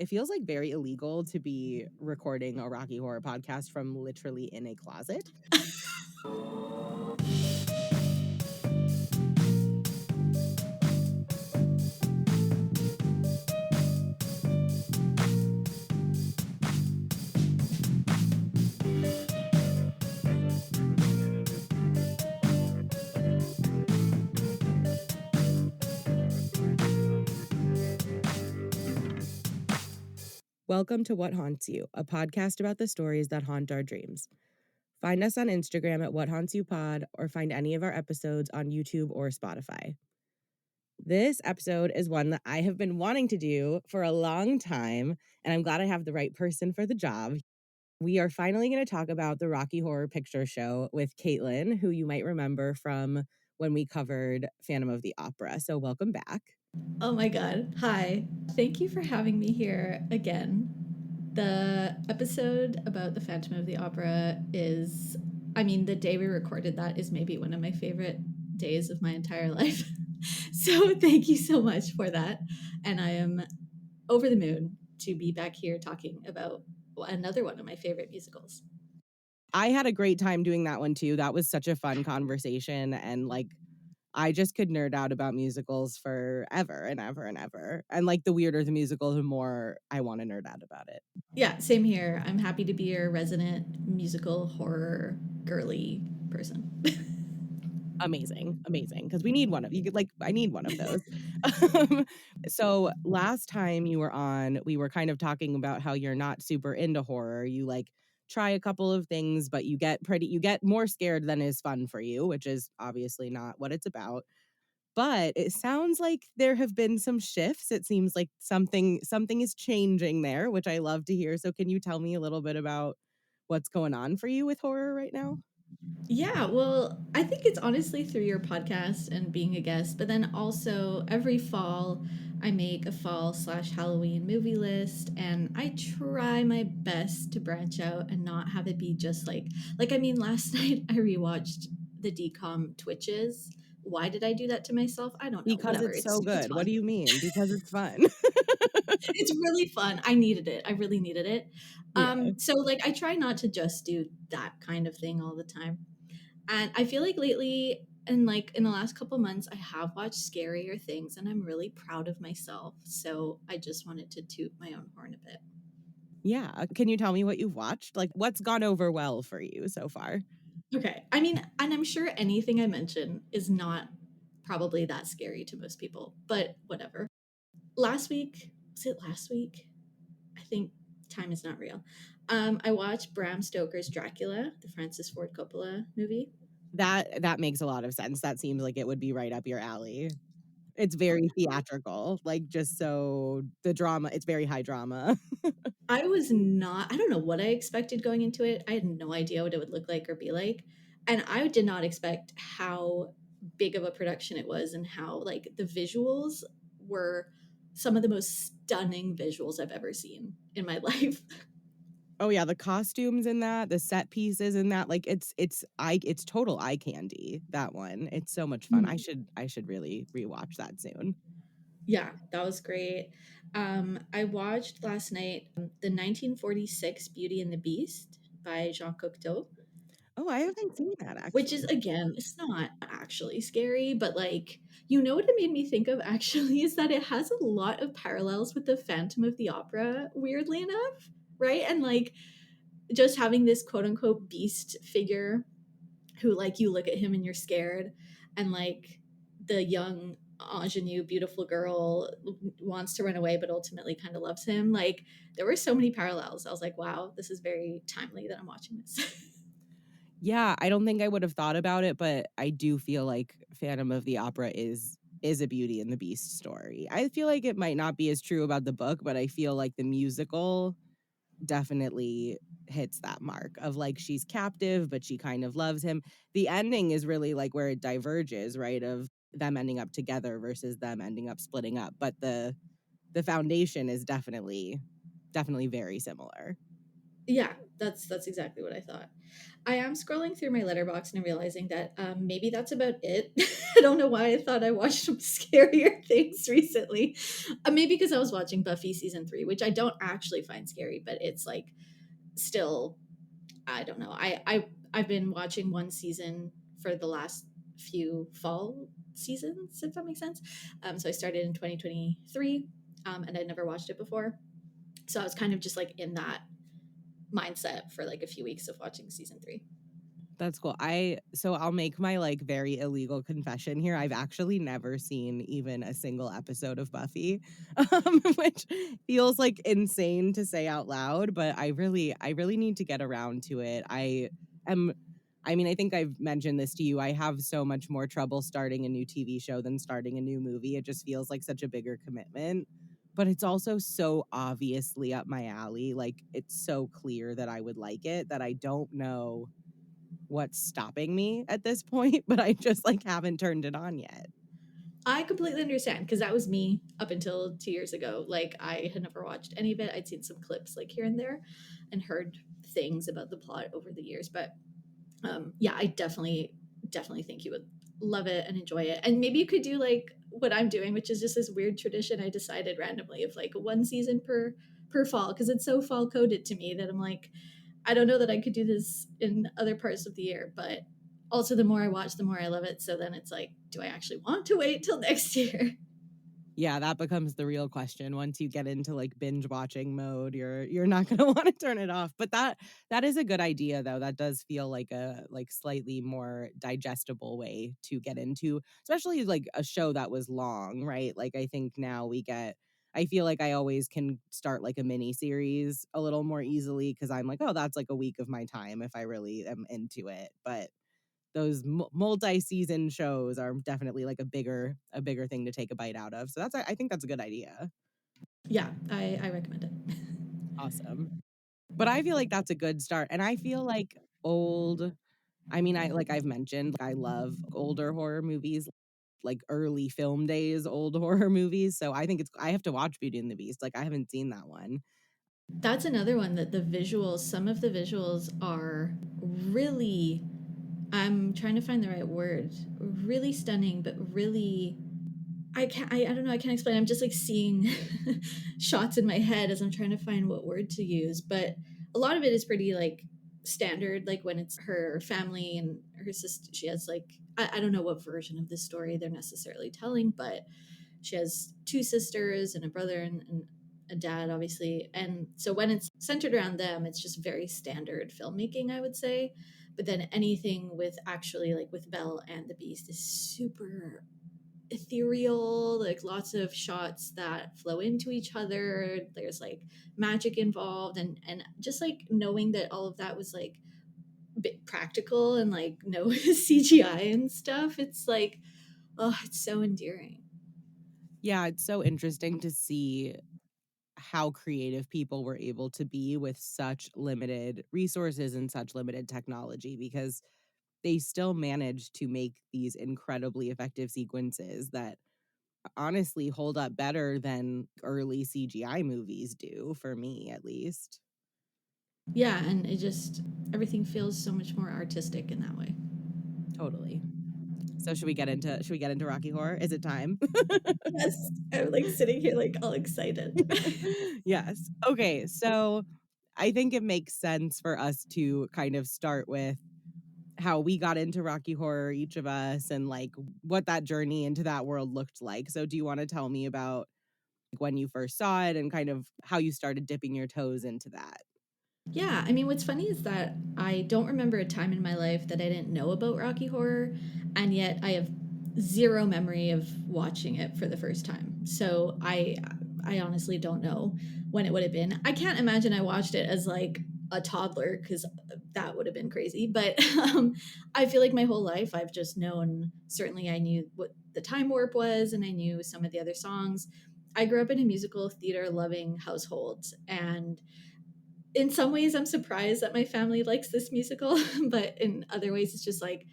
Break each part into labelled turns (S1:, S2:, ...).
S1: it feels like very illegal to be recording a Rocky Horror podcast from literally in a closet. Welcome to What Haunts You, a podcast about the stories that haunt our dreams. Find us on Instagram at What Haunts You Pod, or find any of our episodes on YouTube or Spotify. This episode is one that I have been wanting to do for a long time, and I'm glad I have the right person for the job. We are finally going to talk about the Rocky Horror Picture Show with Caitlin, who you might remember from when we covered Phantom of the Opera. So welcome back.
S2: Oh my God. Hi. Thank you for having me here again. The episode about the Phantom of the Opera is, the day we recorded that is maybe one of my favorite days of my entire life. So thank you so much for that. And I am over the moon to be back here talking about another one of my favorite musicals.
S1: I had a great time doing that one too. That was such a fun conversation, and I just could nerd out about musicals forever and ever and ever. And the weirder the musical, the more I want to nerd out about it.
S2: Yeah, same here. I'm happy to be your resident musical horror girly person.
S1: Amazing, amazing. Because we need one of you. I need one of those. So last time you were on, we were kind of talking about how you're not super into horror. You try a couple of things, but you get more scared than is fun for you, which is obviously not what it's about. But it sounds like there have been some shifts. It seems like something is changing there, which I love to hear. So can you tell me a little bit about what's going on for you with horror right now?
S2: Yeah, well, I think it's honestly through your podcast and being a guest, but then also every fall I make a fall/Halloween movie list, and I try my best to branch out and not have it be just last night I rewatched the DCOM Twitches. Why did I do that to myself? I don't know.
S1: Because
S2: Whatever.
S1: it's so
S2: It's
S1: good. What
S2: fun.
S1: do you mean? Because it's fun.
S2: It's really fun. I needed it. I really needed it.
S1: Yeah.
S2: So I try not to just do that kind of thing all the time. And I feel like lately, and in the last couple months, I have watched scarier things, and I'm really proud of myself. So I just wanted to toot my own horn a bit.
S1: Yeah. Can you tell me what you've watched? What's gone over well for you so far?
S2: Okay. And I'm sure anything I mention is not probably that scary to most people, but whatever. Last week, was it last week? I think time is not real. I watched Bram Stoker's Dracula, the Francis Ford Coppola movie.
S1: That makes a lot of sense. That seems like it would be right up your alley. It's very theatrical, just so the drama, it's very high drama.
S2: I was not, I don't know what I expected going into it. I had no idea what it would look like or be like. And I did not expect how big of a production it was and how the visuals were some of the most stunning visuals I've ever seen in my life.
S1: Oh yeah, the costumes in that, the set pieces in that, it's total eye candy, that one. It's so much fun. I should really rewatch that soon.
S2: Yeah, that was great. I watched last night the 1946 Beauty and the Beast by Jean Cocteau.
S1: Oh, I haven't seen that
S2: Which is,
S1: actually.
S2: again, it's not actually scary, but what it made me think of actually is that it has a lot of parallels with the Phantom of the Opera, weirdly enough, right? And just having this quote unquote beast figure who you look at him and you're scared, and the young ingenue beautiful girl wants to run away but ultimately kind of loves him. There were so many parallels. I was like, wow, this is very timely that I'm watching this.
S1: Yeah, I don't think I would have thought about it, but I do feel like Phantom of the Opera is a Beauty and the Beast story. I feel like it might not be as true about the book, but I feel like the musical definitely hits that mark of she's captive, but she kind of loves him. The ending is really where it diverges, right? Of them ending up together versus them ending up splitting up. But the foundation is definitely very similar.
S2: Yeah, that's exactly what I thought. I am scrolling through my letterbox and I'm realizing that maybe that's about it. I don't know why I thought I watched some scarier things recently. Maybe because I was watching Buffy season 3, which I don't actually find scary, but it's like still, I don't know. I've been watching one season for the last few fall seasons, if that makes sense. So I started in 2023, and I'd never watched it before. So I was kind of just like in that mindset for like a few weeks of watching season 3.
S1: That's cool. I'll make my, like, very illegal confession here. I've actually never seen even a single episode of Buffy, which feels, like, insane to say out loud, but I really need to get around to it. Am I mean, I think I've mentioned this to you. I have so much more trouble starting a new TV show than starting a new movie. It just feels like such a bigger commitment, but it's also so obviously up my alley. Like, it's so clear that I would like it that I don't know what's stopping me at this point, but I just, like, haven't turned it on yet.
S2: I completely understand because that was me up until 2 years ago. Like I had never watched any of it. I'd seen some clips like here and there and heard things about the plot over the years. But yeah, I definitely think you would love it and enjoy it. And maybe you could do like what I'm doing, which is just this weird tradition I decided randomly of like one season per fall because it's so fall coded to me that I'm like, I don't know that I could do this in other parts of the year, but also the more I watch, the more I love it. So then it's like, do I actually want to wait till next year?
S1: Yeah, that becomes the real question. Once you get into, like, binge watching mode, you're not gonna wanna turn it off, but that is a good idea, though. That does feel like a, like, slightly more digestible way to get into, especially, like, a show that was long, right? Like, I think now I feel like I always can start, like, a mini series a little more easily because 'cause I'm like, "Oh, that's, like, a week of my time if I really am into it," but those multi-season shows are definitely like a bigger thing to take a bite out of. So I think that's a good idea.
S2: Yeah, I recommend it.
S1: Awesome. But I feel like that's a good start. And I feel like old I mean, I've mentioned, like, I love older horror movies, like early film days old horror movies. So I have to watch Beauty and the Beast. Like, I haven't seen that one.
S2: That's another one that the visuals, some of the visuals are really, I'm trying to find the right word, really stunning, but really I don't know, I can't explain. I'm just like seeing shots in my head as I'm trying to find what word to use. But a lot of it is pretty like standard, like when it's her family and her sister. She has like, I don't know what version of this story they're necessarily telling, but she has two sisters and a brother and a dad, obviously. And so when it's centered around them, it's just very standard filmmaking, I would say. But then anything with actually like with Belle and the Beast is super ethereal, like lots of shots that flow into each other. There's like magic involved, and just like knowing that all of that was like a bit practical and like no CGI and stuff. It's like, oh, it's so endearing.
S1: Yeah, it's so interesting to see how creative people were able to be with such limited resources and such limited technology because they still managed to make these incredibly effective sequences that honestly hold up better than early CGI movies do, for me at least.
S2: Yeah, and it just everything feels so much more artistic in that way.
S1: Totally. So should we get into Rocky Horror? Is it time?
S2: Yes, I'm like sitting here like all excited.
S1: Yes. Okay, so I think it makes sense for us to kind of start with how we got into Rocky Horror, each of us, and, like, what that journey into that world looked like. So do you wanna tell me about when you first saw it and kind of how you started dipping your toes into that?
S2: Yeah, I mean, what's funny is that I don't remember a time in my life that I didn't know about Rocky Horror, and yet I have zero memory of watching it for the first time. So I honestly don't know when it would have been. I can't imagine I watched it as like a toddler because that would have been crazy. But I feel like my whole life I've just known. Certainly, I knew what the time warp was, and I knew some of the other songs. I grew up in a musical theater loving household, and in some ways I'm surprised that my family likes this musical, but in other ways it's just like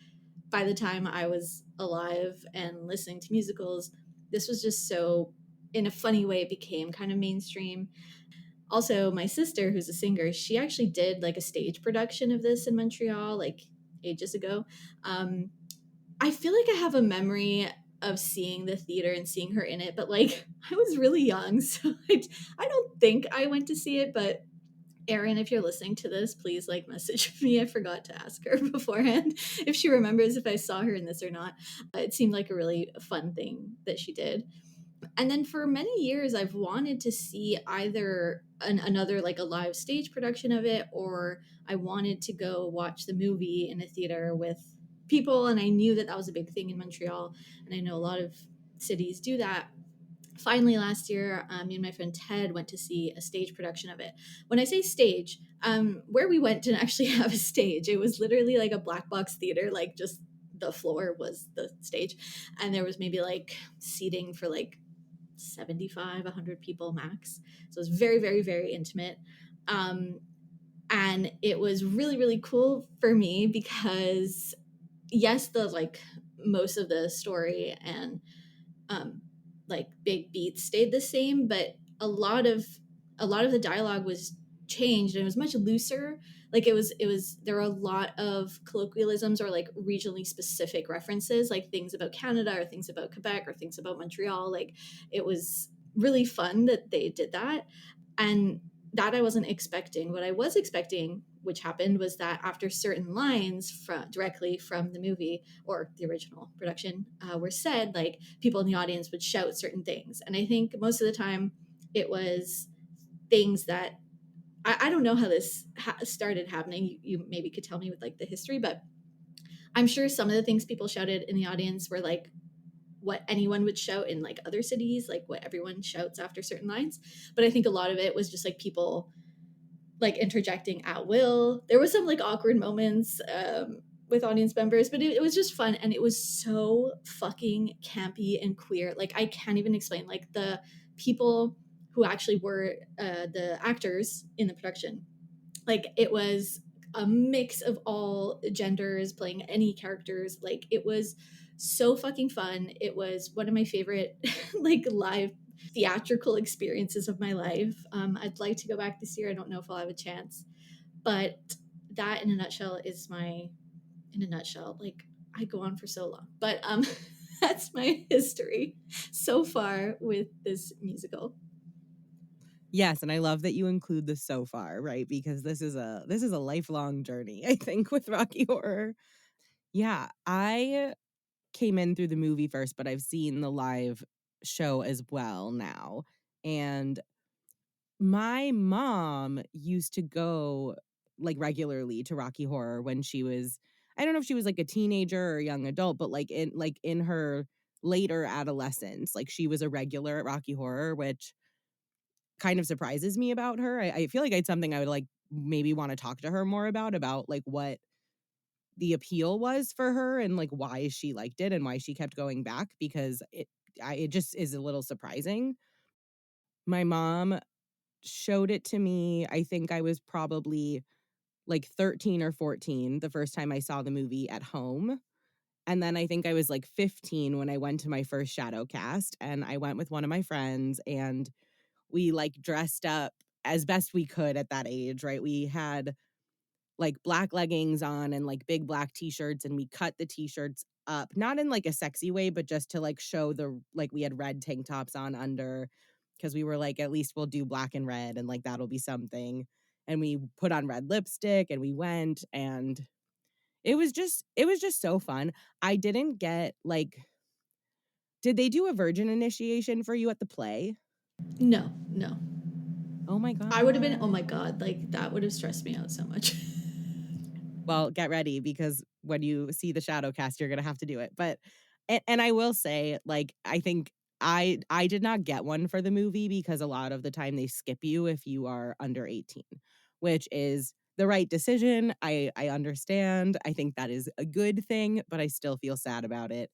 S2: by the time I was alive and listening to musicals, this was just so in a funny way it became kind of mainstream. Also, my sister, who's a singer, she actually did like a stage production of this in Montreal, like ages ago. Um, I feel like I have a memory of seeing the theater and seeing her in it, but like I was really young, so I don't think I went to see it. But Erin, if you're listening to this, please like message me. I forgot to ask her beforehand if she remembers if I saw her in this or not. It seemed like a really fun thing that she did. And then for many years, I've wanted to see either another like a live stage production of it, or I wanted to go watch the movie in a theater with people. And I knew that that was a big thing in Montreal, and I know a lot of cities do that. Finally, last year, me and my friend Ted went to see a stage production of it. When I say stage, where we went didn't actually have a stage. It was literally like a black box theater, like just the floor was the stage, and there was maybe like seating for like 75, 100 people max. So it was very, very, very intimate. Um, and it was really, really cool for me because, yes, the like most of the story and um, like big beats stayed the same, but a lot of the dialogue was changed and it was much looser. Like it was there were a lot of colloquialisms or like regionally specific references, like things about Canada or things about Quebec or things about Montreal. Like it was really fun that they did that, and that I wasn't expecting. What I was expecting, which happened, was that after certain lines from directly from the movie or the original production were said, like people in the audience would shout certain things. And I think most of the time it was things that I don't know how this started happening. You maybe could tell me with like the history, but I'm sure some of the things people shouted in the audience were like what anyone would shout in like other cities, like what everyone shouts after certain lines. But I think a lot of it was just like people like interjecting at will. There was some like awkward moments with audience members, but it was just fun, and it was so fucking campy and queer. Like I can't even explain. Like the people who actually were the actors in the production, like it was a mix of all genders playing any characters. Like it was so fucking fun. It was one of my favorite like live theatrical experiences of my life. I'd like to go back this year. I don't know if I'll have a chance, but that in a nutshell is my in a nutshell. Like I go on for so long, but that's my history so far with this musical.
S1: Yes, and I love that you include the so far, right? Because this is a lifelong journey, I think, with Rocky Horror. Yeah, I came in through the movie first, but I've seen the live show as well now. And my mom used to go like regularly to Rocky Horror when she was, I don't know if she was like a teenager or a young adult, but like in her later adolescence, like she was a regular at Rocky Horror, which kind of surprises me about her. I feel like it's something I would like maybe want to talk to her more about like what the appeal was for her and like why she liked it and why she kept going back because it just is a little surprising. My mom showed it to me. I think I was probably like 13 or 14 the first time I saw the movie at home. And then I think I was like 15 when I went to my first shadow cast and I went with one of my friends and we like dressed up as best we could at that age, right? We had like black leggings on and like big black t-shirts and we cut the t-shirts up, not in like a sexy way, but just to like show the like we had red tank tops on under because we were like, at least we'll do black and red and like that'll be something. And we put on red lipstick and we went and it was just so fun. I didn't get like did they do a virgin initiation for you at the play?
S2: No, no.
S1: Oh my
S2: I would have been, oh
S1: god.
S2: my God, like that would have stressed me out so much.
S1: Well, get ready because when you see the shadow cast, you're gonna have to do it. But and I will say, like, I think I did not get one for the movie because a lot of the time they skip you if you are under 18, which is the right decision. I understand. I think that is a good thing, but I still feel sad about it.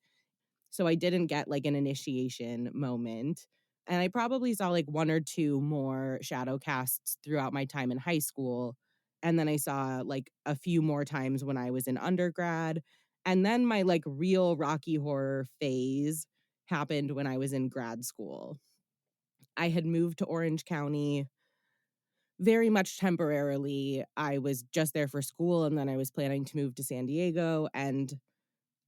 S1: So I didn't get like an initiation moment. And I probably saw like one or two more shadow casts throughout my time in high school. And then I saw like a few more times when I was in undergrad. And then my like real Rocky Horror phase happened when I was in grad school. I had moved to Orange County very much temporarily. I was just there for school, and then I was planning to move to San Diego, and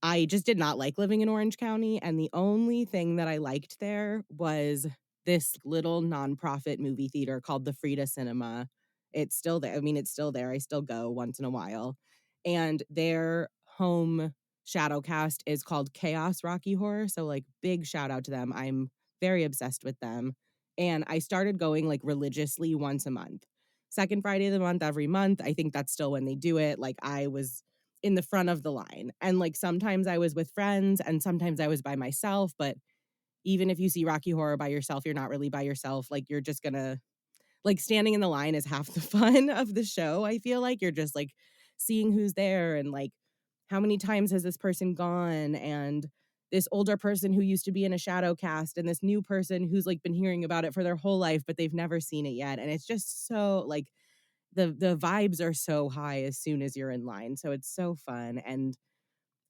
S1: I just did not like living in Orange County, and the only thing that I liked there was this little nonprofit movie theater called the Frida Cinema. It's still there. I mean, it's still there. I still go once in a while. And their home shadow cast is called Chaos Rocky Horror. So, like, big shout out to them. I'm very obsessed with them. And I started going like religiously once a month. Second Friday of the month, every month. I think that's still when they do it. Like, I was in the front of the line. And like sometimes I was with friends and sometimes I was by myself. But even if you see Rocky Horror by yourself, you're not really by yourself. Like, you're just gonna, like, standing in the line is half the fun of the show. I feel like you're just like seeing who's there and like how many times has this person gone, and this older person who used to be in a shadow cast and this new person who's like been hearing about it for their whole life but they've never seen it yet. And it's just so like the vibes are so high as soon as you're in line. So it's so fun. And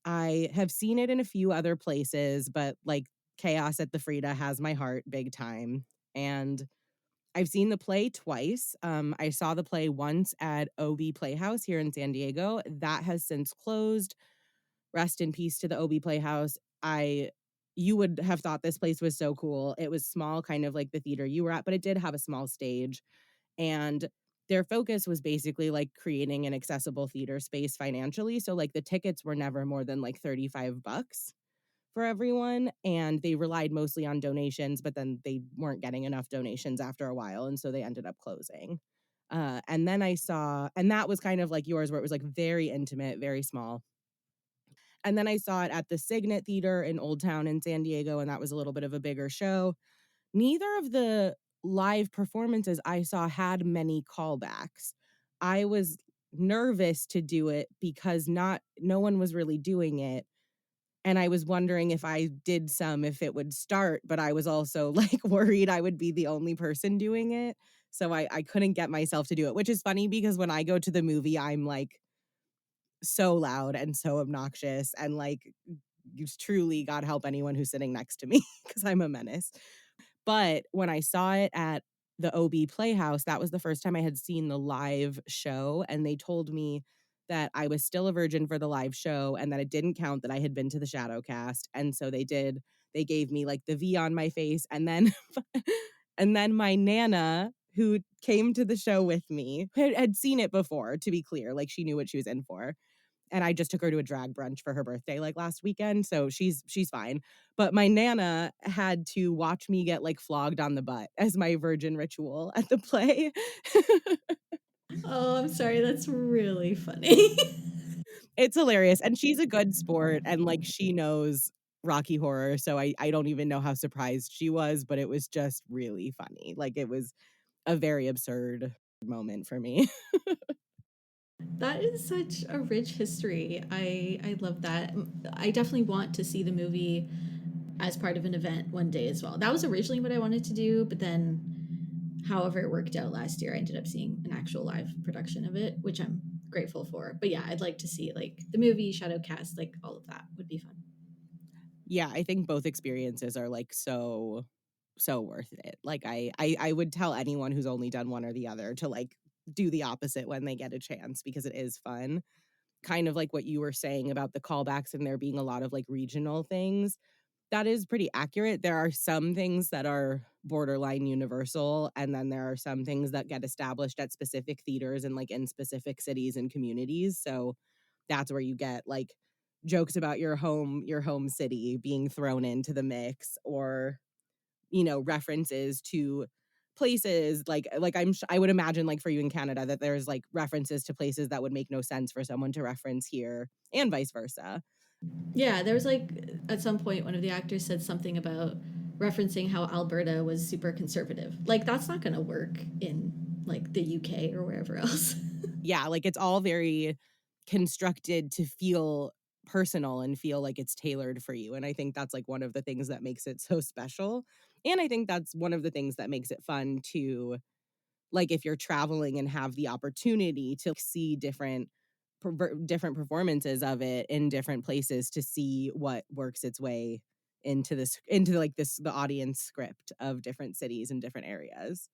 S1: I have seen it in a few other places, but like Chaos at the Frida has my heart big time. And I've seen the play twice. I saw the play once at OB Playhouse here in San Diego. That has since closed. Rest in peace to the OB Playhouse. I You would have thought this place was so cool. It was small, kind of like the theater you were at, but it did have a small stage. And their focus was basically like creating an accessible theater space financially. So like the tickets were never more than like $35 for everyone, and they relied mostly on donations, but then they weren't getting enough donations after a while, and so they ended up closing. And then I saw, and that was kind of like yours, where it was like very intimate, very small. And then I saw it at the Signet Theater in Old Town in San Diego, and that was a little bit of a bigger show. Neither of the live performances I saw had many callbacks. I was nervous to do it because no one was really doing it, and I was wondering if I did some, if it would start, but I was also, like, worried I would be the only person doing it, so I couldn't get myself to do it, which is funny because when I go to the movie, I'm, like, so loud and so obnoxious and, like, just truly God help anyone who's sitting next to me because 'cause I'm a menace. But when I saw it at the OB Playhouse, that was the first time I had seen the live show, and they told me that I was still a virgin for the live show and that it didn't count that I had been to the shadow cast. And so they gave me like the V on my face, and then and then my nana who came to the show with me had seen it before, to be clear, like she knew what she was in for, and I just took her to a drag brunch for her birthday like last weekend, so she's fine. But my nana had to watch me get like flogged on the butt as my virgin ritual at the play.
S2: Oh, I'm sorry. That's really funny.
S1: It's hilarious, and she's a good sport, and like she knows Rocky Horror, so I don't even know how surprised she was, but it was just really funny. Like, it was a very absurd moment for me.
S2: That is such a rich history. I love that. I definitely want to see the movie as part of an event one day as well. That was originally what I wanted to do, but then however it worked out last year, I ended up seeing an actual live production of it, which I'm grateful for. But yeah, I'd like to see like the movie, shadow cast, like all of that would be fun.
S1: Yeah, I think both experiences are like so worth it. Like I would tell anyone who's only done one or the other to like do the opposite when they get a chance because it is fun. Kind of like what you were saying about the callbacks and there being a lot of like regional things. That is pretty accurate. There are some things that are borderline universal, and then there are some things that get established at specific theaters and like in specific cities and communities. So that's where you get like jokes about your home city being thrown into the mix, or references to places like I would imagine, like, for you in Canada, that there's like references to places that would make no sense for someone to reference here and vice versa.
S2: Yeah, there was like at some point one of the actors said something about referencing how Alberta was super conservative. Like that's not going to work in like the UK or wherever else.
S1: Yeah, like it's all very constructed to feel personal and feel like it's tailored for you. And I think that's like one of the things that makes it so special. And I think that's one of the things that makes it fun to, like, if you're traveling and have the opportunity to see different performances of it in different places, to see what works its way into like this the audience script of different cities and different areas.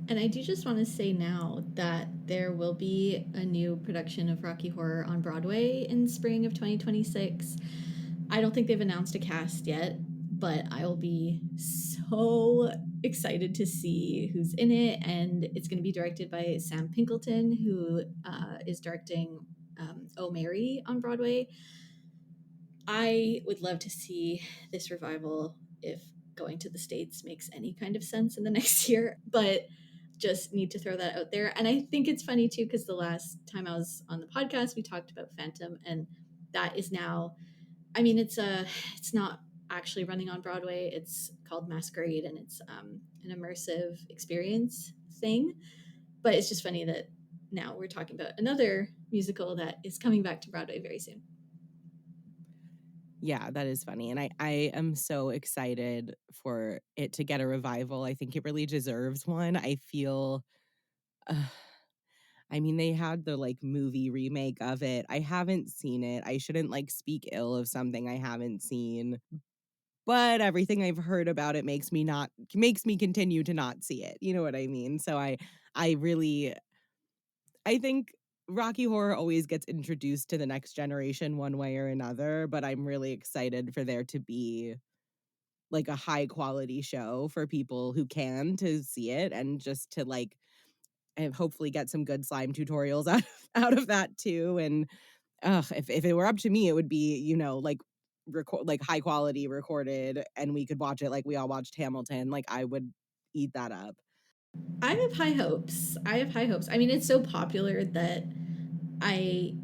S2: And I do just want to say now that there will be a new production of Rocky Horror on Broadway in spring of 2026. I don't think they've announced a cast yet, but I will be so excited to see who's in it. And it's going to be directed by Sam Pinkleton, who is directing Oh Mary on Broadway. I would love to see this revival if going to the States makes any kind of sense in the next year, but just need to throw that out there. And I think it's funny too, because the last time I was on the podcast, we talked about Phantom, and that is now, I mean, it's not actually running on Broadway. It's called Masquerade, and it's an immersive experience thing. But it's just funny that now we're talking about another musical that is coming back to Broadway very soon.
S1: Yeah, that is funny, and I am so excited for it to get a revival. I think it really deserves one. I feel uh, I mean, they had the, like, movie remake of it. I haven't seen it. I shouldn't, like, speak ill of something I haven't seen, but everything I've heard about it makes me continue to not see it, you know what I mean? So I really I think Rocky Horror always gets introduced to the next generation one way or another, but I'm really excited for there to be, like, a high quality show for people who can to see it and just to, like, and hopefully get some good slime tutorials out of that too, and, ugh, if it were up to me, it would be, you know, like, high quality recorded, and we could watch it like we all watched Hamilton, like, I would eat that up.
S2: I have high hopes. I have high hopes. I mean, it's so popular that I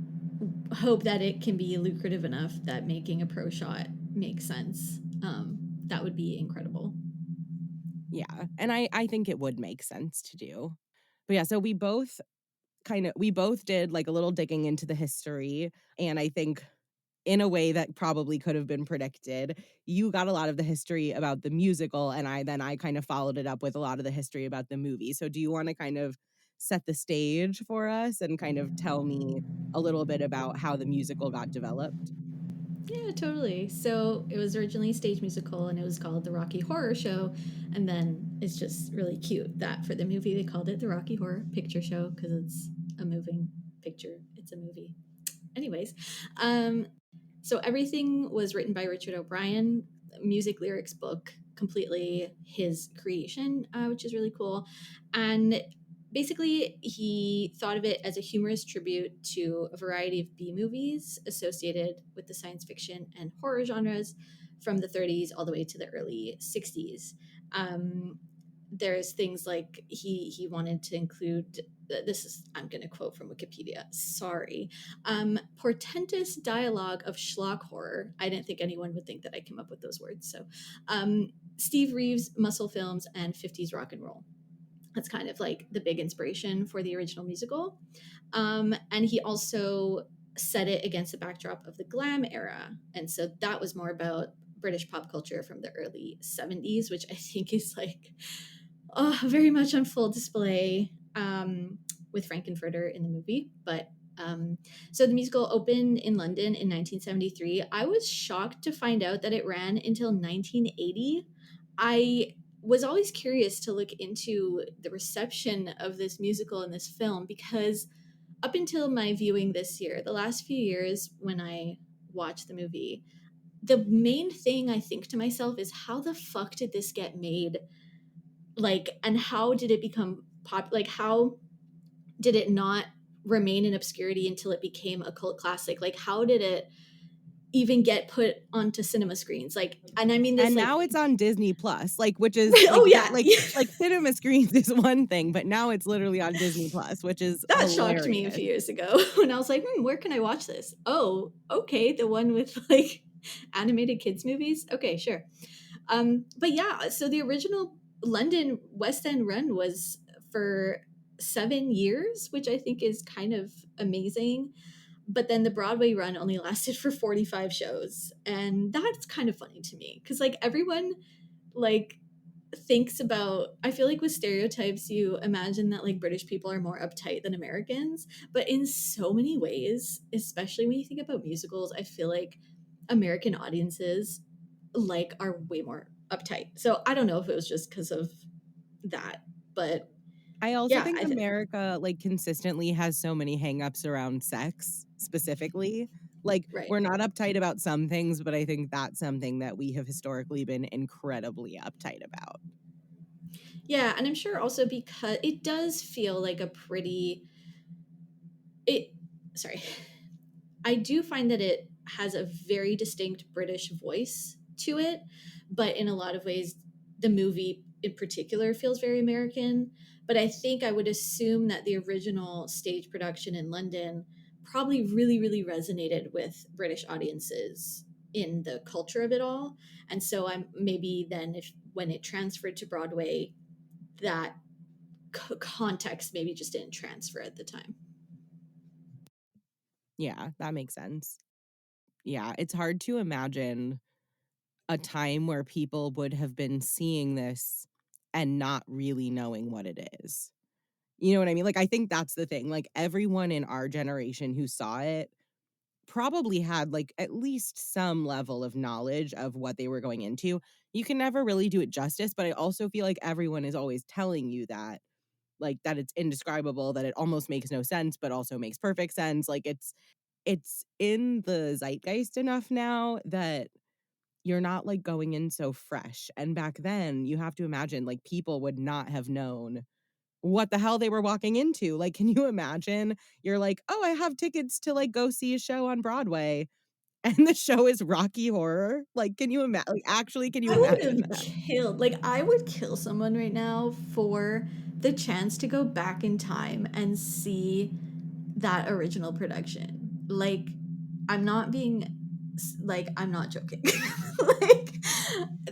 S2: hope that it can be lucrative enough that making a pro shot makes sense. That would be incredible.
S1: Yeah, and I think it would make sense to do. But yeah, so we both did, like, a little digging into the history, and I think in a way that probably could have been predicted. You got a lot of the history about the musical, and I kind of followed it up with a lot of the history about the movie. So do you wanna kind of set the stage for us and kind of tell me a little bit about how the musical got developed?
S2: Yeah, totally. So it was originally a stage musical and it was called The Rocky Horror Show. And then it's just really cute that for the movie they called it The Rocky Horror Picture Show because it's a moving picture. It's a movie. Anyways, um, so everything was written by Richard O'Brien, music lyrics book, completely his creation, which is really cool. And basically, he thought of it as a humorous tribute to a variety of B movies associated with the science fiction and horror genres from the 30s all the way to the early 60s. Um, there's things like he wanted to include, this is, I'm going to quote from Wikipedia, sorry, portentous dialogue of schlock horror. I didn't think anyone would think that I came up with those words. So, Steve Reeves muscle films and 50s rock and roll. That's kind of like the big inspiration for the original musical. And he also set it against the backdrop of the glam era. And so that was more about British pop culture from the early 70s, which I think is like, oh, very much on full display with Frankenfurter in the movie. But so the musical opened in London in 1973. I was shocked to find out that it ran until 1980. I was always curious to look into the reception of this musical and this film because up until my viewing this year, the last few years when I watched the movie, the main thing I think to myself is how the fuck did this get made? Like, and how did it become pop? Like, how did it not remain in obscurity until it became a cult classic? Like, how did it even get put onto cinema screens? Like, and I mean this
S1: And
S2: like,
S1: now it's on Disney Plus, like, which is,
S2: oh
S1: like, that
S2: yeah,
S1: like, cinema screens is one thing, but now it's literally on Disney Plus, which is
S2: that shocked me a
S1: hilarious.
S2: few years ago when I was like, where can I watch this? Oh, okay, the one with like animated kids movies. Okay, sure. But yeah, so the original London West End run was for 7 years, which I think is kind of amazing. But then the Broadway run only lasted for 45 shows. And that's kind of funny to me because like everyone like thinks about, I feel like with stereotypes you imagine that like British people are more uptight than Americans, but in so many ways, especially when you think about musicals, I feel like American audiences like are way more uptight. So I don't know if it was just because of that, but
S1: I also
S2: Yeah,
S1: think America, like, consistently has so many hangups around sex, specifically. Like,
S2: right.
S1: we're not uptight about some things, but I think that's something that we have historically been incredibly uptight about.
S2: Yeah, and I'm sure also because it does feel like a pretty it sorry. I do find that it has a very distinct British voice to it, but in a lot of ways, the movie in particular feels very American. But I think I would assume that the original stage production in London probably really, really resonated with British audiences in the culture of it all. And so I'm maybe then if when it transferred to Broadway, that context maybe just didn't transfer at the time.
S1: Yeah, that makes sense. Yeah, it's hard to imagine a time where people would have been seeing this and not really knowing what it is. You know what I mean? Like, I think that's the thing. Like, everyone in our generation who saw it probably had, like, at least some level of knowledge of what they were going into. You can never really do it justice, but I also feel like everyone is always telling you that, like, that it's indescribable, that it almost makes no sense, but also makes perfect sense. Like, it's in the zeitgeist enough now that you're not, like, going in so fresh, and back then, you have to imagine, like, people would not have known what the hell they were walking into. Like, can you imagine? You're like, "Oh, I have tickets to, like, go see a show on Broadway," and the show is Rocky Horror. Like, actually, can you
S2: I would
S1: imagine
S2: have
S1: that?
S2: killed, like, I would kill someone right now for the chance to go back in time and see that original production. Like, I'm not being, like, I'm not joking. Like,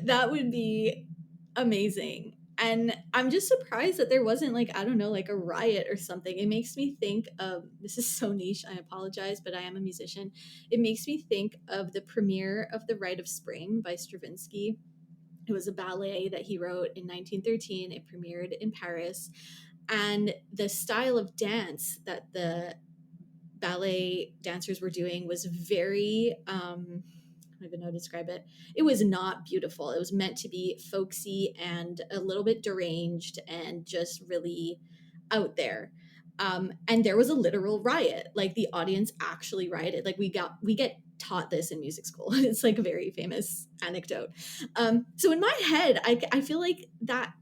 S2: that would be amazing. And I'm just surprised that there wasn't, like, I don't know, like a riot or something. It makes me think of this is so niche, I apologize, but I am a musician. It makes me think of the premiere of The Rite of Spring by Stravinsky. It was a ballet that he wrote in 1913. It premiered in Paris. And the style of dance that the ballet dancers were doing was very, I don't even know how to describe it. It was not beautiful. It was meant to be folksy and a little bit deranged and just really out there. And there was a literal riot. Like the audience actually rioted. Like we get taught this in music school. It's like a very famous anecdote. So in my head, I feel like that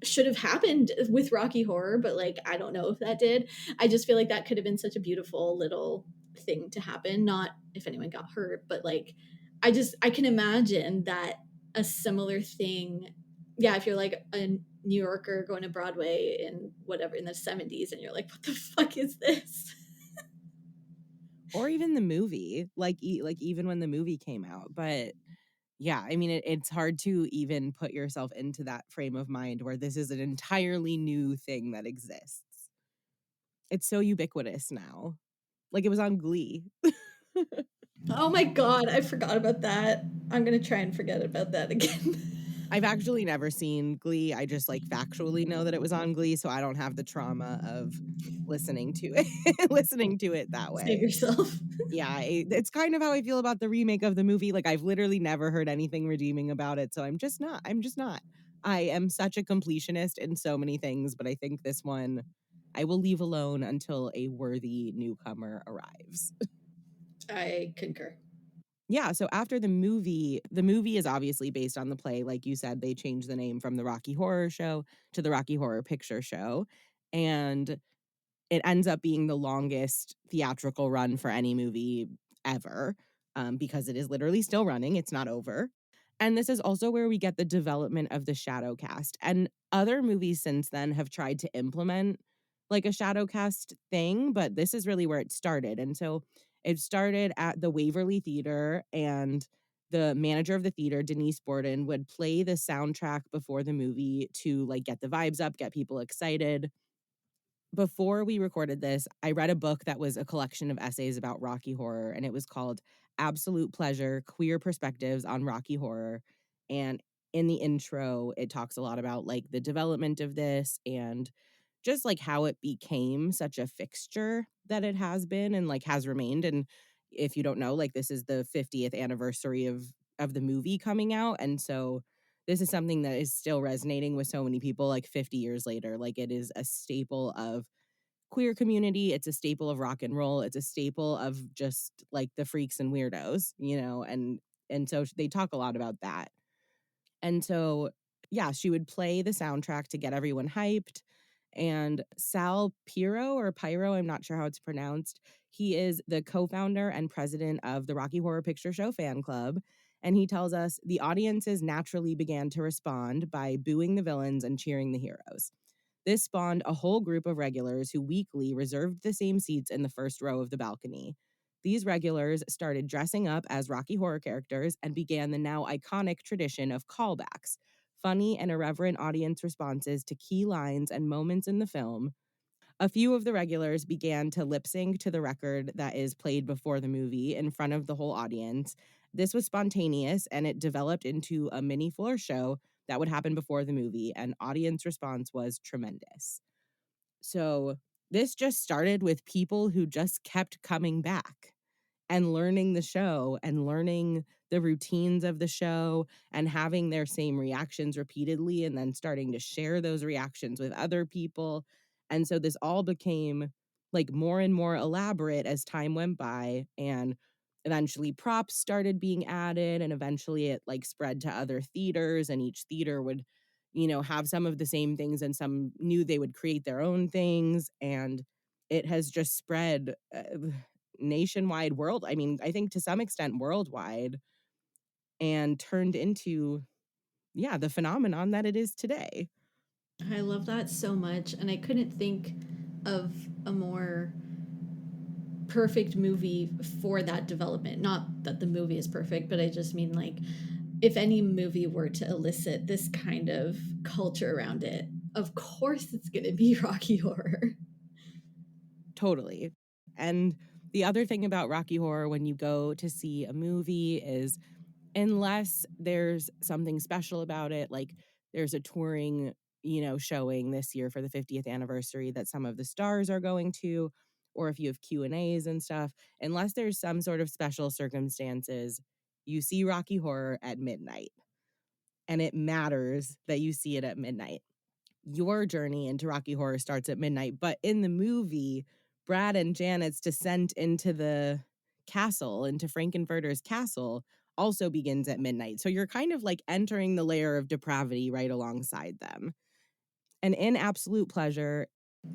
S2: should have happened with Rocky Horror, but like I don't know if that did. I just feel like that could have been such a beautiful little thing to happen. Not if anyone got hurt, but like I can imagine that a similar thing. Yeah, if you're like a New Yorker going to Broadway in whatever in the 70s and you're like, what the fuck is this?
S1: Or even the movie, like, even when the movie came out, but yeah, I mean, it's hard to even put yourself into that frame of mind where this is an entirely new thing that exists. It's so ubiquitous now. Like, it was on Glee.
S2: Oh my god, I forgot about that. I'm gonna try and forget about that again.
S1: I've actually never seen Glee, I just, like, factually know that it was on Glee, so I don't have the trauma of listening to it listening to it that
S2: Save
S1: way.
S2: yourself.
S1: Yeah, it's kind of how I feel about the remake of the movie, like, I've literally never heard anything redeeming about it, so I'm just not. I am such a completionist in so many things, but I think this one, I will leave alone until a worthy newcomer arrives.
S2: I concur.
S1: Yeah, so after the movie is obviously based on the play, like you said, they changed the name from the Rocky Horror Show to the Rocky Horror Picture Show, and it ends up being the longest theatrical run for any movie ever, because it is literally still running, it's not over. And this is also where we get the development of the shadow cast, and other movies since then have tried to implement, like, a shadow cast thing, but this is really where it started, and so it started at the Waverly Theater, and the manager of the theater, Denise Borden, would play the soundtrack before the movie to, like, get the vibes up, get people excited. Before we recorded this, I read a book that was a collection of essays about Rocky Horror, and it was called Absolute Pleasure: Queer Perspectives on Rocky Horror. And in the intro, it talks a lot about, like, the development of this and just, like, how it became such a fixture that it has been and, like, has remained. And if you don't know, like, this is the 50th anniversary of the movie coming out, and so this is something that is still resonating with so many people like 50 years later. Like it is a staple of queer community, it's a staple of rock and roll, it's a staple of just like the freaks and weirdos, and so they talk a lot about that. And so, yeah, she would play the soundtrack to get everyone hyped. And Sal Piro or Pyro, I'm not sure how it's pronounced. He is the co founder and president of the Rocky Horror Picture Show fan club. And he tells us the audiences naturally began to respond by booing the villains and cheering the heroes. This spawned a whole group of regulars who weekly reserved the same seats in the first row of the balcony. These regulars started dressing up as Rocky Horror characters and began the now iconic tradition of callbacks, funny and irreverent audience responses to key lines and moments in the film. A few of the regulars began to lip sync to the record that is played before the movie in front of the whole audience. This was spontaneous and it developed into a mini floor show that would happen before the movie, and audience response was tremendous. So, this just started with people who just kept coming back and learning the show and learning the routines of the show and having their same reactions repeatedly and then starting to share those reactions with other people. And so this all became like more and more elaborate as time went by, and eventually props started being added, and eventually it like spread to other theaters, and each theater would have some of the same things and some knew they would create their own things, and it has just spread nationwide, world I mean, I think to some extent worldwide, and turned into, yeah, the phenomenon that it is today.
S2: I love that so much, and I couldn't think of a more perfect movie for that development. Not that the movie is perfect, but I just mean like if any movie were to elicit this kind of culture around it, of course it's going to be Rocky Horror.
S1: Totally. And the other thing about Rocky Horror when you go to see a movie is unless there's something special about it, like there's a touring, showing this year for the 50th anniversary that some of the stars are going to, or if you have Q&As and stuff, unless there's some sort of special circumstances, you see Rocky Horror at midnight. And it matters that you see it at midnight. Your journey into Rocky Horror starts at midnight, but in the movie, Brad and Janet's descent into the castle, into Frankenfurter's castle, also begins at midnight. So you're kind of like entering the layer of depravity right alongside them. And in Absolute Pleasure,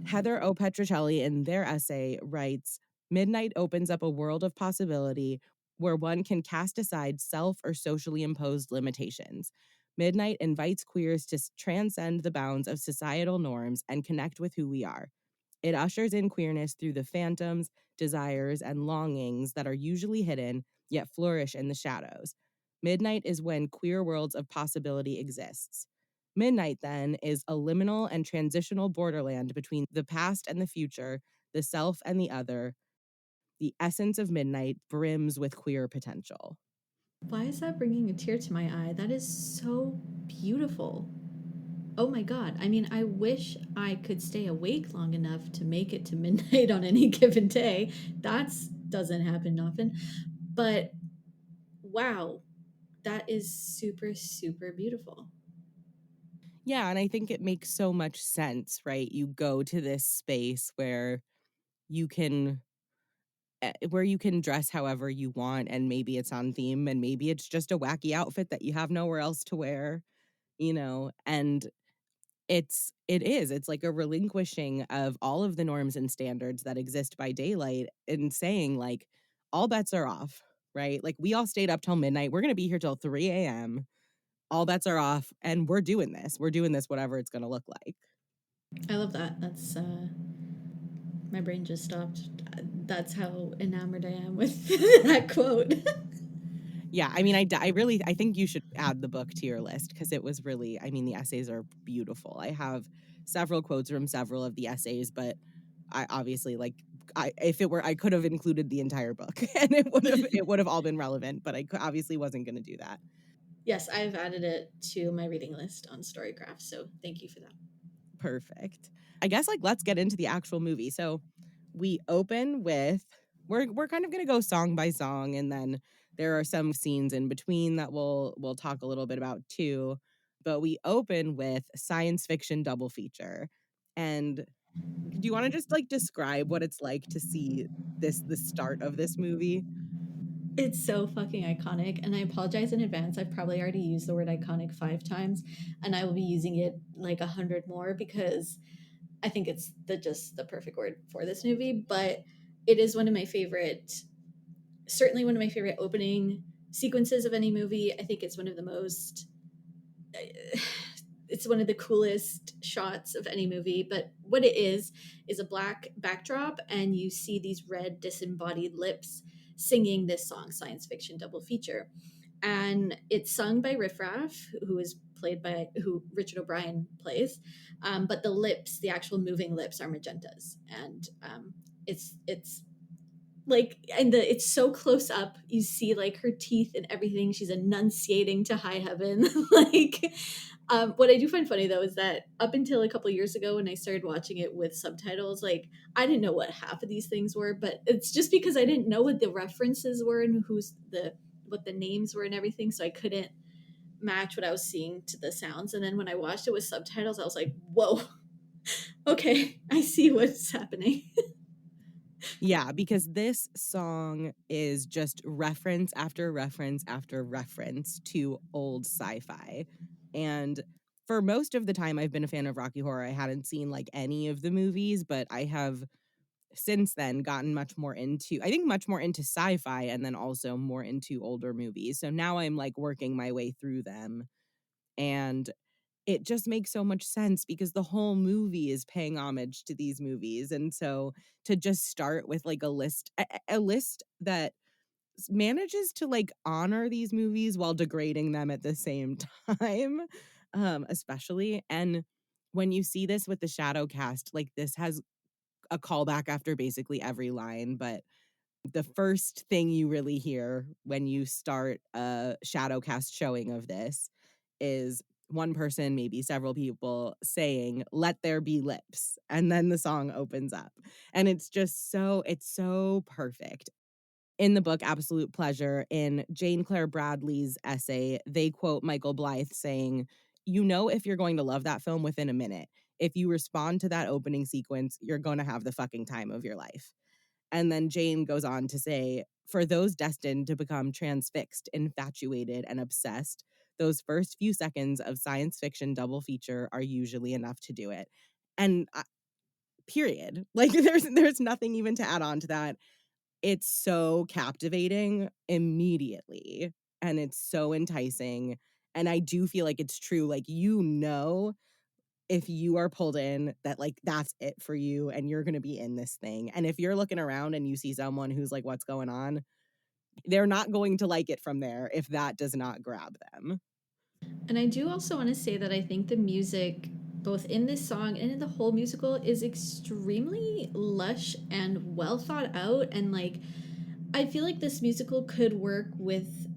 S1: Heather O. Petrocelli in their essay writes, midnight opens up a world of possibility where one can cast aside self or socially imposed limitations. Midnight invites queers to transcend the bounds of societal norms and connect with who we are. It ushers in queerness through the phantoms, desires, and longings that are usually hidden, yet flourish in the shadows. Midnight is when queer worlds of possibility exists. Midnight, then, is a liminal and transitional borderland between the past and the future, the self and the other. The essence of midnight brims with queer potential.
S2: Why is that bringing a tear to my eye? That is so beautiful. Oh my god. I mean, I wish I could stay awake long enough to make it to midnight on any given day. That doesn't happen often. But wow, that is super, super beautiful.
S1: Yeah, and I think it makes so much sense, right? You go to this space you can where you can dress however you want, and maybe it's on theme and maybe it's just a wacky outfit that you have nowhere else to wear, and it's like a relinquishing of all of the norms and standards that exist by daylight and saying like all bets are off, right? Like we all stayed up till midnight. We're going to be here till 3 a.m. All bets are off and we're doing this. We're doing this whatever it's going to look like.
S2: I love that. That's my brain just stopped. That's how enamored I am with that quote.
S1: Yeah, I mean I think you should add the book to your list because it was really, I mean the essays are beautiful. I have several quotes from several of the essays, but I obviously like if it were I could have included the entire book and it would have all been relevant, but obviously wasn't going to do that.
S2: Yes, I've added it to my reading list on Storycraft, so thank you for that.
S1: Perfect. I guess like let's get into the actual movie. So we open with we're kind of going to go song by song, and then there are some scenes in between that we'll talk a little bit about too. but we open with science fiction double feature. And do you wanna just, like, describe what it's like to see the start of this movie?
S2: It's so fucking iconic, and I apologize in advance. I've probably already used the word iconic 5 times, and I will be using it like 100 more because I think it's just the perfect word for this movie, but it is one of my favorite, certainly one of my favorite opening sequences of any movie. I think it's one of the most it's one of the coolest shots of any movie, but what it is a black backdrop and you see these red disembodied lips singing this song, Science Fiction Double Feature. And it's sung by Riff Raff, who is played by who Richard O'Brien plays, but the lips, the actual moving lips, are magentas, and it's like, and it's so close up. You see like her teeth and everything. She's enunciating to high heaven. Like, what I do find funny though is that up until a couple years ago, when I started watching it with subtitles, like I didn't know what half of these things were, but it's just because I didn't know what the references were and who's the what the names were and everything, so I couldn't match what I was seeing to the sounds. And then when I watched it with subtitles, I was like, whoa, okay, I see what's happening.
S1: Yeah, because this song is just reference after reference after reference to old sci-fi. And for most of the time I've been a fan of Rocky Horror, I hadn't seen like any of the movies, but I have since then gotten much more into I think much more into sci-fi and then also more into older movies. So now I'm like working my way through them and it just makes so much sense because the whole movie is paying homage to these movies, and so to just start with, like, a list that manages to, like, honor these movies while degrading them at the same time, especially, and when you see this with the shadow cast, like, this has a callback after basically every line, but the first thing you really hear when you start a shadow cast showing of this is one person, maybe several people saying, "Let there be lips," and then the song opens up, and it's so perfect. In the book Absolute Pleasure, in Jane Claire Bradley's essay, they quote Michael Blythe saying, "You know if you're going to love that film within a minute. If you respond to that opening sequence, you're gonna have the fucking time of your life." And then Jane goes on to say, "For those destined to become transfixed, infatuated, and obsessed, those first few seconds of science fiction double feature are usually enough to do it." And period. Like there's nothing even to add on to that. It's so captivating immediately and it's so enticing. And I do feel like it's true. Like, if you are pulled in that like that's it for you and you're going to be in this thing. And if you're looking around and you see someone who's like what's going on, they're not going to like it from there if that does not grab them.
S2: And I do also want to say that I think the music, both in this song and in the whole musical, is extremely lush and well thought out. And like, I feel like this musical could work with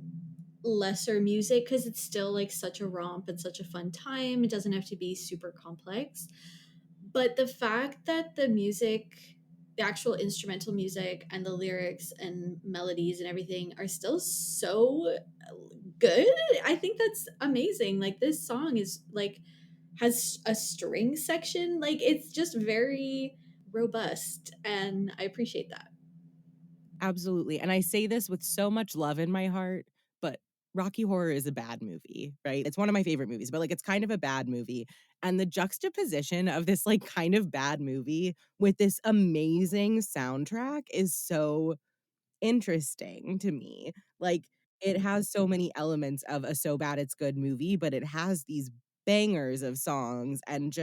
S2: lesser music because it's still like such a romp and such a fun time. It doesn't have to be super complex. But the fact that the music, the actual instrumental music and the lyrics and melodies and everything are still so good, I think that's amazing. Like this song is like has a string section, like it's just very robust and I appreciate that.
S1: Absolutely. And I say this with so much love in my heart, but Rocky Horror is a bad movie, right? It's one of my favorite movies, but like it's kind of a bad movie. And the juxtaposition of this like kind of bad movie with this amazing soundtrack is so interesting to me. Like, it has so many elements of a so bad it's good movie, but it has these bangers of songs and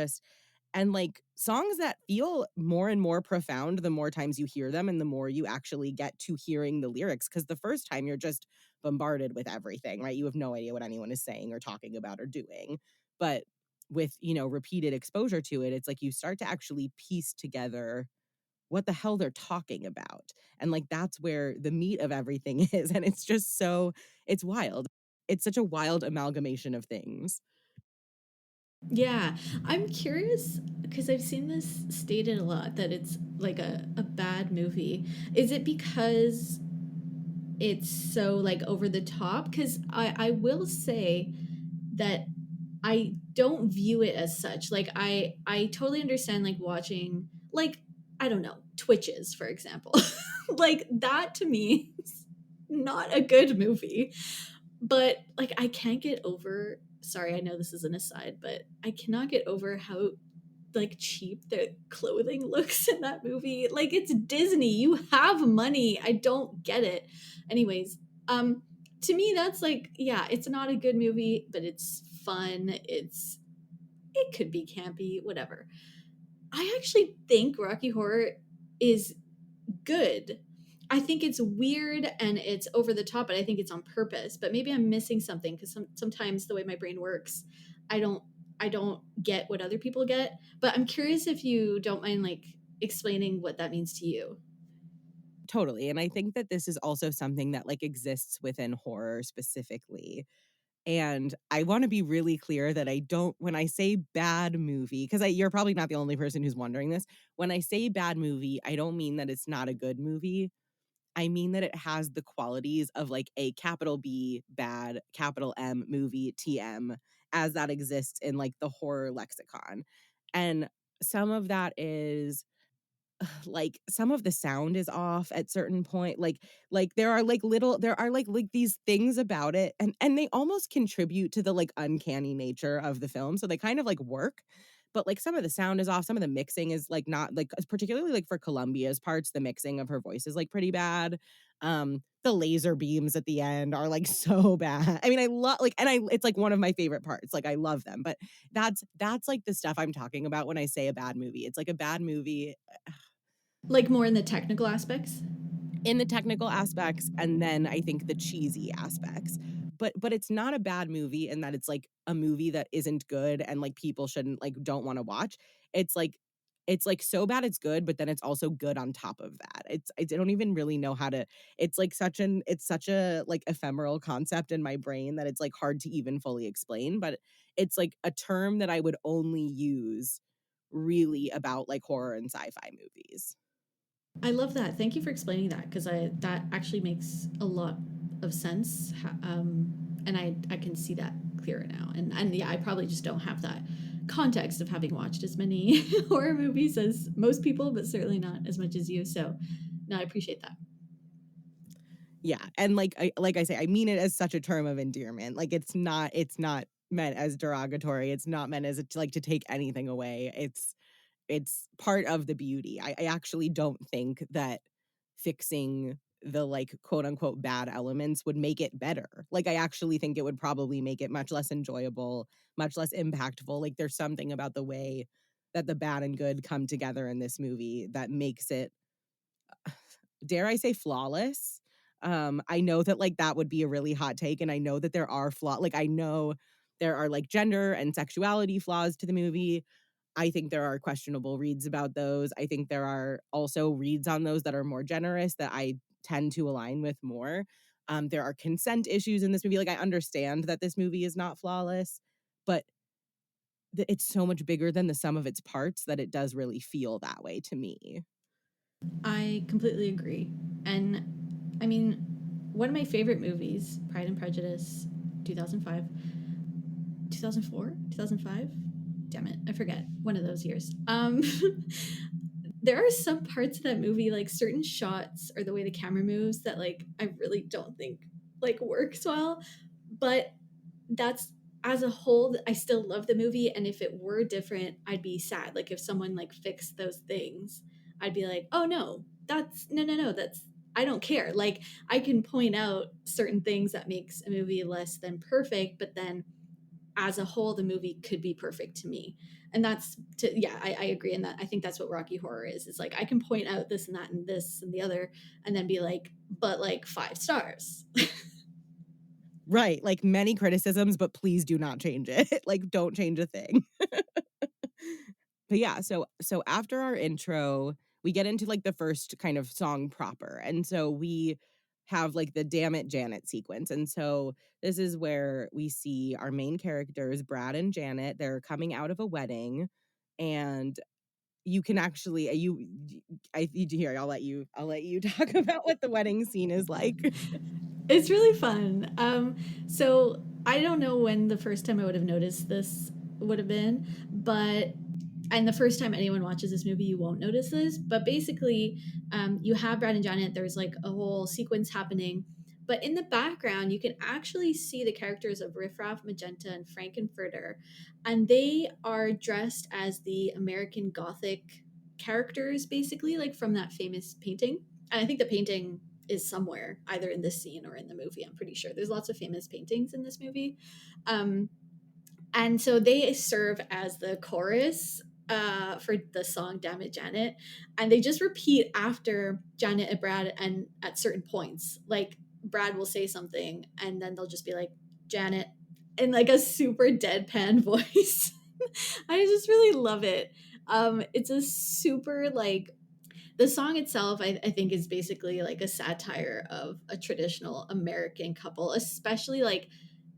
S1: like songs that feel more and more profound the more times you hear them and the more you actually get to hearing the lyrics. Cause the first time you're just bombarded with everything, right? You have no idea what anyone is saying or talking about or doing. But with, repeated exposure to it, it's like you start to actually piece together what the hell they're talking about. And like that's where the meat of everything is. And it's wild. It's such a wild amalgamation of things.
S2: Yeah, I'm curious because I've seen this stated a lot that it's like a bad movie. Is it because it's so like over the top? Because I will say that I don't view it as such. Like I totally understand like watching like I don't know, Twitches for example. Like that to me is not a good movie. But like I can't get over, sorry, I know this is an aside, but I cannot get over how like cheap the clothing looks in that movie. Like it's Disney. You have money. I don't get it. Anyways, to me that's like yeah, it's not a good movie, but it's fun. It could be campy, whatever. I actually think Rocky Horror is good. I think it's weird and it's over the top, but I think it's on purpose. But maybe I'm missing something because sometimes the way my brain works, I don't I don't get what other people get. But I'm curious if you don't mind like explaining what that means to you.
S1: Totally, and I think that this is also something that, like, exists within horror specifically, and I wanna be really clear that I don't when I say bad movie, 'cause you're probably not the only person who's wondering this. When I say bad movie, I don't mean that it's not a good movie. I mean that it has the qualities of, like, a capital B bad, capital M movie, TM, as that exists in, like, the horror lexicon, and some of that is like some of the sound is off at certain point there are like these things about it and they almost contribute to the like uncanny nature of the film, so they kind of like work, but like some of the sound is off, some of the mixing is like not like particularly like for Columbia's parts, the mixing of her voice is like pretty bad. The laser beams at the end are like so bad. I mean, I love like and I it's like one of my favorite parts, like I love them, but that's like the stuff I'm talking about when I say a bad movie. It's like a bad movie
S2: Like more in the technical aspects.
S1: in the technical aspects, and then I think the cheesy aspects. But it's not a bad movie in that it's like a movie that isn't good and like people shouldn't like don't wanna watch. It's like so bad it's good, but then it's also good on top of that. I don't even really know how to it's such a like ephemeral concept in my brain that it's like hard to even fully explain, but it's like a term that I would only use really about like horror and sci-fi movies.
S2: I love that. Thank you for explaining that because I that actually makes a lot of sense. And I can see that clearer now. And yeah, I probably just don't have that context of having watched as many horror movies as most people, but certainly not as much as you. So no, I appreciate that.
S1: Yeah, and like I say, I mean it as such a term of endearment. Like it's not meant as derogatory. It's not meant as like to take anything away. It's part of the beauty. I actually don't think that fixing the like quote unquote bad elements would make it better. Like I actually think it would probably make it much less enjoyable, much less impactful. Like there's something about the way that the bad and good come together in this movie that makes it, dare I say, flawless. I know that like that would be a really hot take, and I know that there are like I know there are like gender and sexuality flaws to the movie. I think there are questionable reads about those. I think there are also reads on those that are more generous that I tend to align with more. There are consent issues in this movie. Like I understand that this movie is not flawless, but it's so much bigger than the sum of its parts that it does really feel that way to me.
S2: I completely agree. And I mean, one of my favorite movies, Pride and Prejudice, 2005, 2004, 2005. Damn it, I forget. One of those years. There are some parts of that movie, like certain shots or the way the camera moves, that like I really don't think like works well. But that's as a whole, I still love the movie. And if it were different, I'd be sad. Like if someone like fixed those things, I'd be like, oh no, that's no, that's I don't care. Like I can point out certain things that makes a movie less than perfect, but then as a whole, the movie could be perfect to me. And that's to yeah, I agree. And that I think that's what Rocky Horror is. It's like I can point out this and that and this and the other, and then be like, but like 5 stars.
S1: Right, like many criticisms, but please do not change it. Like don't change a thing. But yeah, so after our intro, we get into like the first kind of song proper. And so we have like the Damn It Janet sequence. And so this is where we see our main characters, Brad and Janet, they're coming out of a wedding, and you can actually here I'll let you talk about what the wedding scene is like.
S2: It's really fun. So I don't know when the first time I would have noticed this would have been, but and the first time anyone watches this movie, you won't notice this. But basically, you have Brad and Janet. There's like a whole sequence happening, but in the background, you can actually see the characters of Riff Raff, Magenta, and Frankenfurter, and they are dressed as the American Gothic characters, basically, like from that famous painting. And I think the painting is somewhere either in this scene or in the movie. I'm pretty sure there's lots of famous paintings in this movie. Um, and so they serve as the chorus for the song Damn It Janet. And they just repeat after Janet and Brad and at certain points. Like Brad will say something and then they'll just be like, Janet, in like a super deadpan voice. I just really love it. It's a super like the song itself, I think, is basically like a satire of a traditional American couple, especially like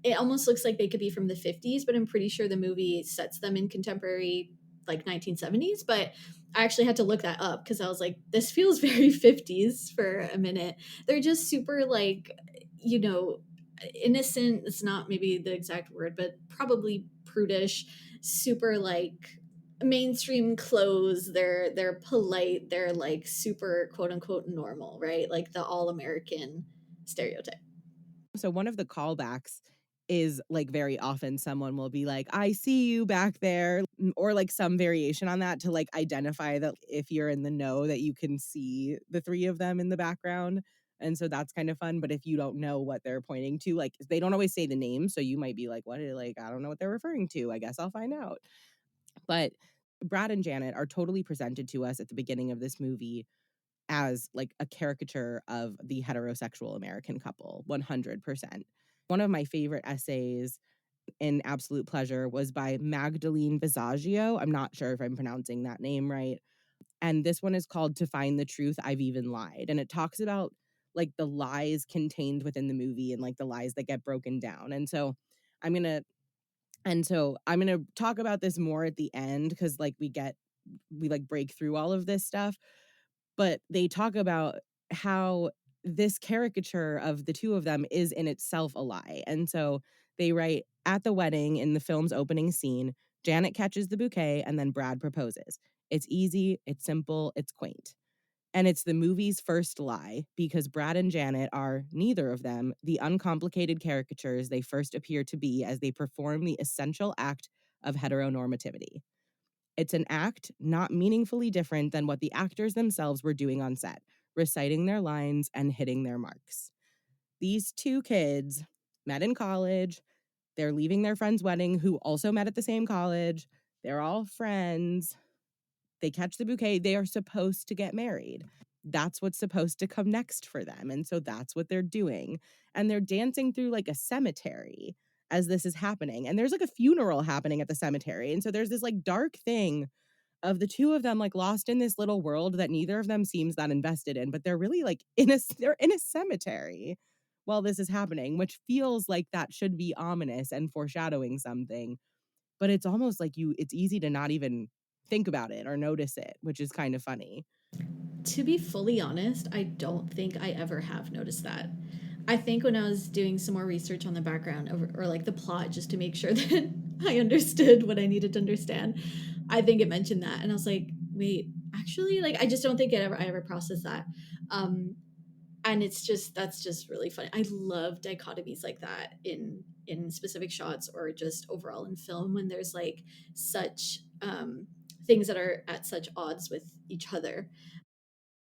S2: it almost looks like they could be from the 50s, but I'm pretty sure the movie sets them in contemporary like 1970s. But I actually had to look that up because I was like, this feels very 50s for a minute. They're just super like, you know, innocent. It's not maybe the exact word, but probably prudish, super like mainstream clothes. They're polite, they're like super quote unquote normal, right? Like the all American stereotype.
S1: So one of the callbacks is like very often someone will be like, I see you back there, or like some variation on that to like identify that if you're in the know that you can see the three of them in the background. And so that's kind of fun. But if you don't know what they're pointing to, like they don't always say the name. So you might be like, what? Like, I don't know what they're referring to. I guess I'll find out. But Brad and Janet are totally presented to us at the beginning of this movie as like a caricature of the heterosexual American couple, 100%. One of my favorite essays in Absolute Pleasure was by Magdalene Visaggio. I'm not sure if I'm pronouncing that name right. And this one is called To Find the Truth, I've Even Lied. And it talks about like the lies contained within the movie and like the lies that get broken down. I'm going to I'm going to talk about this more at the end cuz like we like break through all of this stuff, but they talk about how this caricature of the two of them is in itself a lie. And so they write at the wedding in the film's opening scene, Janet catches the bouquet and then Brad proposes. It's easy, it's simple, it's quaint. And it's the movie's first lie because Brad and Janet are, neither of them, the uncomplicated caricatures they first appear to be as they perform the essential act of heteronormativity. It's an act not meaningfully different than what the actors themselves were doing on set, reciting their lines and hitting their marks. These two kids met in college. They're leaving their friend's wedding, who also met at the same college. They're all friends. They catch the bouquet. They are supposed to get married. That's what's supposed to come next for them. And so that's what they're doing. And they're dancing through like a cemetery as this is happening. And there's like a funeral happening at the cemetery. And so there's this like dark thing of the two of them like lost in this little world that neither of them seems that invested in, but they're really like they're in a cemetery while this is happening, which feels like that should be ominous and foreshadowing something. But it's almost like it's easy to not even think about it or notice it, which is kind of funny.
S2: To be fully honest, I don't think I ever have noticed that. I think when I was doing some more research on the background or like the plot, just to make sure that I understood what I needed to understand, I think it mentioned that, and I was like, wait, actually, like I just don't think I ever processed that. Um, and it's just that's just really funny. I love dichotomies like that in specific shots or just overall in film when there's like such things that are at such odds with each other.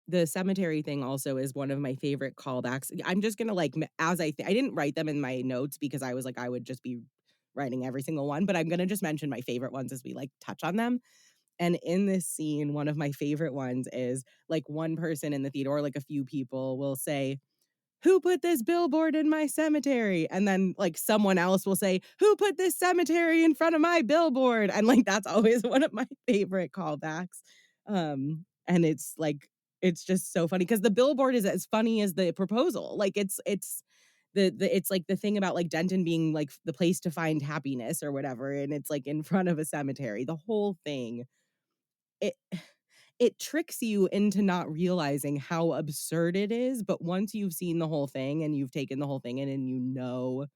S1: The cemetery thing also is one of my favorite callbacks. I'm just gonna like I didn't write them in my notes because I was like I would just be writing every single one, but I'm gonna just mention my favorite ones as we like touch on them. And in this scene, one of my favorite ones is like one person in the theater, or like a few people will say, who put this billboard in my cemetery? And then like someone else will say, who put this cemetery in front of my billboard? And like that's always one of my favorite callbacks. And it's like it's just so funny because the billboard is as funny as the proposal. Like it's the it's like the thing about like Denton being like the place to find happiness or whatever, and it's like in front of a cemetery. The whole thing. It it tricks you into not realizing how absurd it is, but once you've seen the whole thing and you've taken the whole thing in and you know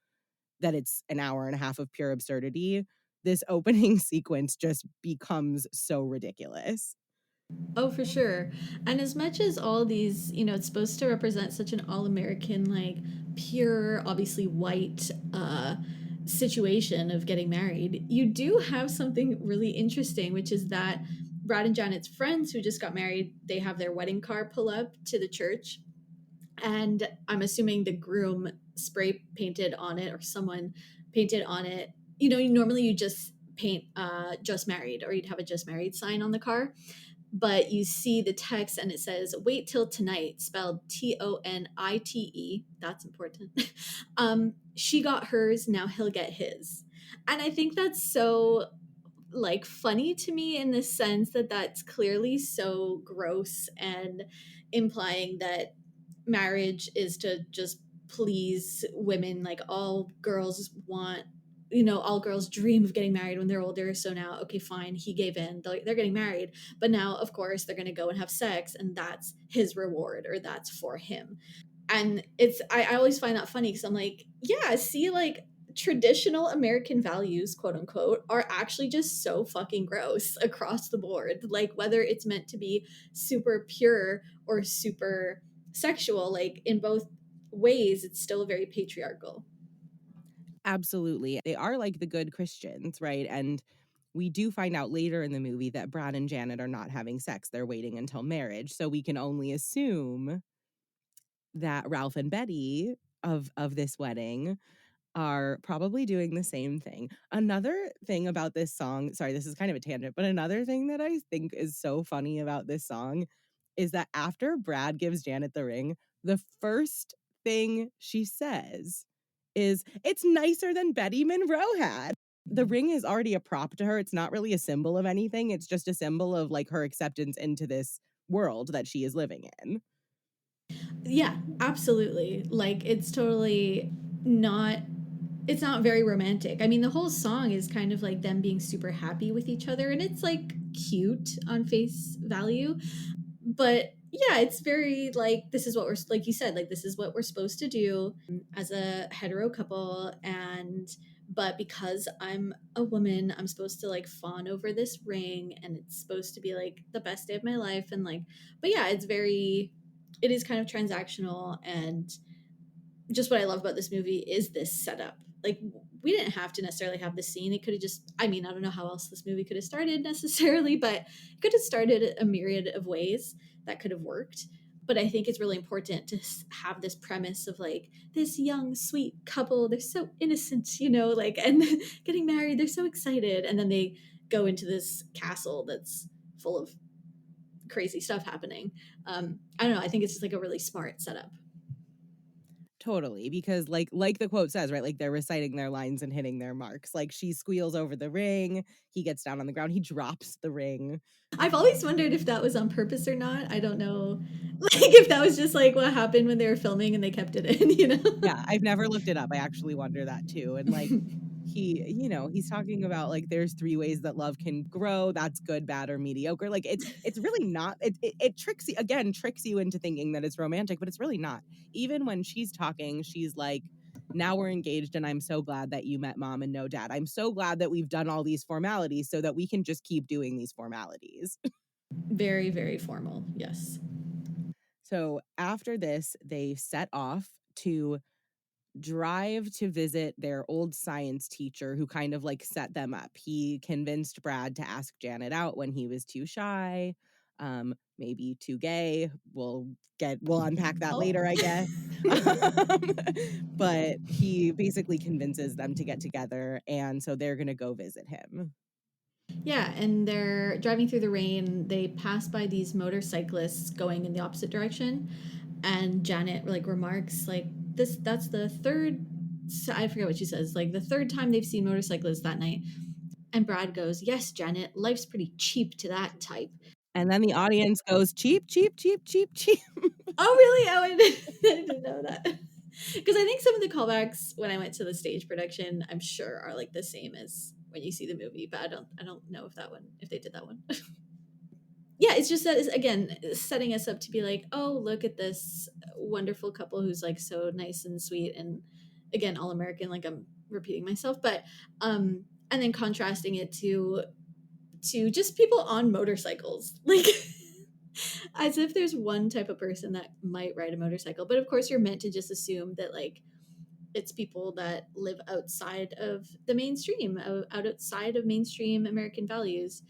S1: that it's an hour and a half of pure absurdity, this opening sequence just becomes so ridiculous.
S2: Oh, for sure. And as much as all these, it's supposed to represent such an all American, like pure, obviously white situation of getting married, you do have something really interesting, which is that Brad and Janet's friends who just got married, they have their wedding car pull up to the church. And I'm assuming the groom spray painted on it or someone painted on it. Normally you just paint just married, or you'd have a just married sign on the car, but you see the text and it says wait till tonight, spelled Tonite. That's important. She got hers, now he'll get his. And I think that's so like funny to me in the sense that that's clearly so gross and implying that marriage is to just please women. Like all girls want, all girls dream of getting married when they're older. So now, okay, fine, he gave in, they're getting married, but now of course they're going to go and have sex, and that's his reward, or that's for him. And I always find that funny because I'm like, yeah, see, like traditional American values, quote unquote, are actually just so fucking gross across the board. Like whether it's meant to be super pure or super sexual, like in both ways, it's still very patriarchal.
S1: Absolutely. They are like the good Christians, right? And we do find out later in the movie that Brad and Janet are not having sex. They're waiting until marriage. So we can only assume that Ralph and Betty of this wedding are probably doing the same thing. Another thing about this song, sorry, this is kind of a tangent, but another thing that I think is so funny about this song is that after Brad gives Janet the ring, the first thing she says is, "It's nicer than Betty Monroe had." The ring is already a prop to her. It's not really a symbol of anything. It's just a symbol of like her acceptance into this world that she is living in.
S2: Yeah, absolutely. Like it's totally not it's not very romantic. I mean, the whole song is kind of like them being super happy with each other, and it's like cute on face value. But yeah, it's very like this is what we're like you said, like this is what we're supposed to do as a hetero couple. And but because I'm a woman, I'm supposed to like fawn over this ring, and it's supposed to be like the best day of my life. And like, but yeah, it is kind of transactional. And just what I love about this movie is this setup. Like we didn't have to necessarily have the scene. It could have just, I mean, I don't know how else this movie could have started necessarily, but it could have started a myriad of ways that could have worked. But I think it's really important to have this premise of like this young, sweet couple. They're so innocent, like, and getting married. They're so excited. And then they go into this castle that's full of crazy stuff happening. I don't know. I think it's just like a really smart setup.
S1: Totally, because like the quote says, right? Like they're reciting their lines and hitting their marks. Like she squeals over the ring, he gets down on the ground, he drops the ring.
S2: I've always wondered if that was on purpose or not. I don't know. Like if that was just like what happened when they were filming and they kept it in.
S1: Yeah, I've never looked it up. I actually wonder that too. And like he's talking about like there's three ways that love can grow. That's good, bad, or mediocre. Like it's really not. It tricks you again, tricks you into thinking that it's romantic, but it's really not. Even when she's talking, she's like, now we're engaged and I'm so glad that you met mom and no dad. I'm so glad that we've done all these formalities so that we can just keep doing these formalities.
S2: Very, very formal. Yes.
S1: So after this, they set off to drive to visit their old science teacher who kind of like set them up. He convinced Brad to ask Janet out when he was too shy, maybe too gay. We'll unpack that
S2: Oh.
S1: later, I guess. Um, but he basically convinces them to get together, and so they're gonna go visit him.
S2: Yeah, and they're driving through the rain. They pass by these motorcyclists going in the opposite direction, and Janet like remarks like this that's the third I forget what she says, like the third time they've seen motorcyclists that night. And Brad goes, "Yes, Janet, life's pretty cheap to that type."
S1: And then the audience goes, cheap, cheap, cheap, cheap, cheap.
S2: Oh, really? Oh, I didn't, I didn't know that. Because I think some of the callbacks when I went to the stage production, I'm sure are like the same as when you see the movie, but I don't know if they did that one. Yeah, it's just that it's, again, setting us up to be like, oh, look at this wonderful couple who's like so nice and sweet, and again, all American. Like repeating myself, but and then contrasting it to just people on motorcycles. Like as if there's one type of person that might ride a motorcycle. But of course you're meant to just assume that like it's people that live outside of the mainstream, outside of mainstream American values.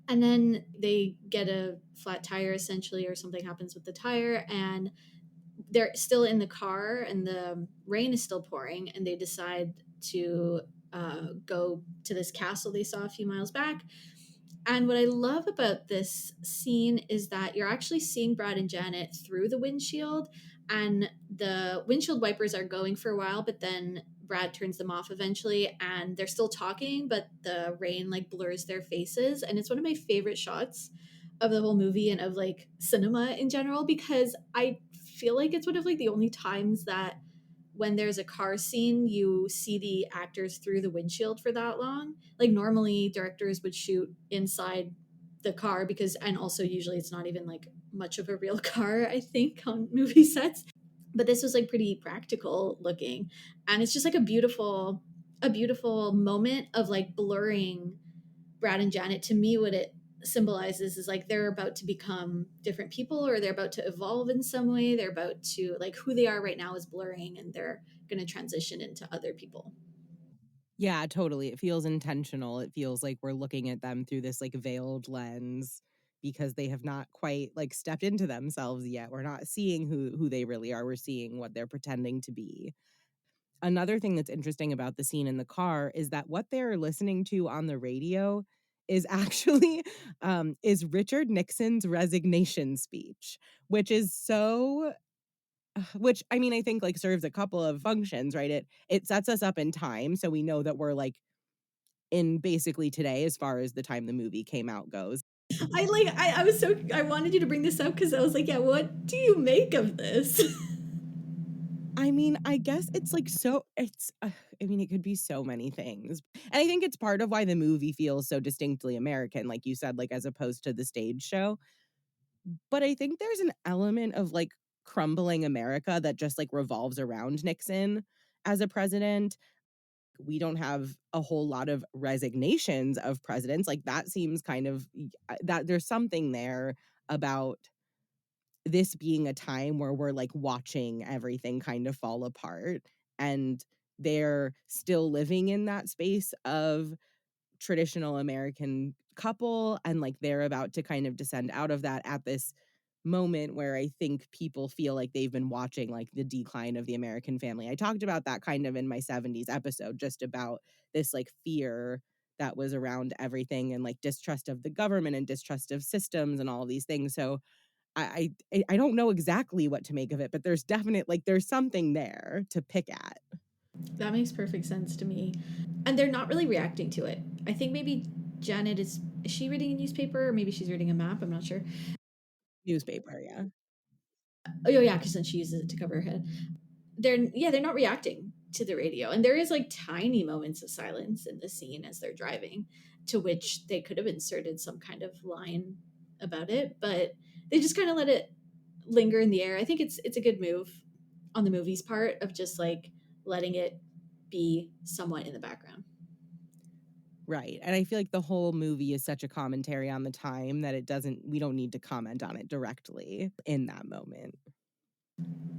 S2: And then they get a flat tire essentially, or something happens with the tire, and they're still in the car, and the rain is still pouring, and they decide to go to this castle they saw a few miles back. And what I love about this scene is that you're actually seeing Brad and Janet through the windshield, and the windshield wipers are going for a while, but then Brad turns them off eventually, and they're still talking, but the rain like blurs their faces. And it's one of my favorite shots of the whole movie and of like cinema in general, because I feel like it's one of like the only times that when there's a car scene, you see the actors through the windshield for that long. Like normally directors would shoot inside the car because, and also usually it's not even like much of a real car, I think, on movie sets. But this was like pretty practical looking. And it's just like a beautiful moment of like blurring Brad and Janet. To me, what it symbolizes is like they're about to become different people, or they're about to evolve in some way. They're about to like who they are right now is blurring, and they're going to transition into other people.
S1: Yeah, totally. It feels intentional. It feels like we're looking at them through this like veiled lens because they have not quite like stepped into themselves yet. We're not seeing who they really are. We're seeing what they're pretending to be. Another thing that's interesting about the scene in the car is that what they're listening to on the radio is actually is Richard Nixon's resignation speech, which is so which I mean I think like serves a couple of functions, right? It sets us up in time so we know that we're like in basically today as far as the time the movie came out goes.
S2: I was so, I wanted you to bring this up because I was like, yeah, what do you make of this?
S1: I mean, I guess it's like so it's I mean, it could be so many things. And I think it's part of why the movie feels so distinctly American, like you said, like as opposed to the stage show. But I think there's an element of like crumbling America that just like revolves around Nixon as a president. We don't have a whole lot of resignations of presidents. Like that seems kind of that there's something there about this being a time where we're like watching everything kind of fall apart, and they're still living in that space of traditional American couple, and like they're about to kind of descend out of that at this moment where I think people feel like they've been watching like the decline of the American family. I talked about that kind of in my 70s episode, just about this like fear that was around everything, and like distrust of the government and distrust of systems and all these things. So I don't know exactly what to make of it, but there's definite like there's something there to pick at.
S2: That makes perfect sense to me. And they're not really reacting to it. I think maybe Janet is she reading a newspaper, or maybe she's reading a map, I'm not sure.
S1: Newspaper, yeah.
S2: Oh yeah, because then she uses it to cover her head. They're not reacting to the radio, and there is like tiny moments of silence in the scene as they're driving, to which they could have inserted some kind of line about it, but they just kind of let it linger in the air. I think it's a good move on the movie's part of just like letting it be somewhat in the background.
S1: Right. And I feel like the whole movie is such a commentary on the time that we don't need to comment on it directly in that moment.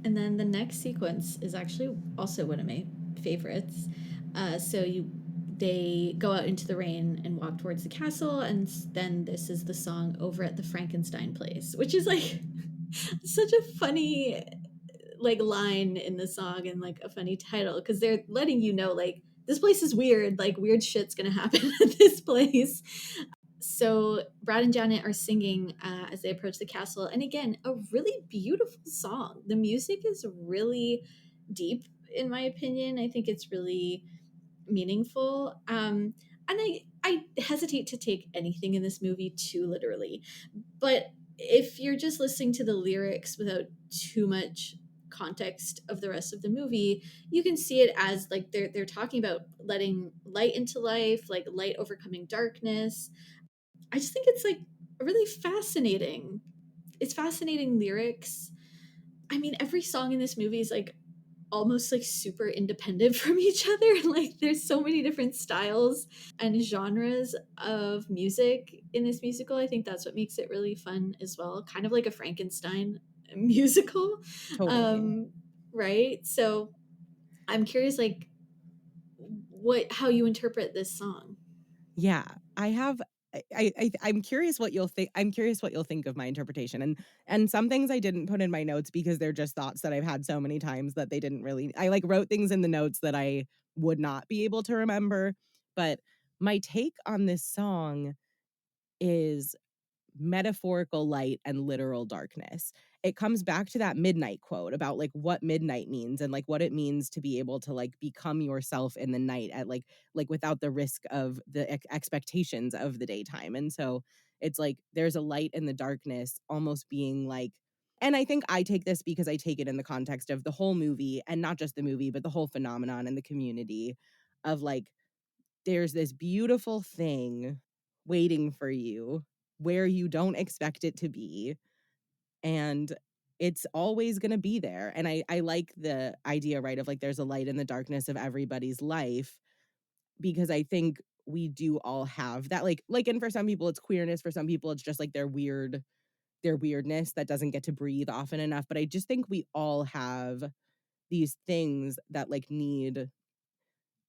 S2: And then the next sequence is actually also one of my favorites. So you they go out into the rain and walk towards the castle, and then this is the song "Over at the Frankenstein Place," which is like such a funny like line in the song, and like a funny title, because they're letting you know like this place is weird, like weird shit's gonna happen at this place. So Brad and Janet are singing as they approach the castle, and again, a really beautiful song. The music is really deep, in my opinion. I think it's really meaningful. And I hesitate to take anything in this movie too literally, but if you're just listening to the lyrics without too much context of the rest of the movie, you can see it as like they're talking about letting light into life, like light overcoming darkness. I just think it's like really fascinating. It's fascinating lyrics. I mean, every song in this movie is like almost like super independent from each other. Like there's so many different styles and genres of music in this musical. I think that's what makes it really fun as well. Kind of like a Frankenstein musical.
S1: Totally.
S2: Um, right? So I'm curious like what how you interpret this song.
S1: Yeah, I have I'm curious what you'll think. I'm curious what you'll think of my interpretation, and some things I didn't put in my notes because they're just thoughts that I've had so many times that they didn't really I, like, wrote things in the notes that I would not be able to remember, but my take on this song is metaphorical light and literal darkness. It comes back to that midnight quote about like what midnight means and like what it means to be able to like become yourself in the night at like without the risk of the expectations of the daytime. And so it's like there's a light in the darkness almost being like, and I think I take this because I take it in the context of the whole movie and not just the movie, but the whole phenomenon in the community of like there's this beautiful thing waiting for you where you don't expect it to be, and it's always gonna be there, and I like the idea, right, of, like, there's a light in the darkness of everybody's life because I think we do all have that, and for some people, it's queerness, for some people, it's just, like, their weirdness that doesn't get to breathe often enough, but I just think we all have these things that, like, need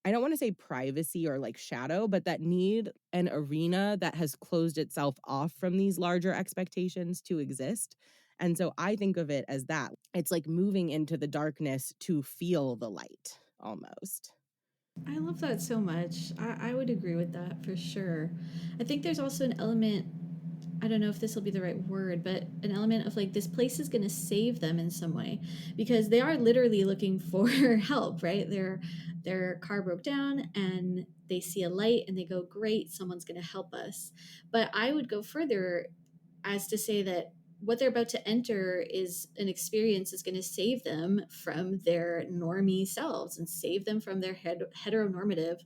S1: I don't wanna say privacy or, like, shadow, but that need an arena that has closed itself off from these larger expectations to exist, and so I think of it as that. It's like moving into the darkness to feel the light, almost.
S2: I love that so much. I would agree with that for sure. I think there's also an element, I don't know if this will be the right word, but an element of like this place is going to save them in some way because they are literally looking for help, right? Their car broke down and they see a light and they go, "Great, someone's going to help us." But I would go further as to say that what they're about to enter is an experience is going to save them from their normie selves and save them from their heteronormative,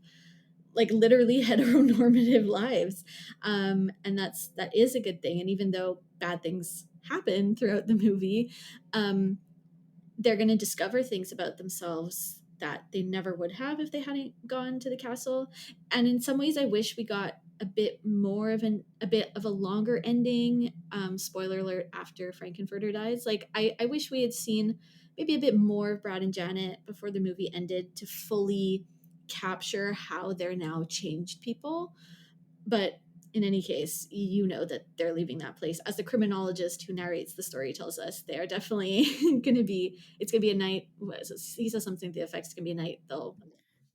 S2: like literally heteronormative lives. And that is a good thing. And even though bad things happen throughout the movie, um, they're going to discover things about themselves that they never would have if they hadn't gone to the castle. And in some ways, I wish we got a bit more of a bit of a longer ending. Spoiler alert: after Frankenfurter dies, like I wish we had seen maybe a bit more of Brad and Janet before the movie ended to fully capture how they're now changed people. But in any case, you know that they're leaving that place. As the criminologist who narrates the story tells us, they're definitely going to be, it's going to be a night. He says something to the effects, it's going to be a night they'll,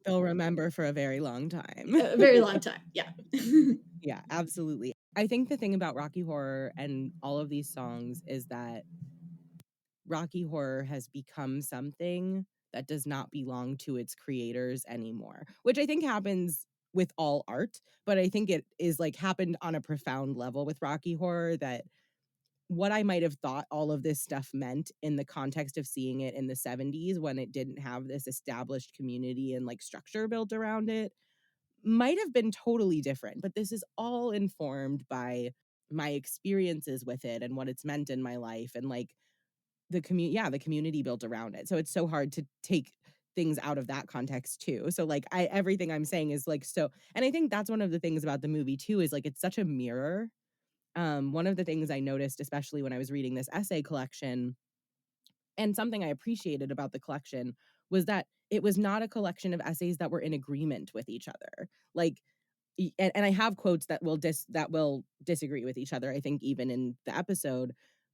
S1: They'll remember for a very long time.
S2: a very long time. Yeah.
S1: Yeah, absolutely. I think the thing about Rocky Horror and all of these songs is that Rocky Horror has become something that does not belong to its creators anymore, which I think happens with all art, but I think it is like happened on a profound level with Rocky Horror that what I might have thought all of this stuff meant in the context of seeing it in the 70s when it didn't have this established community and like structure built around it might have been totally different, but this is all informed by my experiences with it and what it's meant in my life and like the community built around it. So it's so hard to take things out of that context too. So like I everything I'm saying is like so and I think that's one of the things about the movie too is like it's such a mirror. One of the things I noticed especially when I was reading this essay collection and something I appreciated about the collection was that it was not a collection of essays that were in agreement with each other. Like and I have quotes that will disagree with each other, I think even in the episode,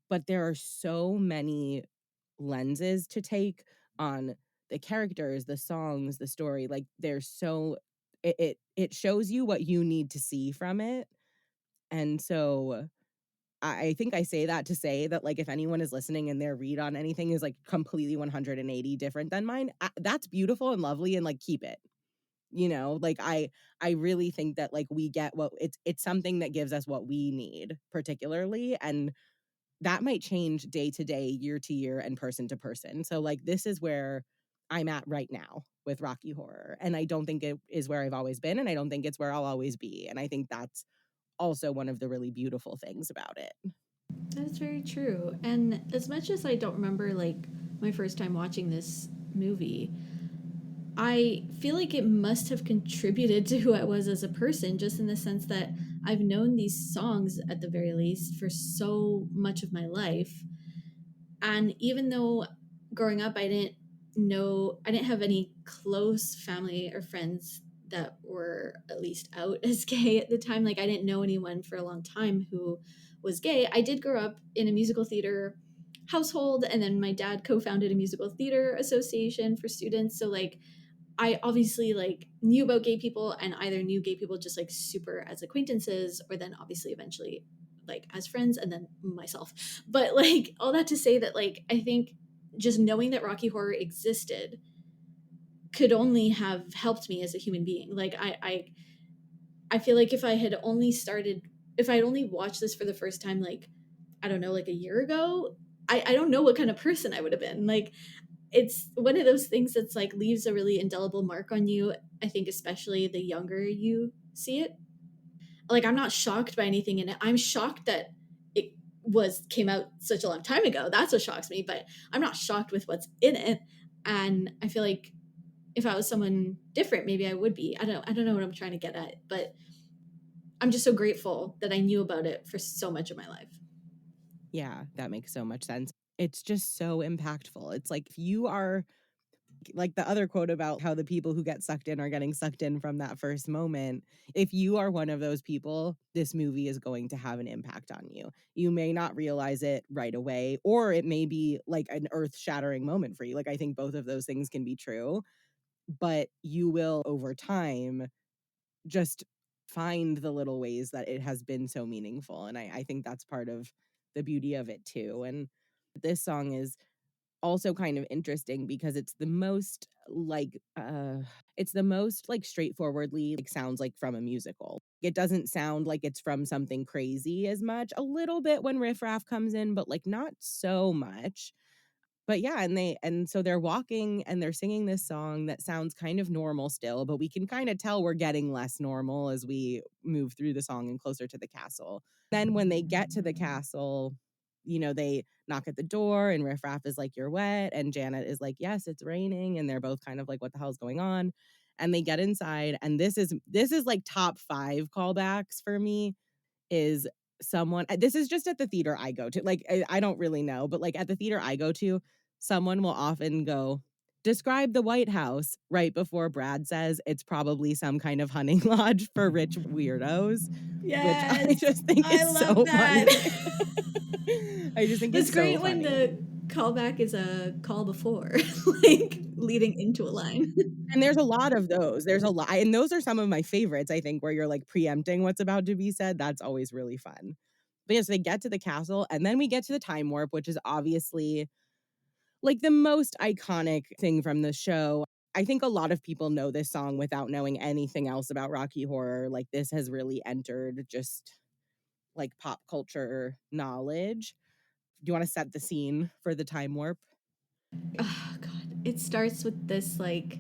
S1: but there are so many lenses to take on the characters, the songs, the story. Like there's so it shows you what you need to see from it. And so I think I say that to say that like if anyone is listening and their read on anything is like completely 180 different than mine, that's beautiful and lovely and like keep it. You know, like I really think that like we get what it's something that gives us what we need particularly and that might change day to day, year to year, and person to person. So, like, this is where I'm at right now with Rocky Horror. And I don't think it is where I've always been, and I don't think it's where I'll always be. And I think that's also one of the really beautiful things about it.
S2: That's very true. And as much as I don't remember like my first time watching this movie, I feel like it must have contributed to who I was as a person, just in the sense that I've known these songs at the very least for so much of my life. And even though growing up I didn't have any close family or friends that were at least out as gay at the time. Like I didn't know anyone for a long time who was gay. I did grow up in a musical theater household, and then my dad co-founded a musical theater association for students. So like I obviously like knew about gay people, and either knew gay people just like super as acquaintances, or then obviously eventually like as friends, and then myself. But like all that to say that like I think just knowing that Rocky Horror existed could only have helped me as a human being. Like I feel like if I had only watched this for the first time, like I don't know, like a year ago, I don't know what kind of person I would have been. Like it's one of those things that's like leaves a really indelible mark on you. I think especially the younger you see it. Like I'm not shocked by anything in it. I'm shocked that it was came out such a long time ago. That's what shocks me, but I'm not shocked with what's in it. And I feel like if I was someone different, maybe I would be. I don't know what I'm trying to get at, but I'm just so grateful that I knew about it for so much of my life.
S1: Yeah, that makes so much sense. It's just so impactful. It's like if you are like the other quote about how the people who get sucked in are getting sucked in from that first moment. If you are one of those people, this movie is going to have an impact on you. You may not realize it right away, or it may be like an earth shattering moment for you. Like, I think both of those things can be true, but you will over time just find the little ways that it has been so meaningful. And I think that's part of the beauty of it too. And this song is also kind of interesting because it's the most like straightforwardly like sounds like from a musical. It doesn't sound like it's from something crazy as much. A little bit when Riff Raff comes in, but like not so much. But yeah, and so they're walking and they're singing this song that sounds kind of normal still, but we can kind of tell we're getting less normal as we move through the song and closer to the castle. Then when they get to the castle, they knock at the door and Riff Raff is like, "You're wet," and Janet is like, "Yes, it's raining," and they're both kind of like, "What the hell's going on?" And they get inside, and this is like top 5 callbacks for me is someone this is just at the theater I go to. Like, I don't really know, but, like, at the theater I go to, someone will often go, "Describe the White House," right before Brad says it's probably some kind of hunting lodge for rich weirdos, which I
S2: Yes,
S1: just think
S2: I
S1: is
S2: love
S1: so
S2: that.
S1: funny. I just think
S2: That's
S1: it's so
S2: great when
S1: funny.
S2: the callback is a call before, like leading into a line.
S1: And there's a lot of those. There's a lot and those are some of my favorites, I think, where you're, like, preempting what's about to be said. That's always really fun. But, yes, they get to the castle, and then we get to the time warp, which is obviously, like, the most iconic thing from the show. I think a lot of people know this song without knowing anything else about Rocky Horror. Like, this has really entered just, like, pop culture knowledge. Do you wanna set the scene for the time warp?
S2: Oh god, it starts with this like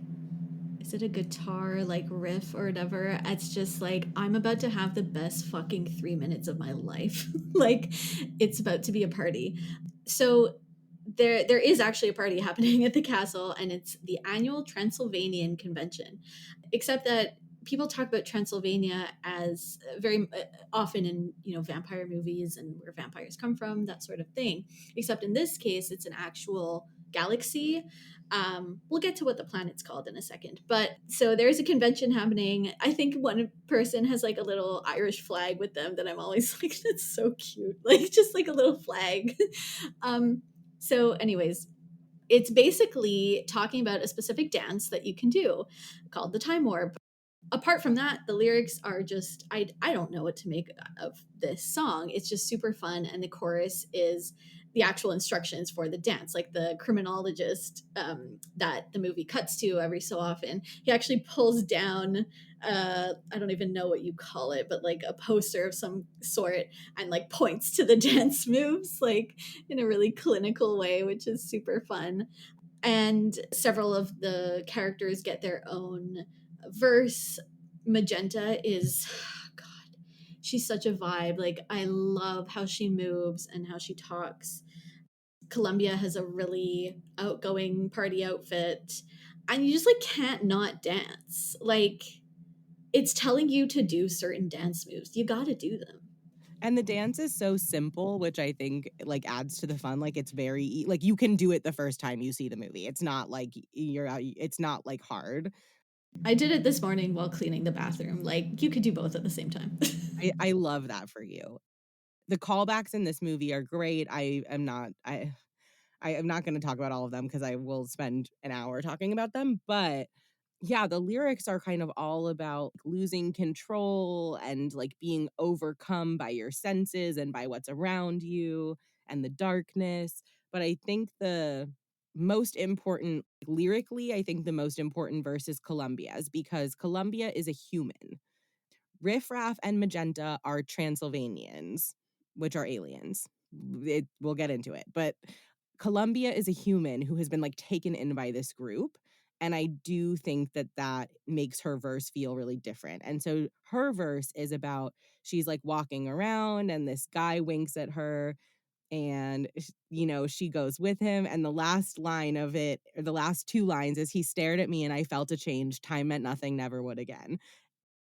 S2: is it a guitar like riff or whatever? It's just like I'm about to have the best fucking 3 minutes of my life. Like it's about to be a party. So there is actually a party happening at the castle, and it's the annual Transylvanian convention. Except that people talk about Transylvania as very often in vampire movies and where vampires come from, that sort of thing. Except in this case, it's an actual galaxy. We'll get to what the planet's called in a second. But so there's a convention happening. I think one person has like a little Irish flag with them that I'm always like, that's so cute. Like just like a little flag. um, so, anyways, it's basically talking about a specific dance that you can do called the time warp. Apart from that, the lyrics are just I don't know what to make of this song. It's just super fun, and the chorus is the actual instructions for the dance, like the criminologist that the movie cuts to every so often. He actually pulls down I don't even know what you call it, but like a poster of some sort, and like points to the dance moves like in a really clinical way, which is super fun. And several of the characters get their own verse. Magenta is god, she's such a vibe. Like I love how she moves and how she talks. Columbia has a really outgoing party outfit, and you just like can't not dance. Like it's telling you to do certain dance moves. You got to do them.
S1: And the dance is so simple, which I think like adds to the fun. Like it's very like you can do it the first time you see the movie. It's not like you're out. It's not like hard.
S2: I did it this morning while cleaning the bathroom. Like you could do both at the same time.
S1: I love that for you. The callbacks in this movie are great. I am not going to talk about all of them because I will spend an hour talking about them. But yeah, the lyrics are kind of all about losing control and like being overcome by your senses and by what's around you and the darkness. But I think the most important, lyrically, I think the most important verse is Columbia's, because Columbia is a human. Riff Raff and Magenta are Transylvanians, which are aliens. We'll get into it. But Columbia is a human who has been like taken in by this group. And I do think that that makes her verse feel really different. And so her verse is about she's like walking around and this guy winks at her and she goes with him, and the last line of it, or the last two lines, is he stared at me and I felt a change, time meant nothing, never would again.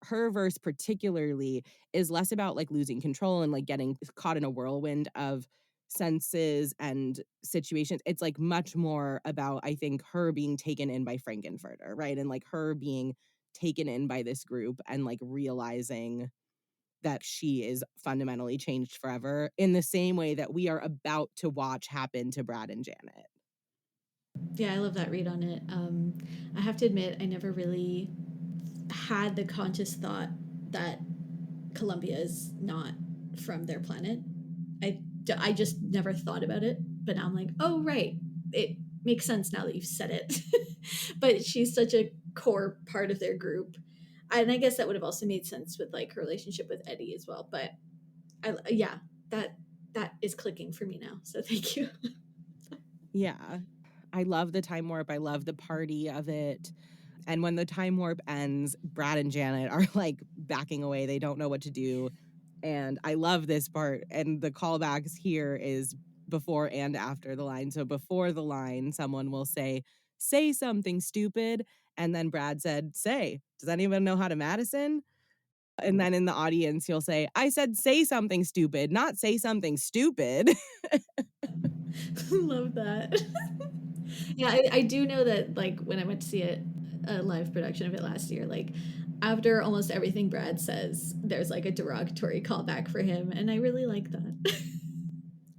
S1: Her verse particularly is less about like losing control and like getting caught in a whirlwind of senses and situations. It's like much more about, I think, her being taken in by Frankenfurter, right? And like her being taken in by this group and like realizing that she is fundamentally changed forever in the same way that we are about to watch happen to Brad and Janet.
S2: Yeah, I love that read on it. I have to admit, I never really had the conscious thought that Columbia is not from their planet. I just never thought about it, but now I'm like, oh, right. It makes sense now that you've said it. But she's such a core part of their group. And I guess that would have also made sense with like her relationship with Eddie as well. But yeah, that is clicking for me now. So thank you.
S1: Yeah. I love the time warp. I love the party of it. And when the time warp ends, Brad and Janet are like backing away. They don't know what to do. And I love this part. And the callbacks here is before and after the line. So before the line, someone will say something stupid. And then Brad said, say, does anyone know how to Madison? And then in the audience, he'll say, I said, say something stupid, not say something stupid.
S2: Love that. Yeah, I do know that like when I went to see it, a live production of it last year, like after almost everything Brad says, there's like a derogatory callback for him, and I really like that.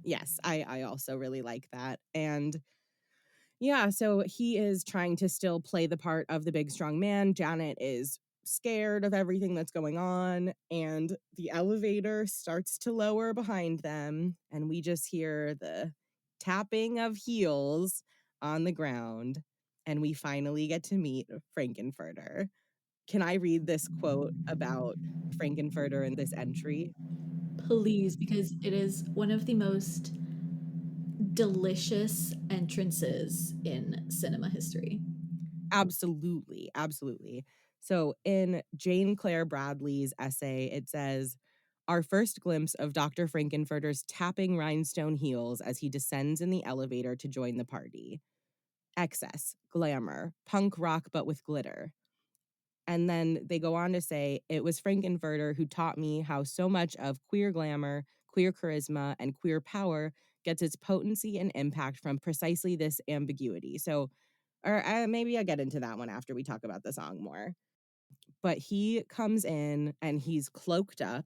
S1: Yes, I also really like that. And yeah, so he is trying to still play the part of the big strong man. Janet is scared of everything that's going on, and the elevator starts to lower behind them, and we just hear the tapping of heels on the ground, and we finally get to meet Frankenfurter. Can I read this quote about Frankenfurter in this entry?
S2: Please, because it is one of the most delicious entrances in cinema history.
S1: Absolutely, absolutely. So in Jane Claire Bradley's essay, it says, our first glimpse of Dr. Frankenfurter's tapping rhinestone heels as he descends in the elevator to join the party. Excess, glamour, punk rock but with glitter. And then they go on to say, it was Frankenfurter who taught me how so much of queer glamour, queer charisma, and queer power gets its potency and impact from precisely this ambiguity. So, or maybe I'll get into that one after we talk about the song more. But he comes in and he's cloaked up,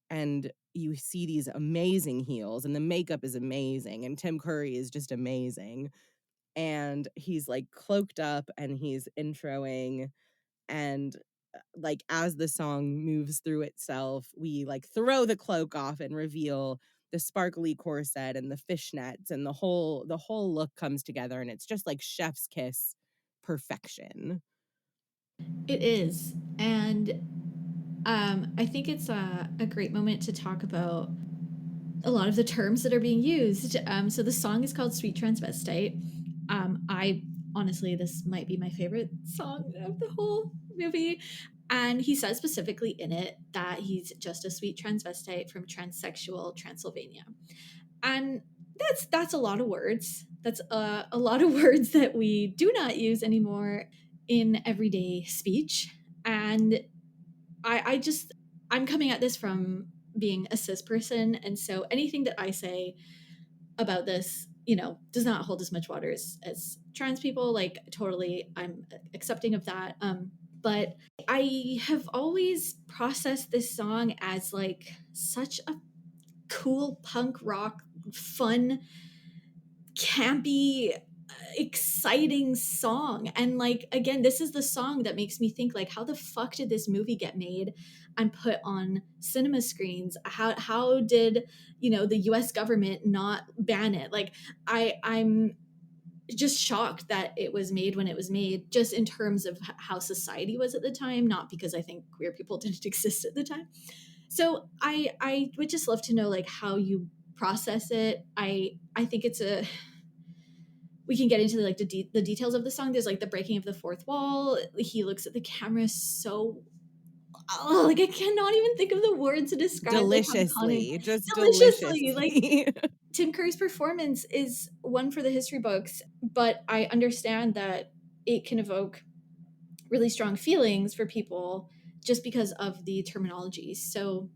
S1: and you see these amazing heels, and the makeup is amazing, and Tim Curry is just amazing. And he's like cloaked up and he's introing, and like as the song moves through itself, we like throw the cloak off and reveal the sparkly corset and the fishnets, and the whole look comes together, and it's just like chef's kiss perfection.
S2: It is, and I think it's a great moment to talk about a lot of the terms that are being used. So the song is called "Sweet Transvestite." I honestly, this might be my favorite song of the whole movie. And he says specifically in it that he's just a sweet transvestite from transsexual Transylvania. And That's a lot of words. That's a lot of words that we do not use anymore in everyday speech. And I just I'm coming at this from being a cis person, and so anything that I say about this, does not hold as much water as trans people. Like, totally, I'm accepting of that. But I have always processed this song as like such a cool punk rock, fun, campy, exciting song. And like, again, this is the song that makes me think, like, how the fuck did this movie get made and put on cinema screens? How did, the US government not ban it? Like, I'm just shocked that it was made when it was made, just in terms of how society was at the time, not because I think queer people didn't exist at the time. So I would just love to know, like, how you process it. I think it's a we can get into like the details of the song. There's like the breaking of the fourth wall. He looks at the camera so, oh, like, I cannot even think of the words to describe like how iconic,
S1: Deliciously, just
S2: deliciously. Like,
S1: deliciously.
S2: Tim Curry's performance is one for the history books, but I understand that it can evoke really strong feelings for people just because of the terminology. So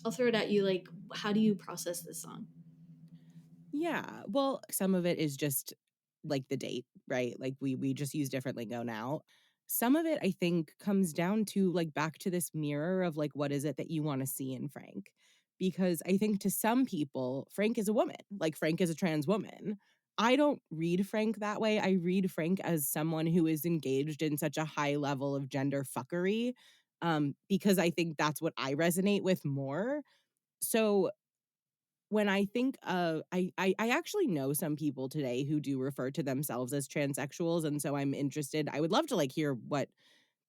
S2: I'll throw it at you. Like, how do you process this song?
S1: Yeah, well, some of it is just, like, the date, right? Like, we just use different lingo now. Some of it, I think, comes down to, like, back to this mirror of, like, what is it that you wanna see in Frank? Because I think to some people, Frank is a woman, like, Frank is a trans woman. I don't read Frank that way. I read Frank as someone who is engaged in such a high level of gender fuckery, because I think that's what I resonate with more. So when I think of I actually know some people today who do refer to themselves as transsexuals, and so I'm interested. I would love to, like, hear what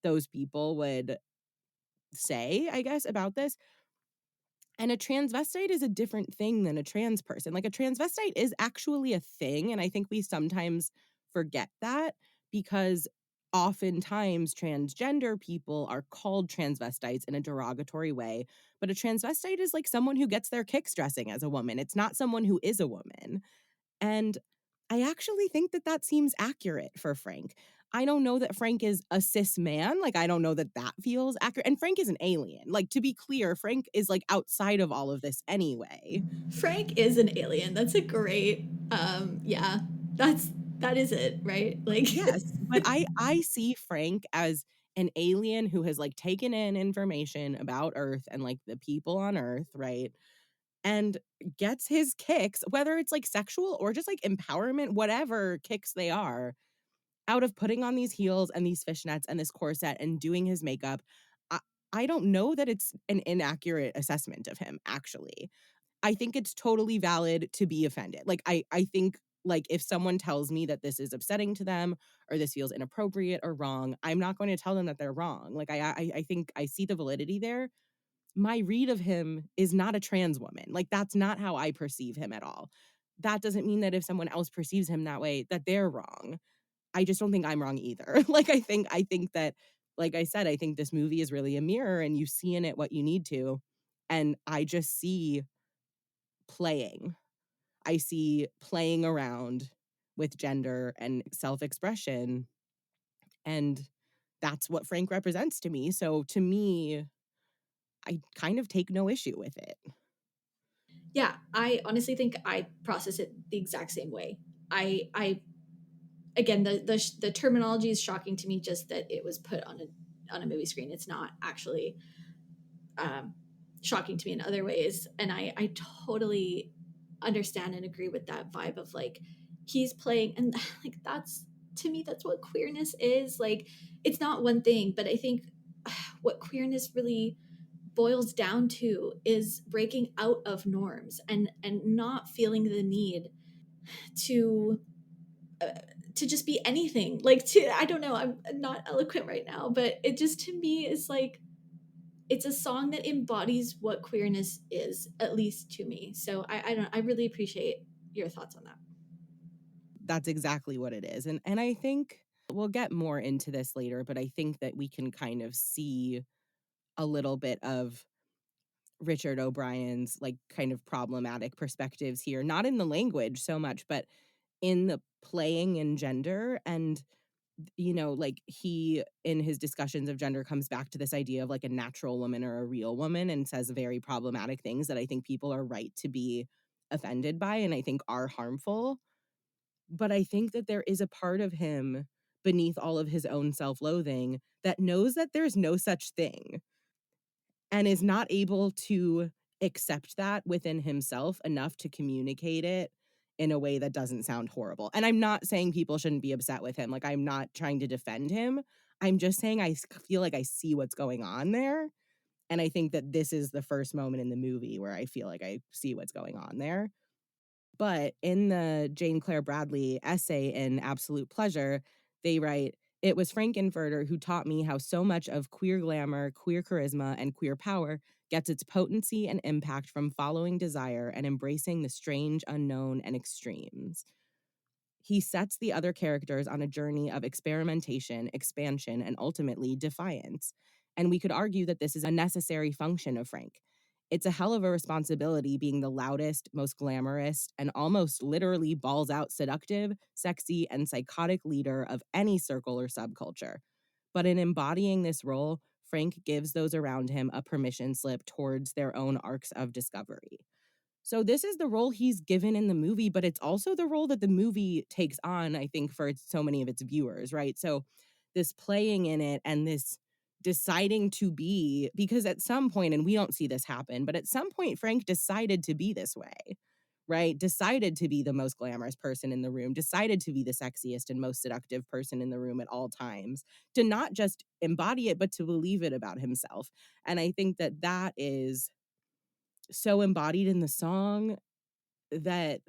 S1: those people would say, I guess, about this. And a transvestite is a different thing than a trans person. Like, a transvestite is actually a thing, and I think we sometimes forget that because oftentimes transgender people are called transvestites in a derogatory way, but a transvestite is like someone who gets their kicks dressing as a woman. It's not someone who is a woman. And I actually think that that seems accurate for Frank. I don't know that Frank is a cis man. Like, I don't know that that feels accurate. And Frank is an alien. Like, to be clear, Frank is like outside of all of this anyway.
S2: Frank is an alien. That's a great, yeah, that is it, right? Like,
S1: Yes, but I see Frank as an alien who has like taken in information about Earth and like the people on Earth, right? And gets his kicks, whether it's like sexual or just like empowerment, whatever kicks they are, out of putting on these heels and these fishnets and this corset and doing his makeup. I, I don't know that it's an inaccurate assessment of him, actually. I think it's totally valid to be offended. Like, I think, like, if someone tells me that this is upsetting to them or this feels inappropriate or wrong, I'm not going to tell them that they're wrong. Like, I think I see the validity there. My read of him is not a trans woman. Like, that's not how I perceive him at all. That doesn't mean that if someone else perceives him that way, that they're wrong. I just don't think I'm wrong either. Like, I think that, like I said, I think this movie is really a mirror and you see in it what you need to. And I just see playing. I see playing around with gender and self-expression, and that's what Frank represents to me. So to me, I kind of take no issue with it.
S2: yeah, I honestly think I process it the exact same way. I again, the terminology is shocking to me, just that it was put on a movie screen. It's not actually um, shocking to me in other ways, and I totally understand and agree with that vibe of like, he's playing, and like, that's, to me, that's what queerness is. Like, it's not one thing, but I think what queerness really boils down to is breaking out of norms and not feeling the need to uh, to just be anything. Like, to, I don't know, I'm not eloquent right now, but it just, to me, is like, it's a song that embodies what queerness is, at least to me. So I don't, I really appreciate your thoughts on that.
S1: That's exactly what it is. And I think we'll get more into this later, but I think that we can kind of see a little bit of Richard O'Brien's like kind of problematic perspectives here, not in the language so much, but in the playing in gender. And like he in his discussions of gender comes back to this idea of like a natural woman or a real woman and says very problematic things that I think people are right to be offended by and I think are harmful. But I think that there is a part of him beneath all of his own self-loathing that knows that there's no such thing and is not able to accept that within himself enough to communicate it in a way that doesn't sound horrible. And I'm not saying people shouldn't be upset with him. Like, I'm not trying to defend him. I'm just saying feel like I see what's going on there. And I think that this is the first moment in the movie where I feel like I see what's going on there. But in the Jane Claire Bradley essay in Absolute Pleasure, they write, "It was Frankenfurter who taught me how so much of queer glamour, queer charisma, and queer power gets its potency and impact from following desire and embracing the strange, unknown, and extremes." He sets the other characters on a journey of experimentation, expansion, and ultimately defiance. And we could argue that this is a necessary function of Frank. It's a hell of a responsibility being the loudest, most glamorous, and almost literally balls out seductive, sexy, and psychotic leader of any circle or subculture. But in embodying this role, Frank gives those around him a permission slip towards their own arcs of discovery. So this is the role he's given in the movie, but it's also the role that the movie takes on, I think, for so many of its viewers, right? So this playing in it and this deciding to be, because at some point, and we don't see this happen, but at some point, Frank decided to be this way, right? Decided to be the most glamorous person in the room, decided to be the sexiest and most seductive person in the room at all times, to not just embody it, but to believe it about himself. And I think that that is so embodied in the song that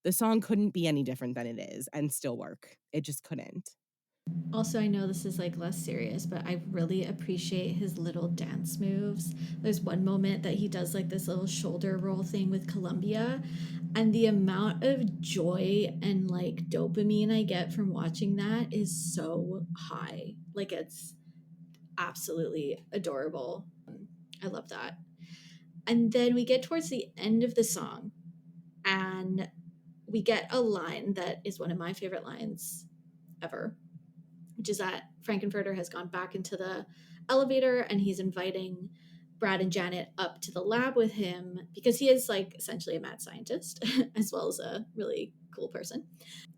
S1: the song couldn't be any different than it is and still work. It just couldn't.
S2: Also, I know this is like less serious, but I really appreciate his little dance moves. There's one moment that he does like this little shoulder roll thing with Columbia, and the amount of joy and like dopamine I get from watching that is so high. Like, it's absolutely adorable. I love that. And then we get towards the end of the song, and we get a line that is one of my favorite lines ever, which is that Frankenfurter has gone back into the elevator and he's inviting Brad and Janet up to the lab with him because he is like essentially a mad scientist as well as a really cool person.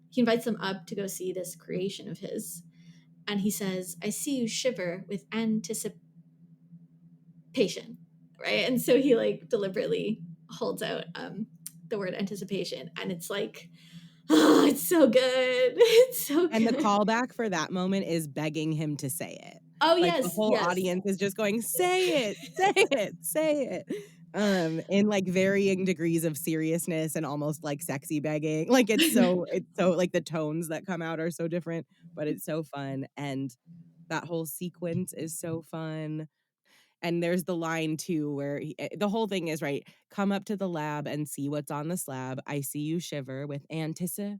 S2: He invites them up to go see this creation of his. And he says, "I see you shiver with anticipation." Right. And so he like deliberately holds out the word anticipation. And it's like, oh, it's so good. It's so
S1: And the
S2: good.
S1: callback for that moment is begging him to say it.
S2: Oh,
S1: Like, the
S2: yes.
S1: whole
S2: Yes.
S1: audience is just going, "Say it, say it, say it." In, like, varying degrees of seriousness and almost, like, sexy begging. Like, it's so like, the tones that come out are so different, but it's so fun, and that whole sequence is so fun. And there's the line too where the whole thing is, right, "Come up to the lab and see what's on the slab. I see you shiver with anticipation."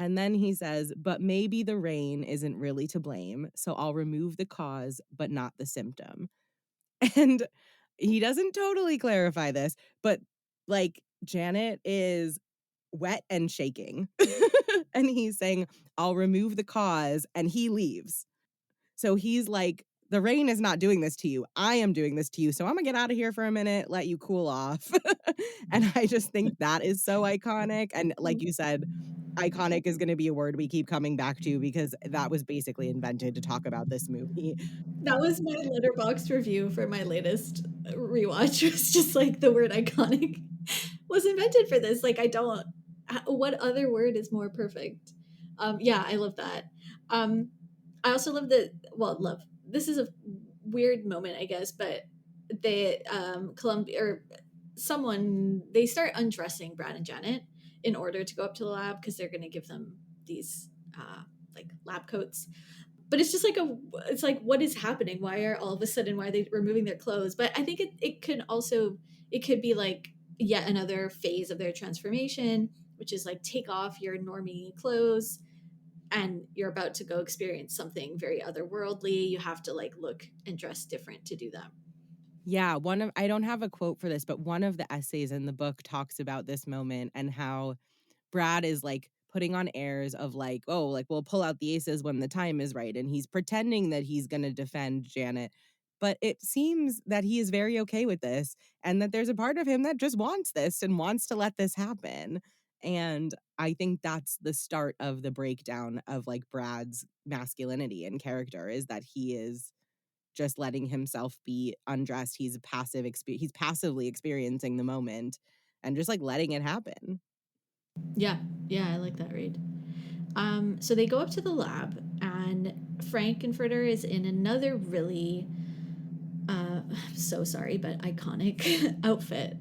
S1: And then he says, "But maybe the rain isn't really to blame, so I'll remove the cause, but not the symptom." And he doesn't totally clarify this, but, like, Janet is wet and shaking. And he's saying, "I'll remove the cause," and he leaves. So he's like, "The rain is not doing this to you. I am doing this to you. So Imma get out of here for a minute, let you cool off." And I just think that is so iconic. And like you said, iconic is gonna be a word we keep coming back to because that was basically invented to talk about this movie.
S2: That was my letterbox review for my latest rewatch. It was just like the word iconic was invented for this. Like, I don't, what other word is more perfect? Yeah, I love that. Um, I also love the, well, love, this is a weird moment, I guess, but they, Columbia, or someone, they start undressing Brad and Janet in order to go up to the lab because they're going to give them these, like lab coats, but it's just like it's like, what is happening? Why are all of a sudden, why are they removing their clothes? But I think it could also, it could be like yet another phase of their transformation, which is like, take off your normie clothes and you're about to go experience something very otherworldly. You have to like look and dress different to do that.
S1: Yeah, one of I don't have a quote for this, but one of the essays in the book talks about this moment and how Brad is, like, putting on airs of, like, "Oh, like, we'll pull out the aces when the time is right," and he's pretending that he's gonna defend Janet, but it seems that he is very okay with this, and that there's a part of him that just wants this and wants to let this happen, and I think that's the start of the breakdown of, like, Brad's masculinity and character, is that he is just letting himself be undressed. He's passively experiencing the moment and just, like, letting it happen.
S2: Yeah, yeah, I like that read. So they go up to the lab, and Frankenfurter is in another really, I'm so sorry, but iconic outfit.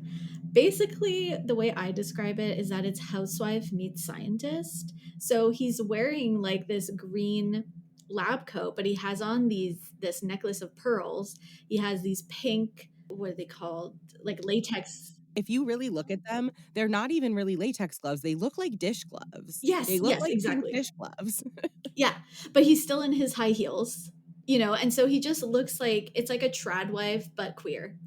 S2: Basically, the way I describe it is that it's housewife meets scientist. So he's wearing like this green lab coat, but he has on this necklace of pearls. He has these pink, what are they called? Like latex.
S1: If you really look at them, they're not even really latex gloves, they look like dish gloves. They
S2: Yes,
S1: look
S2: yes,
S1: like pink
S2: exactly.
S1: dish gloves.
S2: Yeah, but he's still in his high heels, you know, and so he just looks like it's like a trad wife, but queer.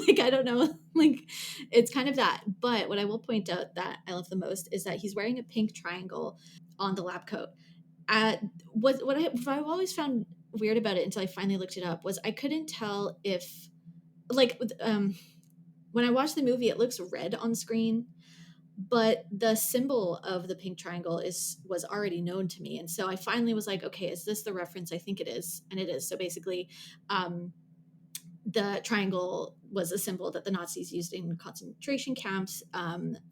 S2: Like, I don't know, like, it's kind of that. But what I will point out that I love the most is that he's wearing a pink triangle on the lab coat. What I've always found weird about it until I finally looked it up was I couldn't tell if, like, when I watched the movie, it looks red on screen, but the symbol of the pink triangle is was already known to me, and so I finally was like, okay, is this the reference? I think it is, and it is. So basically, um, the triangle was a symbol that the Nazis used in concentration camps,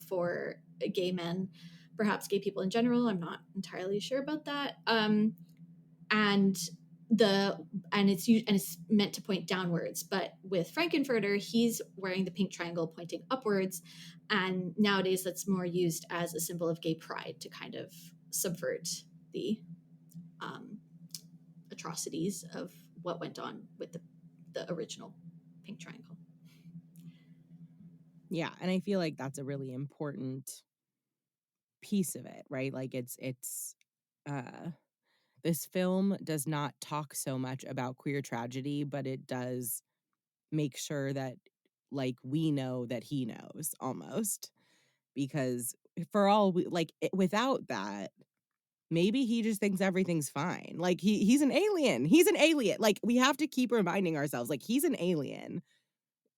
S2: for gay men, perhaps gay people in general. I'm not entirely sure about that. And the and it's meant to point downwards, but with Frankenfurter he's wearing the pink triangle pointing upwards, and nowadays that's more used as a symbol of gay pride to kind of subvert the um, atrocities of what went on with the original pink triangle.
S1: Yeah, and I feel like that's a really important piece of it, right? Like, uh this film does not talk so much about queer tragedy, but it does make sure that, like, we know that he knows, almost, because for all we like, without that, maybe he just thinks everything's fine. Like, he's an alien. He's an alien. Like, we have to keep reminding ourselves, like, he's an alien.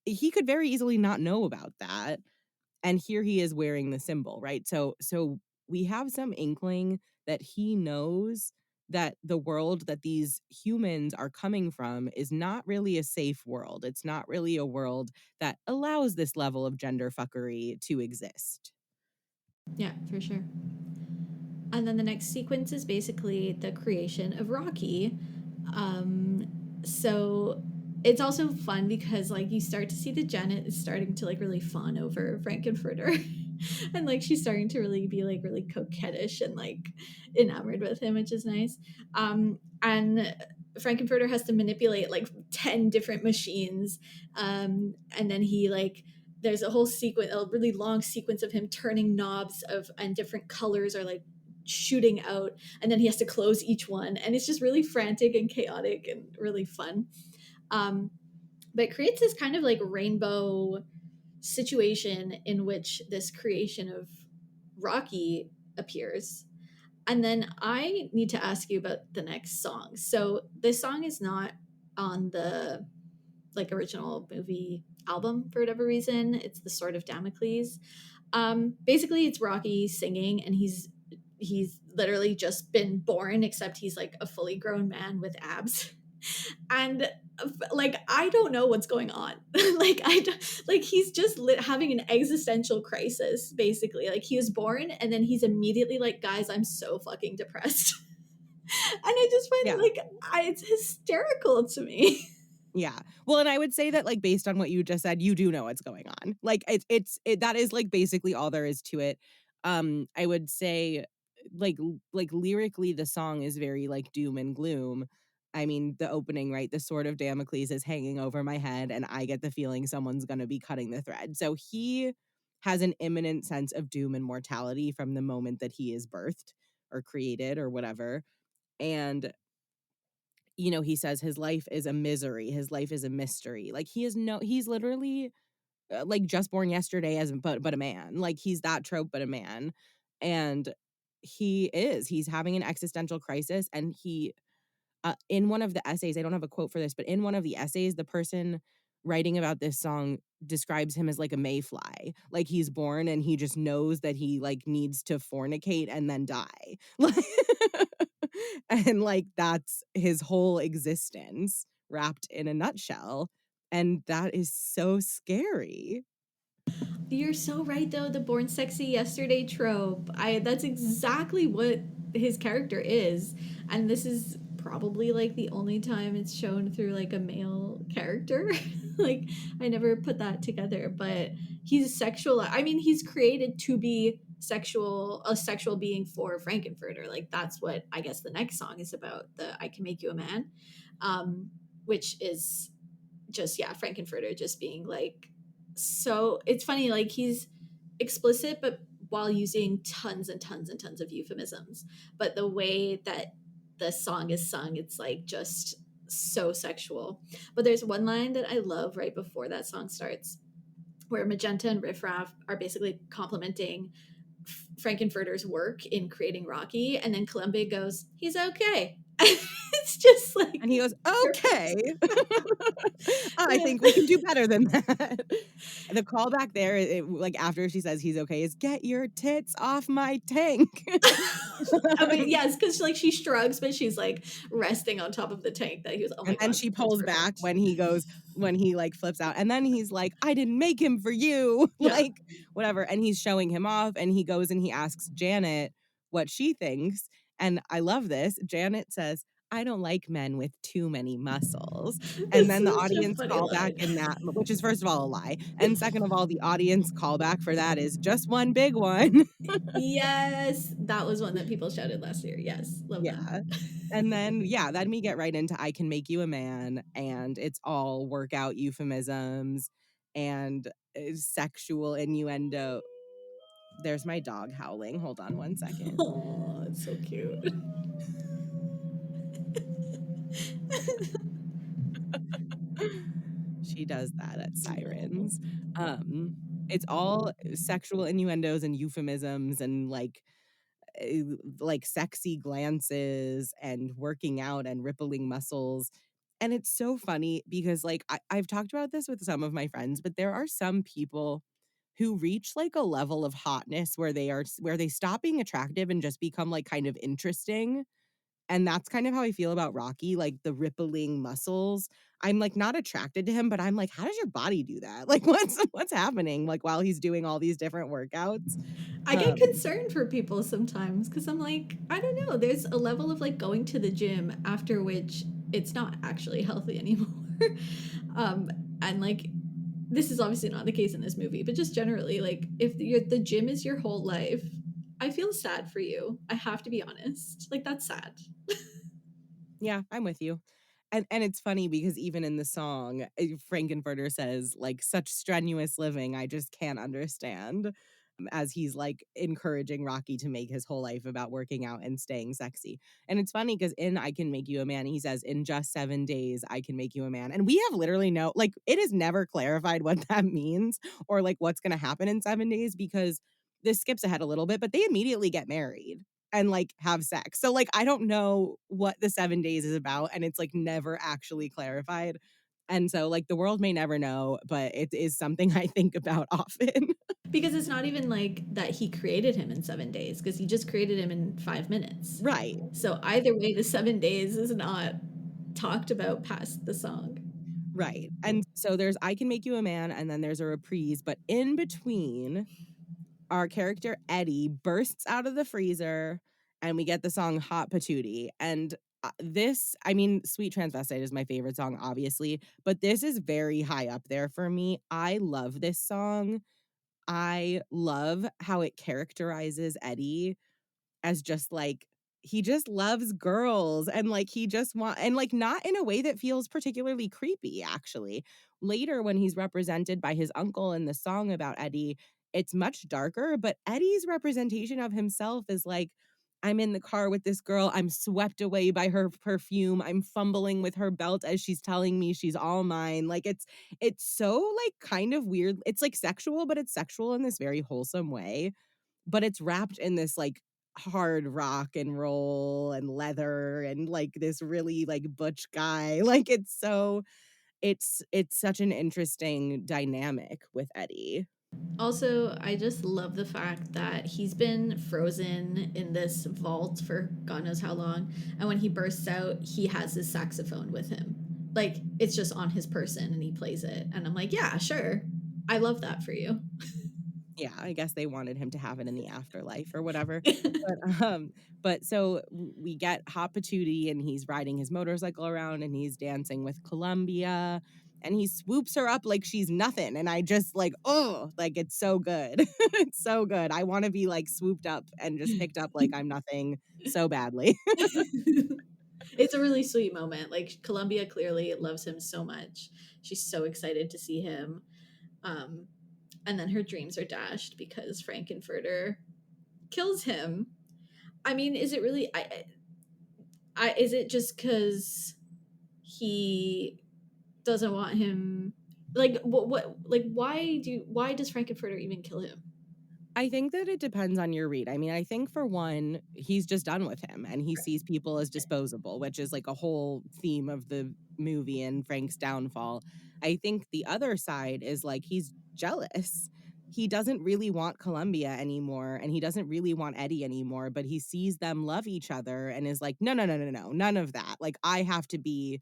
S1: He could very easily not know about that, and here he is wearing the symbol, right? So we have some inkling that he knows that the world that these humans are coming from is not really a safe world. It's not really a world that allows this level of gender fuckery to exist.
S2: Yeah, for sure. And then the next sequence is basically the creation of Rocky. So it's also fun because like you start to see that Janet is starting to like really fawn over Frankenfurter. And like she's starting to really be like really coquettish and like enamored with him, which is nice. And Frankenfurter has to manipulate like 10 different machines. And then he like there's a whole sequence, a really long sequence of him turning knobs of and different colors are like shooting out, and then he has to close each one, and it's just really frantic and chaotic and really fun. um, but it creates this kind of like rainbow situation in which this creation of Rocky appears. And then I need to ask you about the next song. So this song is not on the like original movie album for whatever reason. It's the Sword of Damocles. Basically, it's Rocky singing, and he's literally just been born, except he's like a fully grown man with abs. And like I don't know what's going on. Like like he's just having an existential crisis. Basically, like he was born, and then he's immediately like, guys, I'm so fucking depressed. And I just find
S1: Yeah.
S2: it like it's hysterical to me.
S1: Yeah. Well, and I would say that, like, based on what you just said, you do know what's going on. Like, that is, like, basically all there is to it. I would say, like, lyrically, the song is very, like, doom and gloom. I mean, the opening, right? The sword of Damocles is hanging over my head, and I get the feeling someone's gonna be cutting the thread. So he has an imminent sense of doom and mortality from the moment that he is birthed or created or whatever. And you know, he says his life is a misery, his life is a mystery. Like he's literally like just born yesterday as but a man. Like he's that trope but a man. And he's having an existential crisis and he in one of the essays, I don't have a quote for this, but in one of the essays, the person writing about this song describes him as like a mayfly. Like he's born and he just knows that he like needs to fornicate and then die. Like and like that's his whole existence wrapped in a nutshell. And that is so scary.
S2: You're so right though, the born sexy yesterday trope. I That's exactly what his character is. And this is probably like the only time it's shown through like a male character. Like I never put that together, but he's sexual. I mean, he's created to be a sexual being for Frankenfurter. Like that's what I guess the next song is about, the I Can Make You a Man. Which is just, yeah, Frankenfurter just being like, so it's funny, like he's explicit but while using tons and tons and tons of euphemisms, but the way that the song is sung, it's like just so sexual. But there's one line that I love right before that song starts, where Magenta and Riff Raff are basically complimenting Frankenfurter's work in creating Rocky, and then Columbia goes, "He's okay." It's just
S1: And
S2: like
S1: he goes,
S2: perfect.
S1: "Okay. I think we can do better than that." The callback there, like, after she says he's okay is, "Get your tits off my tank."
S2: I mean, yes, because like she shrugs, but she's like resting on top of the tank that he was. Oh
S1: And
S2: my
S1: then
S2: god,
S1: she
S2: that's
S1: pulls back
S2: perfect.
S1: when he, like, flips out, and then he's like, "I didn't make him for you,"
S2: Yeah.
S1: like, whatever, and he's showing him off, and he goes and he asks Janet what she thinks, and I love this. Janet says, "I don't like men with too many muscles," and then the
S2: It's such a
S1: audience
S2: funny
S1: callback
S2: line.
S1: in that which is first of all a lie, and second of all, the audience callback for that is just one big one.
S2: Yes, that was one that people shouted last year. Yes, love that.
S1: Yeah. And then, yeah, then we get right into I Can Make You a Man, and it's all workout euphemisms and sexual innuendo. There's my dog howling. Hold on one second.
S2: Oh, it's so cute.
S1: She does that at sirens. It's all sexual innuendos and euphemisms and eh, like sexy glances and working out and rippling muscles. And it's so funny because like I've talked about this with some of my friends, but there are some people who reach like a level of hotness where where they stop being attractive and just become like kind of interesting. And that's kind of how I feel about Rocky, like the rippling muscles. I'm like not attracted to him, but I'm like, how does your body do that? Like what's happening like while he's doing all these different workouts?
S2: I get
S1: Um
S2: concerned for people sometimes because I'm like, I don't know. There's a level of like going to the gym after which it's not actually healthy anymore. um, and like, this is obviously not the case in this movie, but just generally, like, if the gym is your whole life, I feel sad for you. I have to be honest. Like, that's sad.
S1: Yeah, I'm with you. And it's funny because even in the song, Frankenfurter says, like, "Such strenuous living, I just can't understand," as he's, like, encouraging Rocky to make his whole life about working out and staying sexy. And it's funny because in I Can Make You a Man, he says, "In just 7 days, I can make you a man." And we have literally no like, it is never clarified what that means or, like, what's gonna happen in 7 days because this skips ahead a little bit, but they immediately get married and, like, have sex. So, like, I don't know what the 7 days is about, and it's, like, never actually clarified. And so, like, the world may never know, but it is something I think about often.
S2: Because it's not even like that he created him in 7 days, because he just created him in 5 minutes.
S1: Right,
S2: So either way, the 7 days is not talked about past the song.
S1: right. And so there's I Can Make You a Man, and then there's a reprise, but in between, our character Eddie bursts out of the freezer, and we get the song Hot Patootie. And this, I mean, Sweet Transvestite is my favorite song, obviously, but this is very high up there for me. I love this song. I love how it characterizes Eddie as just like he just loves girls and like he just want and like not in a way that feels particularly creepy actually. Later when he's represented by his uncle in the song about Eddie, it's much darker, but Eddie's representation of himself is like I'm in the car with this girl, I'm swept away by her perfume, I'm fumbling with her belt as she's telling me she's all mine, like, it's so, like, kind of weird, it's, like, sexual, but it's sexual in this very wholesome way, but it's wrapped in this, like, hard rock and roll and leather and, like, this really, like, butch guy, like, it's such an interesting dynamic with Eddie.
S2: Also, I just love the fact that he's been frozen in this vault for God knows how long. And when he bursts out, he has his saxophone with him. Like, it's just on his person and he plays it. And I'm like, yeah, sure. I love that for you.
S1: Yeah, I guess they wanted him to have it in the afterlife or whatever. But, but so we get Hot Patootie and he's riding his motorcycle around and he's dancing with Columbia and he swoops her up like she's nothing. And I just like, oh, like it's so good. It's so good. I want to be like swooped up and just picked up like I'm nothing so badly.
S2: It's a really sweet moment. Like, Columbia clearly loves him so much. She's so excited to see him. Um, and then her dreams are dashed because Frankenfurter kills him. I mean, is it really? Is it just because he doesn't want him? Like, like, why does Frankenfurter even kill him?
S1: I think that it depends on your read. I mean, I think for one, he's just done with him and he sees people as disposable, which is like a whole theme of the movie and Frank's downfall. I think the other side is like he's jealous. He doesn't really want Columbia anymore and he doesn't really want Eddie anymore, but he sees them love each other and is like, no, no, no, no, no, none of that. Like, I have to be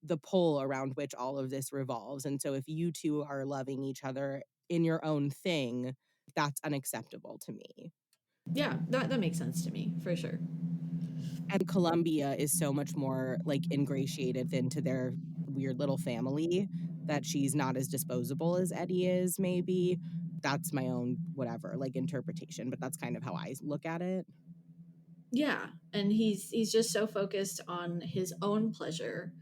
S1: the pole around which all of this revolves. And so if you two are loving each other in your own thing, that's unacceptable to me.
S2: Yeah, that makes sense to me for sure.
S1: And Columbia is so much more like ingratiated into their weird little family that she's not as disposable as Eddie is, maybe. That's my own whatever, like interpretation, but that's kind of how I look at it.
S2: Yeah, and he's just so focused on his own pleasure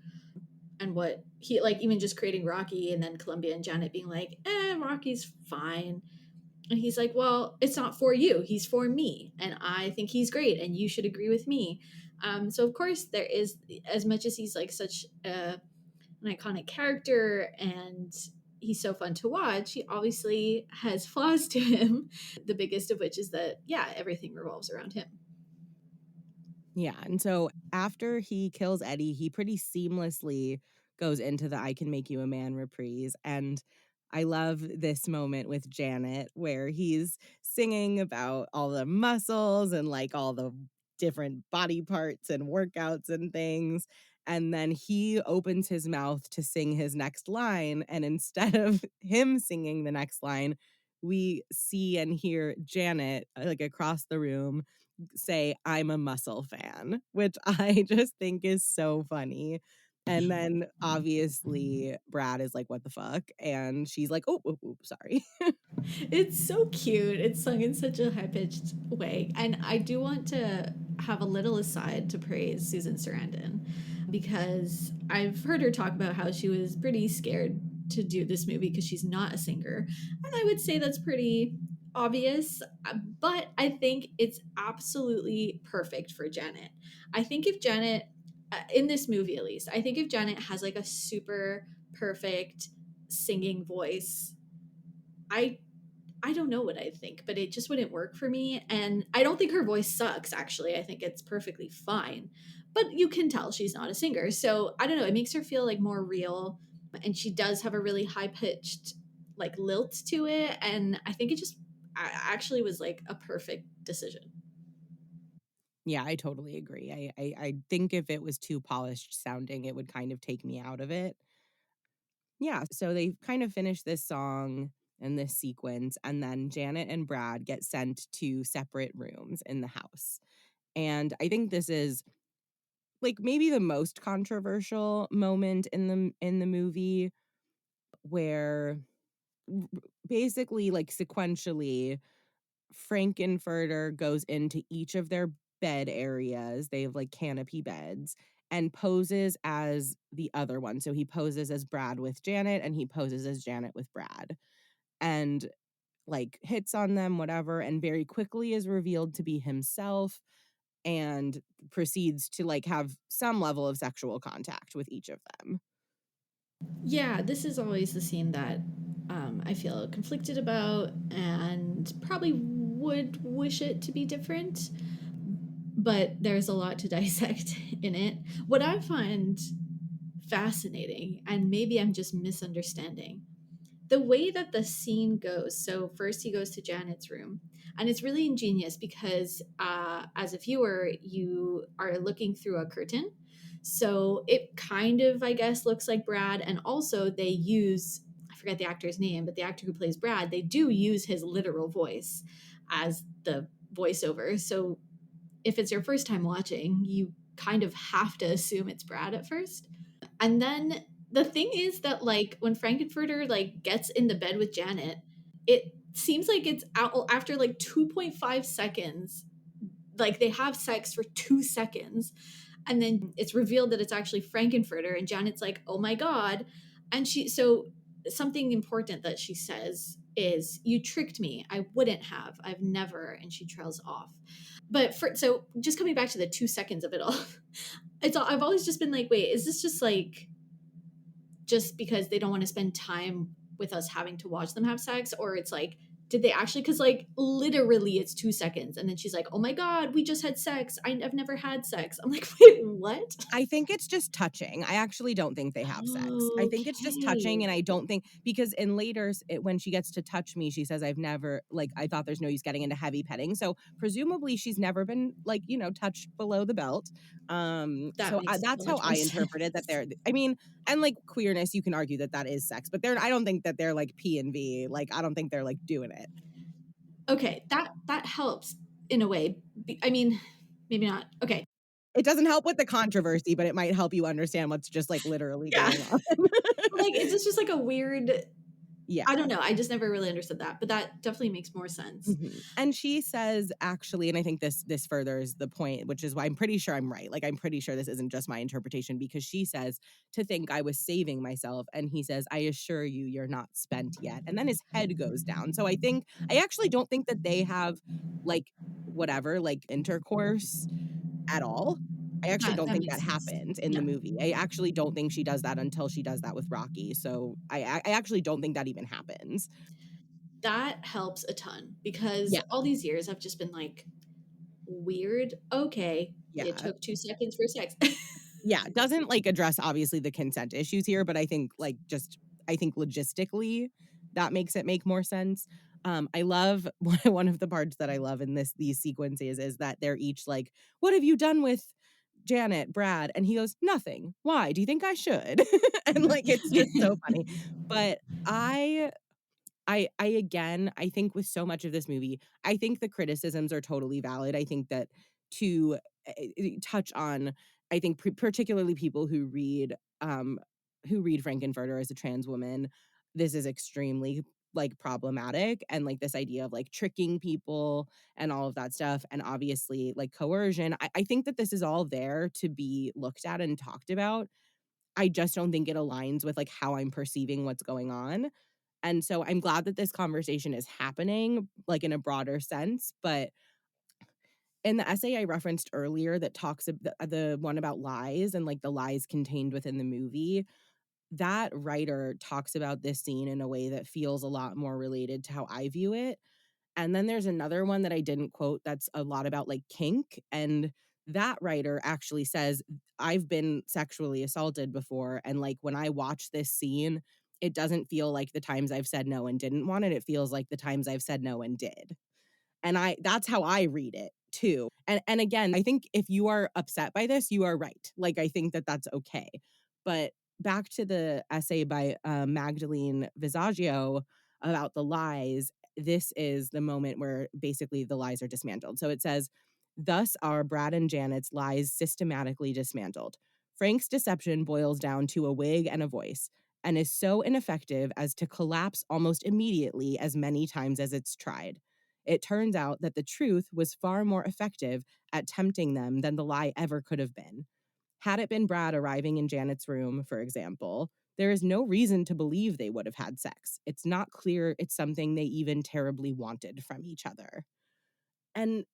S2: and what he like, even just creating Rocky, and then Columbia and Janet being like, Rocky's fine. And he's like, well, it's not for you. He's for me. And I think he's great. And you should agree with me. So, of course, there is, as much as he's like such an iconic character and he's so fun to watch, he obviously has flaws to him. The biggest of which is that, yeah, everything revolves around him.
S1: Yeah, and so after he kills Eddie, he pretty seamlessly goes into the "I Can Make You a Man" reprise, and I love this moment with Janet where he's singing about all the muscles and, like, all the different body parts and workouts and things, and then he opens his mouth to sing his next line, and instead of him singing the next line, we see and hear Janet, like, across the room say, "I'm a muscle fan," which I just think is so funny. And then obviously Brad is like, "What the fuck?" And she's like, "Oh, oop, oop, sorry."
S2: It's so cute. It's sung in such a high pitched way. And I do want to have a little aside to praise Susan Sarandon because I've heard her talk about how she was pretty scared to do this movie because she's not a singer. And I would say that's pretty obvious, but I think it's absolutely perfect for Janet. I think if Janet, in this movie at least, I think if Janet has like a super perfect singing voice, I I don't know what I think, but it just wouldn't work for me. And I don't think her voice sucks, actually. I think it's perfectly fine. But you can tell she's not a singer. So I don't know. It makes her feel like more real. And she does have a really high pitched, like, lilt to it. And I think it just actually was like a perfect decision.
S1: Yeah, I totally agree. I think if it was too polished sounding, it would kind of take me out of it. Yeah, so they kind of finish this song and this sequence, and then Janet and Brad get sent to separate rooms in the house. And I think this is like maybe the most controversial moment in the movie where basically like sequentially Frankenfurter goes into each of their bed areas. They have like canopy beds and poses as the other one. So he poses as Brad with Janet and he poses as Janet with Brad and like hits on them, whatever, and very quickly is revealed to be himself. and proceeds to like have some level of sexual contact with each of them.
S2: Yeah, this is always the scene that I feel conflicted about and probably would wish it to be different, but there's a lot to dissect in it. What I find fascinating, and maybe I'm just misunderstanding, the way that the scene goes. So first he goes to Janet's room, and it's really ingenious because as a viewer you are looking through a curtain, so it kind of, I guess, looks like Brad. And also they use, I forget the actor's name, but the actor who plays Brad, they do use his literal voice as the voiceover. So if it's your first time watching, you kind of have to assume it's Brad at first. And then the thing is that like when Frankenfurter like gets in the bed with Janet, it seems like it's out after like 2.5 seconds. Like they have sex for 2 seconds, and then it's revealed that it's actually Frankenfurter, and Janet's like, "Oh my god." And she, so something important that she says is, "You tricked me. I wouldn't have. I've never." And she trails off. But for, so just coming back to the 2 seconds of it all, it's all, I've always just been like, wait, is this just like just because they don't want to spend time with us having to watch them have sex? Or it's like, did they actually, because like literally it's 2 seconds and then she's like, oh my god, we just had sex, I've never had sex. I'm like, wait, what?
S1: I think it's just touching. I actually don't think they have sex. I think it's just touching,
S2: Okay.
S1: and I don't think because in later when she gets to touch me, she says, "I've never like I thought there's no use getting into heavy petting." So presumably she's never been like touched below the belt.
S2: That
S1: So
S2: makes so
S1: that's how
S2: much more
S1: I interpreted that.
S2: sense.
S1: They're. I mean, and like queerness, you can argue that that is sex, but they're. I don't think that they're like P and V. Like I don't think they're like doing it.
S2: Okay, that helps in a way. I mean, maybe not. Okay.
S1: It doesn't help with the controversy, but it might help you understand what's just like literally
S2: Yeah.
S1: going on.
S2: Like, it's just like a weird, I
S1: Yeah.
S2: don't know, I just never really understood that, but that definitely makes more sense.
S1: Mhm. And she says actually, and I think this furthers the point, which is why I'm pretty sure I'm right. Like I'm pretty sure this isn't just my interpretation because she says to think I was saving myself and he says I assure you you're not spent yet. And then his head goes down. So I actually don't think that they have like whatever, like intercourse at all. I actually don't
S2: That
S1: think that
S2: makes sense.
S1: happens in the
S2: Yeah.
S1: movie. I actually don't think she does that until she does that with Rocky. So I actually don't think that even happens.
S2: That helps a ton because
S1: Yeah.
S2: all these years I've just been like, weird. Okay, it
S1: Yeah.
S2: took 2 seconds for sex.
S1: Yeah, doesn't, like, address, obviously, the consent issues here, but I think, like, just I think logistically, that makes it make more sense. I love one of the parts that I love in these sequences is that they're each like, "What have you done with Janet, Brad?" And he goes, "Nothing. Why? Do you think I should?" And, like, it's just so funny. But I again, I think with so much of this movie, I think the criticisms are totally valid. I think that to touch on, I think particularly people who read Frankenfurter as a trans woman, this is extremely like problematic and like this idea of like tricking people and all of that stuff and obviously like coercion. I think that this is all there to be looked at and talked about. I just don't think it aligns with like how I'm perceiving what's going on. And so I'm glad that this conversation is happening, like, in a broader sense, but in the essay I referenced earlier that talks the one about lies and, like, the lies contained within the movie, that writer talks about this scene in a way that feels a lot more related to how I view it. And then there's another one that I didn't quote that's a lot about, like, kink, and that writer actually says, "I've been sexually assaulted before, and, like, when I watch this scene, it doesn't feel like the times I've said no and didn't want it, it feels like the times I've said no and did." And I that's how I read it too. And again, I think if you are upset by this, you are right. Like, I think that that's okay. But back to the essay by, Magdalene Visaggio about the lies, this is the moment where basically the lies are dismantled. So it says, "Thus are Brad and Janet's lies systematically dismantled. Frank's deception boils down to a wig and a voice, and is so ineffective as to collapse almost immediately as many times as it's tried. It turns out that the truth was far more effective at tempting them than the lie ever could have been. Had it been Brad arriving in Janet's room, for example, there is no reason to believe they would have had sex. It's not clear it's something they even terribly wanted from each other." And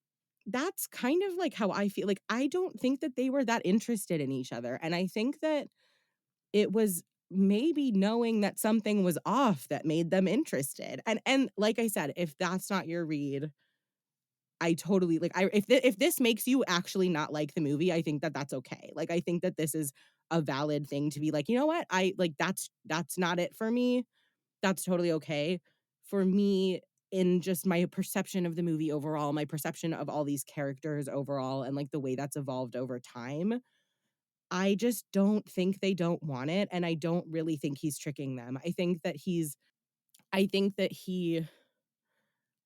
S1: that's kind of like how I feel. Like, I don't think that they were that interested in each other. And I think that it was maybe knowing that something was off that made them interested. And like I said, if that's not your read, I totally like I if this makes you actually not like the movie, I think that that's okay. Like, I think that this is a valid thing to be like, "You know what? I like that's not it for me." That's totally okay. For me, in just my perception of the movie overall, my perception of all these characters overall, and, like, the way that's evolved over time, I just don't think they don't want it, and I don't really think he's tricking them. I think that he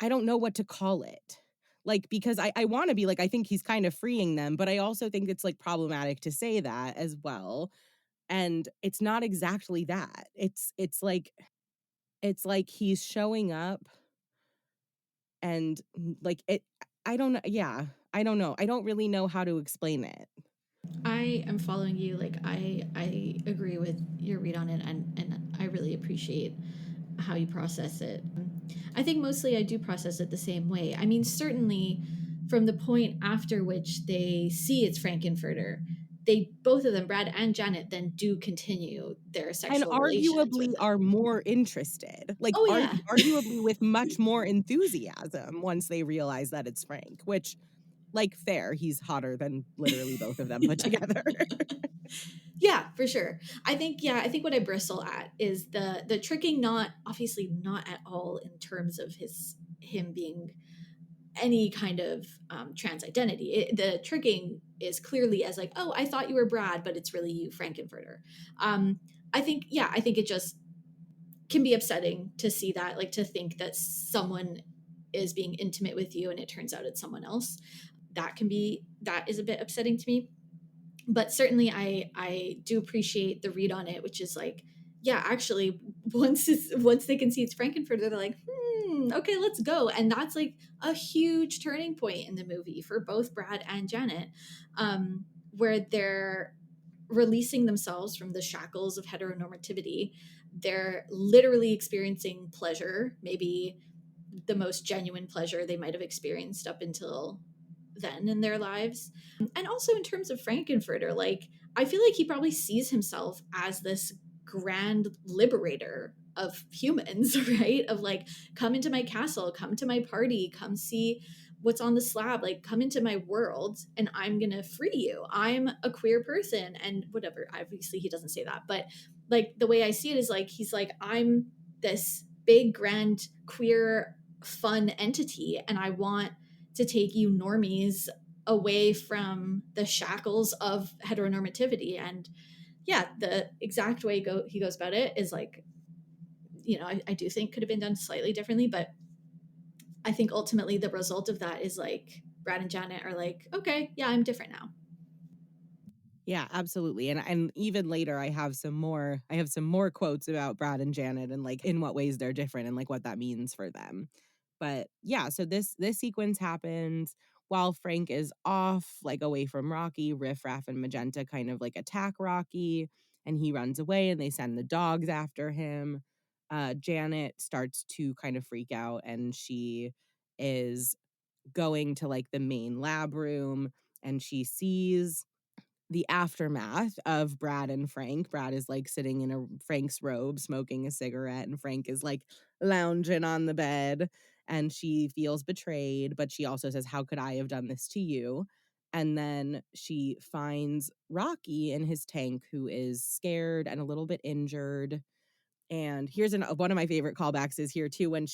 S1: I don't know what to call it. Like, because I wanna be like, I think he's kind of freeing them, but I also think it's, like, problematic to say that as well, and it's not exactly that. It's like he's showing up and, like, I don't know, yeah, I don't know. I don't really know how to explain it.
S2: I am following you. Like I agree with your read on it, and I really appreciate how you process it. I think mostly I do process it the same way. I mean, certainly from the point after which they see it's Frankenfurter, they both of them, Brad and Janet, then do continue their
S1: And
S2: sexual relations
S1: arguably
S2: with him.
S1: are more interested, like,
S2: Oh yeah.
S1: arguably with much more enthusiasm once they realize that it's Frank, which, like, fair, he's hotter than literally both of them put together.
S2: Yeah, for sure. I think what I bristle at is the tricking, not obviously not at all in terms of him being any kind of trans identity. The tricking is clearly as like, oh, I thought you were Brad, but it's really you, Frankenfurter. Um, I think it just can be upsetting to see that, like to think that someone is being intimate with you and it turns out it's someone else. That is a bit upsetting to me, but certainly I do appreciate the read on it, which is like, yeah, actually, once they can see it's Frankenfurter, they're like, okay, let's go, and that's like a huge turning point in the movie for both Brad and Janet, where they're releasing themselves from the shackles of heteronormativity. They're literally experiencing pleasure, maybe the most genuine pleasure they might have experienced up until then in their lives. And also in terms of Frankenfurter, like I feel like he probably sees himself as this grand liberator of humans, right? Of like, come into my castle, come to my party, come see what's on the slab, like come into my world and I'm gonna free you. I'm a queer person and whatever. Obviously he doesn't say that, but like the way I see it is like he's like, I'm this big grand queer fun entity and I want to take you normies away from the shackles of heteronormativity. And yeah, the exact way he goes about it is like, I do think could have been done slightly differently, but I think ultimately the result of that is like Brad and Janet are like, okay, yeah, I'm different now.
S1: Yeah, absolutely, and even later, I have some more quotes about Brad and Janet and, like, in what ways they're different and, like, what that means for them. But, yeah, so this sequence happens while Frank is off, like, away from Rocky. Riff Raff and Magenta kind of, like, attack Rocky, and he runs away, and they send the dogs after him. Janet starts to kind of freak out, and she is going to, like, the main lab room, and she sees the aftermath of Brad and Frank. Brad is, like, sitting in Frank's robe smoking a cigarette, and Frank is, like, lounging on the bed, and she feels betrayed, but she also says, "How could I have done this to you?" And then she finds Rocky in his tank, who is scared and a little bit injured, and here's one of my favorite callbacks is here too when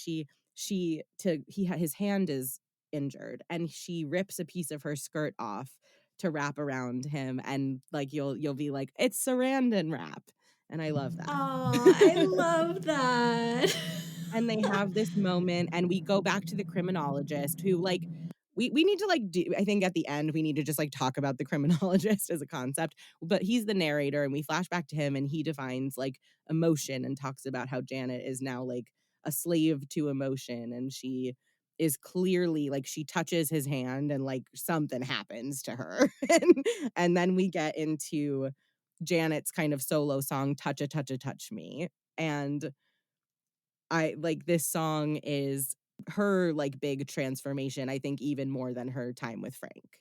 S1: his hand is injured and she rips a piece of her skirt off to wrap around him and like you'll be like it's Sarandon wrap and I love that.
S2: Oh, I love that.
S1: And they have this moment and we go back to the criminologist who like we need to like do I think at the end we need to just like talk about the criminologist as a concept, but he's the narrator and we flash back to him and he defines like emotion and talks about how Janet is now like a slave to emotion and she is clearly like she touches his hand and like something happens to her and then we get into Janet's kind of solo song touch a touch me and I like this song is her like big transformation, I think even more than her time with Frank.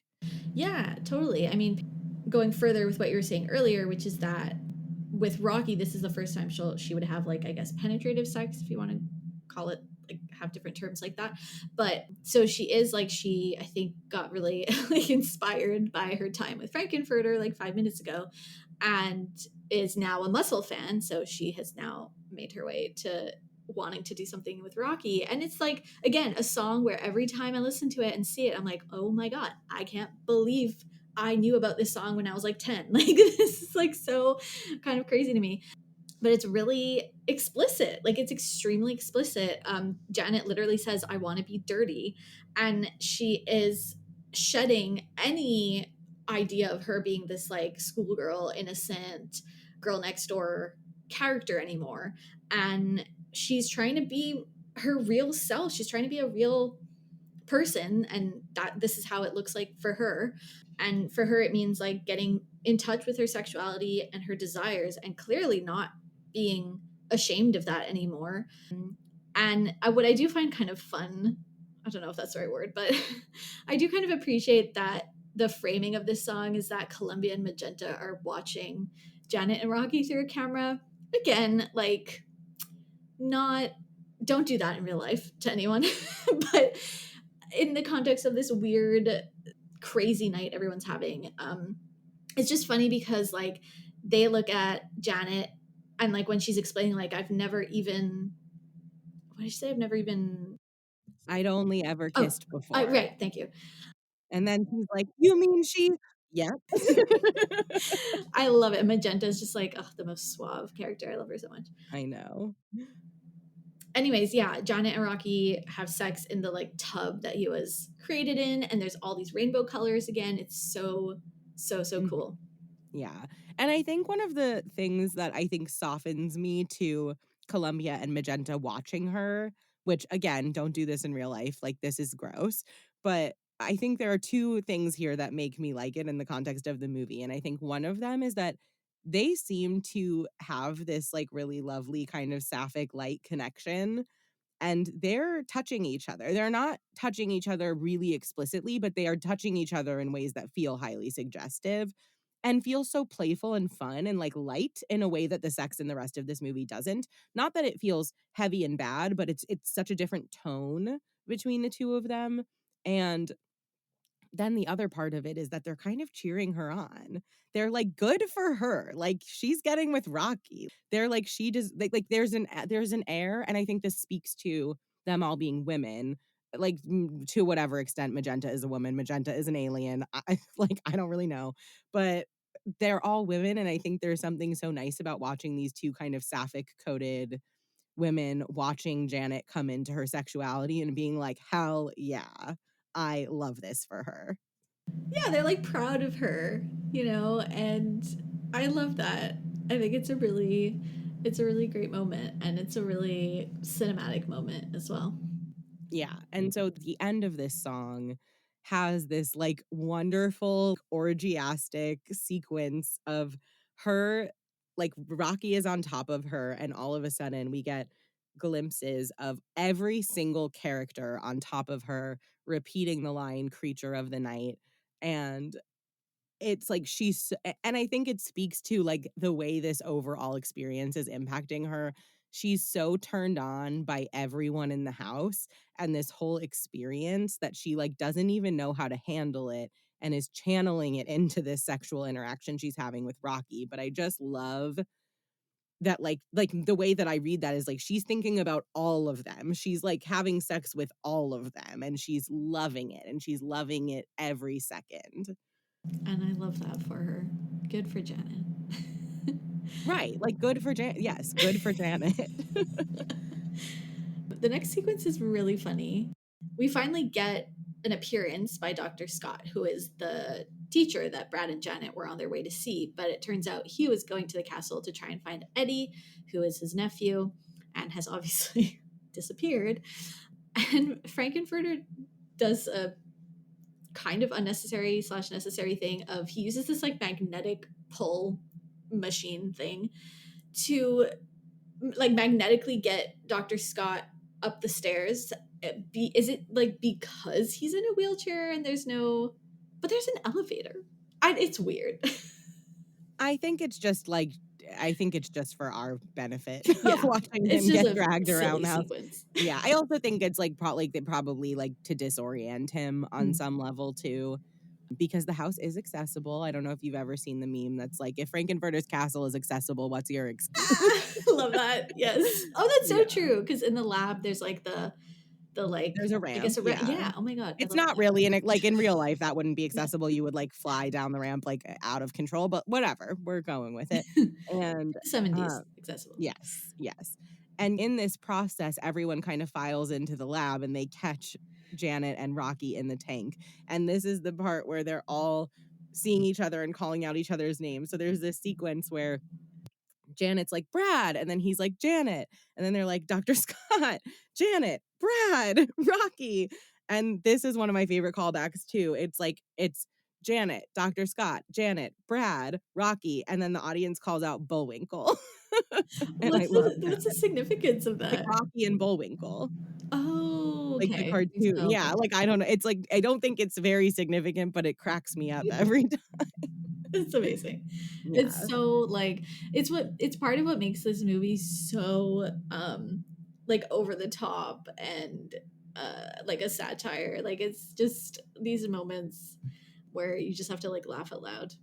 S2: Yeah, totally. I mean, going further with what you were saying earlier, which is that with Rocky, this is the first time she would have, like, I guess, penetrative sex, if you want to call it, like, have different terms like that. But so she is like, she, I think, got really like inspired by her time with Frankenfurter like 5 minutes ago, and is now a muscle fan. So she has now made her way to wanting to do something with Rocky. And it's like, again, a song where every time I listen to it and see it, I'm like, oh my God, I can't believe I knew about this song when I was like 10. Like, this is like so kind of crazy to me. But it's really explicit. Like, it's extremely explicit. Janet literally says, I want to be dirty. And she is shedding any idea of her being this like schoolgirl, innocent girl next door character anymore. And she's trying to be her real self. She's trying to be a real person, and that this is how it looks like for her. And for her it means like getting in touch with her sexuality and her desires, and clearly not being ashamed of that anymore. And what I do find kind of fun, I don't know if that's the right word, but I do kind of appreciate that the framing of this song is that Columbia and Magenta are watching Janet and Rocky through a camera. Again, like, not, don't do that in real life to anyone, but in the context of this weird crazy night everyone's having, it's just funny because like they look at Janet, and like when she's explaining, like, I've never even, what did she say, I've never even,
S1: I'd only ever
S2: oh,
S1: kissed before.
S2: right, thank you.
S1: And then he's like, "You mean she?" Yeah.
S2: I love it. Magenta is just like, oh, the most suave character. I love her so much.
S1: I know.
S2: Anyways, yeah, Janet and Rocky have sex in the like tub that he was created in, and there's all these rainbow colors again. It's so, so, so
S1: Mhm.
S2: cool.
S1: Yeah. And I think one of the things that I think softens me to Columbia and Magenta watching her, which again, don't do this in real life, like this is gross, but I think there are two things here that make me like it in the context of the movie. And I think one of them is that they seem to have this like really lovely kind of sapphic light connection, and they're touching each other. They're not touching each other really explicitly, but they are touching each other in ways that feel highly suggestive and feel so playful and fun and like light in a way that the sex in the rest of this movie doesn't. Not that it feels heavy and bad, but it's such a different tone between the two of them. And then the other part of it is that they're kind of cheering her on. They're like, "Good for her. Like, she's getting with Rocky." They're like, "She does," like there's an air, and I think this speaks to them all being women, like, to whatever extent Magenta is a woman, Magenta is an alien. Like, I don't really know, but they're all women, and I think there's something so nice about watching these two kind of sapphic coded women watching Janet come into her sexuality and being like, "Hell yeah. I love this for her."
S2: Yeah, they're like proud of her, you know, and I love that. I think it's a really great moment, and it's a really cinematic moment as well.
S1: Yeah, and so the end of this song has this, like, wonderful orgiastic sequence of her, like, Rocky is on top of her, and all of a sudden we get glimpses of every single character on top of her repeating the line "creature of the night," and it's like and I think it speaks to, like, the way this overall experience is impacting her. She's so turned on by everyone in the house and this whole experience that she, like, doesn't even know how to handle it and is channeling it into this sexual interaction she's having with Rocky. But I just love that, like, the way that I read that is, like, she's thinking about all of them. She's, like, having sex with all of them, and she's loving it, and she's loving it every second.
S2: And I love that for her. Good for Janet.
S1: Right, like, good for yes, good for Janet.
S2: The next sequence is really funny. We finally get an appearance by Dr. Scott, who is the teacher that Brad and Janet were on their way to see. But it turns out he was going to the castle to try and find Eddie, who is his nephew and has obviously disappeared. And Frankenfurter does a kind of unnecessary slash necessary thing of, he uses this like magnetic pull machine thing to like magnetically get Dr. Scott up the stairs, Is it like because he's in a wheelchair and there's no, but there's an elevator. It's weird.
S1: I think it's just, like I think it's just for our benefit of
S2: Yeah,
S1: watching
S2: it's
S1: him
S2: just
S1: get
S2: a
S1: dragged around
S2: silly
S1: the house.
S2: sequence.
S1: Yeah, I also think it's, like, they probably, like, to disorient him on
S2: Mm.
S1: some level too, because the house is accessible. I don't know if you've ever seen the meme that's like, "If Frankenfurter's castle is accessible, what's your excuse?"
S2: Ah, love that. Yes. Oh, that's so
S1: Yeah.
S2: true. Because in the lab, there's like the like
S1: There's a
S2: I guess
S1: ramp,
S2: a
S1: yeah.
S2: yeah. Oh my god, I
S1: It's
S2: love
S1: not
S2: that.
S1: really like, in real life, that wouldn't be
S2: Yeah.
S1: accessible, you would, like, fly down the ramp, like, out of control, but whatever, we're going with it, and,
S2: The 70s
S1: uh
S2: accessible.
S1: yes, yes, and in this process, everyone kind of files into the lab, and they catch Janet and Rocky in the tank, and this is the part where they're all seeing each other and calling out each other's names, so there's this sequence where Janet's like, "Brad," and then he's like, "Janet," and then they're like, "Doctor Scott, Janet, Brad, Rocky," and this is one of my favorite callbacks too. It's like, it's Janet, Doctor Scott, Janet, Brad, Rocky, and then the audience calls out Bullwinkle, and I love
S2: What's the
S1: that.
S2: significance of
S1: Like
S2: that?
S1: Rocky and Bullwinkle,
S2: Oh,
S1: like the
S2: okay.
S1: cartoon.
S2: Oh,
S1: Yeah,
S2: okay.
S1: like, I don't know, it's like I don't think it's very significant, but it cracks me up every time.
S2: It's amazing. It's
S1: Yeah.
S2: so like it's part of what makes this movie so like over the top and like a satire. Like it's just these moments where you just have to like laugh out loud.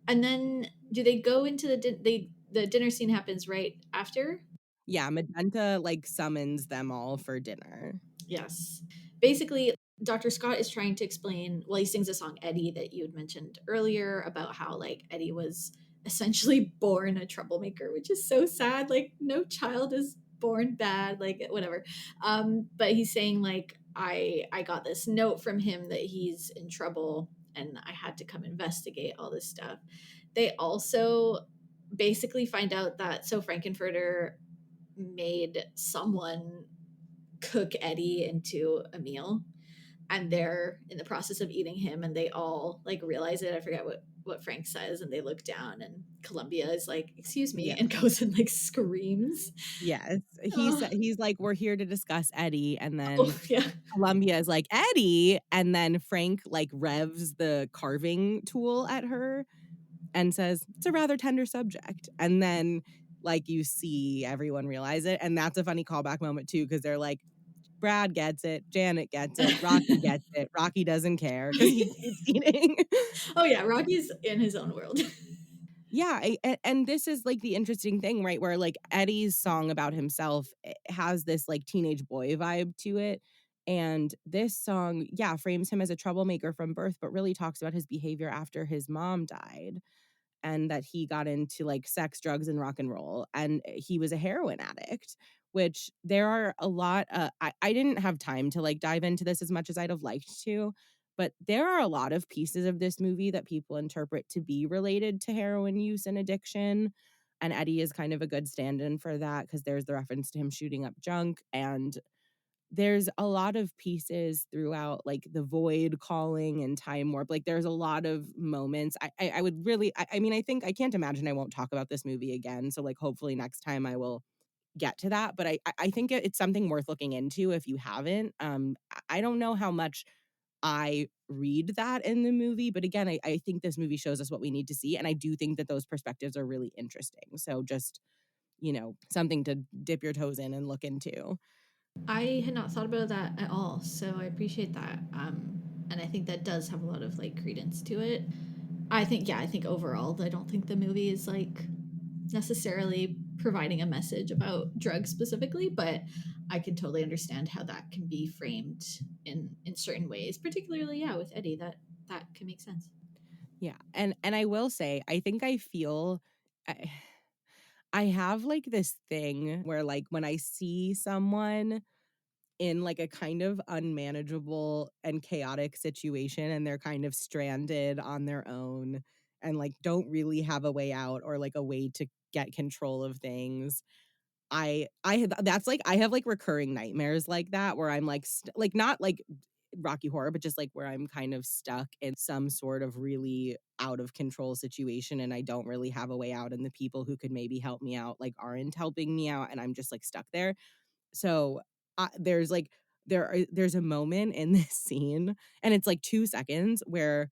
S2: And then do they go into the dinner scene happens right after?
S1: Yeah, Magenta, like, summons them all for dinner.
S2: Yes. Basically, Dr. Scott is trying to explain, well, he sings a song, Eddie, that you had mentioned earlier about how, like, Eddie was essentially born a troublemaker, which is so sad. Like, no child is born bad, like, whatever. But he's saying, like, I got this note from him that he's in trouble and I had to come investigate all this stuff. They also basically find out that so Frankenfurter made someone cook Eddie into a meal and they're in the process of eating him and they all like realize it. I forget what Frank says and they look down and Columbia is like, "Excuse me,"
S1: Yeah.
S2: and goes and like screams.
S1: Yes,
S2: Oh,
S1: he's like, "We're here to discuss Eddie," and then
S2: oh yeah.
S1: Columbia is like, "Eddie?" And then Frank, like, revs the carving tool at her and says, "It's a rather tender subject," and then, like, you see everyone realize it, and that's a funny callback moment too, because 'cause they're like, "Brad gets it, Janet gets it, Rocky gets it, Rocky doesn't care because he keeps eating."
S2: Oh yeah, Rocky's in his own world.
S1: Yeah, and this is, like, the interesting thing, right, where, like, Eddie's song about himself, has this, like, teenage boy vibe to it, and this song, yeah, frames him as a troublemaker from birth, but really talks about his behavior after his mom died, and that he got into, like, sex, drugs, and rock and roll, and he was a heroin addict, which there are a lot I didn't have time to, like, dive into this as much as I'd have liked to, but there are a lot of pieces of this movie that people interpret to be related to heroin use and addiction, and Eddie is kind of a good stand-in for that because there's the reference to him shooting up junk, and there's a lot of pieces throughout, like, the void calling and time warp, like, there's a lot of moments. I would really I mean, I think I can't imagine I won't talk about this movie again, so, like, hopefully next time I will get to that, but I think it's something worth looking into if you haven't. I don't know how much I read that in the movie, but again, I think this movie shows us what we need to see, and I do think that those perspectives are really interesting, so just, something to dip your toes in and look into.
S2: I had not thought about that at all, so I appreciate that. And I think that does have a lot of like credence to it. I think yeah, I think overall I don't think the movie is like necessarily providing a message about drugs specifically, but I can totally understand how that can be framed in certain ways, particularly yeah, with Eddie that can make sense.
S1: Yeah, and I will say, I think I feel I I have, like, this thing where, like, when I see someone in, like, a kind of unmanageable and chaotic situation, and they're kind of stranded on their own and, like, don't really have a way out or, like, a way to get control of things, I have that's, like I have, like, recurring nightmares like that where I'm, like, like, not, like, Rocky Horror, but just, like, where I'm kind of stuck in some sort of really out of control situation, and I don't really have a way out, and the people who could maybe help me out, like, aren't helping me out, and I'm just, like, stuck there. So, there's, like there's a moment in this scene, and it's like 2 seconds, where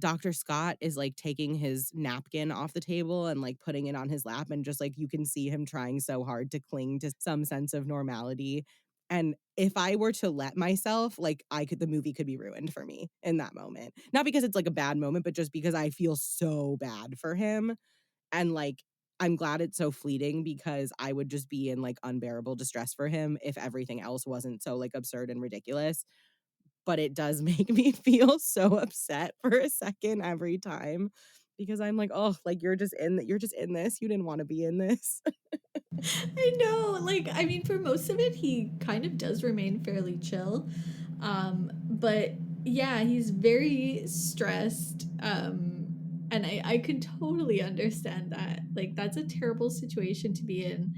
S1: Dr. Scott is, like, taking his napkin off the table and, like, putting it on his lap, and just, like, you can see him trying so hard to cling to some sense of normality, and if I were to let myself, like, the movie could be ruined for me in that moment. Not because it's, like, a bad moment, but just because I feel so bad for him, and, like, I'm glad it's so fleeting because I would just be in, like, unbearable distress for him if everything else wasn't so, like, absurd and ridiculous, but it does make me feel so upset for a second every time because I'm like, "Oh, like, you're just in this, you didn't wanna be in this."
S2: I know. Like, I mean, for most of it, he kind of does remain fairly chill. But yeah, he's very stressed. And I can totally understand that. Like, that's a terrible situation to be in.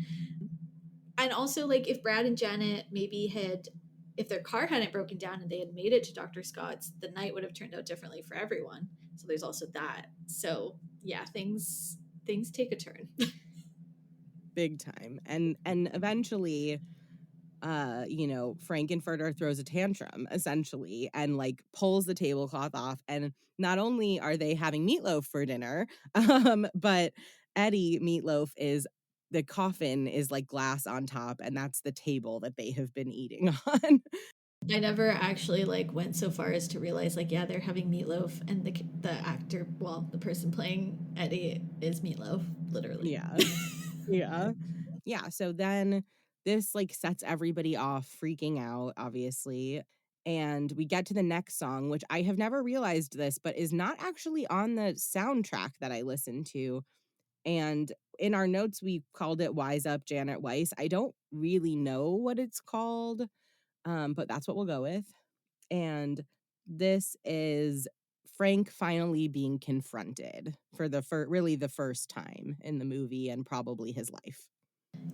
S2: And also, like, if Brad and Janet maybe had, if their car hadn't broken down and they had made it to Dr. Scott's, the night would have turned out differently for everyone. So there's also that. So yeah, things take a turn.
S1: Big time, and eventually, Frankenfurter throws a tantrum, essentially, and, like, pulls the tablecloth off, and not only are they having meatloaf for dinner, but Eddie Meatloaf is the coffin is, like, glass on top, and that's the table that they have been eating on.
S2: I never actually like went so far as to realize like yeah they're having meatloaf and the actor well the person playing Eddie is meatloaf literally.
S1: Yeah. Yeah. Yeah, so then this, like, sets everybody off freaking out, obviously, and we get to the next song, which I have never realized this, but is not actually on the soundtrack that I listened to, and in our notes, we called it "Wise Up, Janet Weiss." I don't really know what it's called, but that's what we'll go with, and this is Frank finally being confronted for really the first time in the movie and probably his life.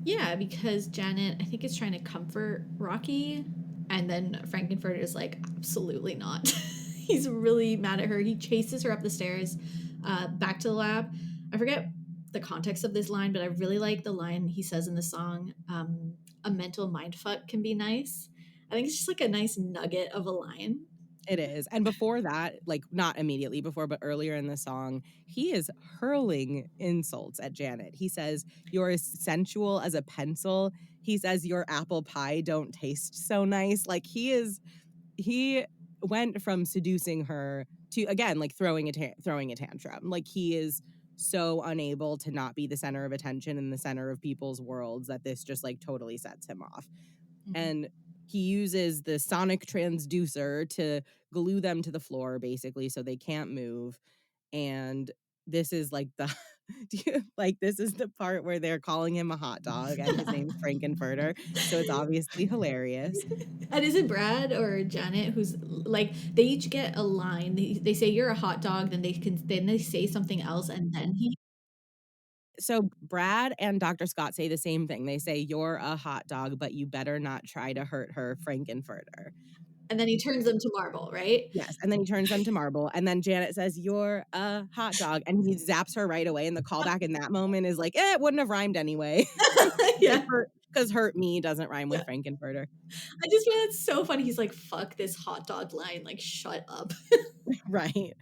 S2: Yeah, because Janet I think is trying to comfort Rocky and then Frankenfurter is like absolutely not. He's really mad at her. He chases her up the stairs back to the lab. I forget the context of this line, but I really like the line he says in the song a mental mindfuck can be nice. I think it's just like a nice nugget of a line.
S1: It is, and before that, like, not immediately before, but earlier in the song, he is hurling insults at Janet. He says, "You're as sensual as a pencil." He says, "Your apple pie don't taste so nice." Like, he went from seducing her to, again, like, throwing a tantrum. Like, he is so unable to not be the center of attention and the center of people's worlds that this just, like, totally sets him off. And he uses the sonic transducer to glue them to the floor, basically, so they can't move, and this is, like, the this is the part where they're calling him a hot dog, and his name's Frankenfurter, so it's obviously hilarious.
S2: And is it Brad or Janet who's like they each get a line. They say you're a hot dog, then they say something else, and then he
S1: So, Brad and Dr. Scott say the same thing. They say, "You're a hot dog, but you better not try to hurt her, Frankenfurter."
S2: turns them to marble, right?
S1: Yes, and then he turns them to marble, and then Janet says, "You're a hot dog," and he zaps her right away, and the callback in that moment is like, "Eh, it wouldn't have rhymed anyway."
S2: Yeah,
S1: Because hurt me doesn't rhyme with
S2: yeah.
S1: Frankenfurter.
S2: I just find it so funny. He's like, "Fuck this hot dog line!" Like, shut up.
S1: Right.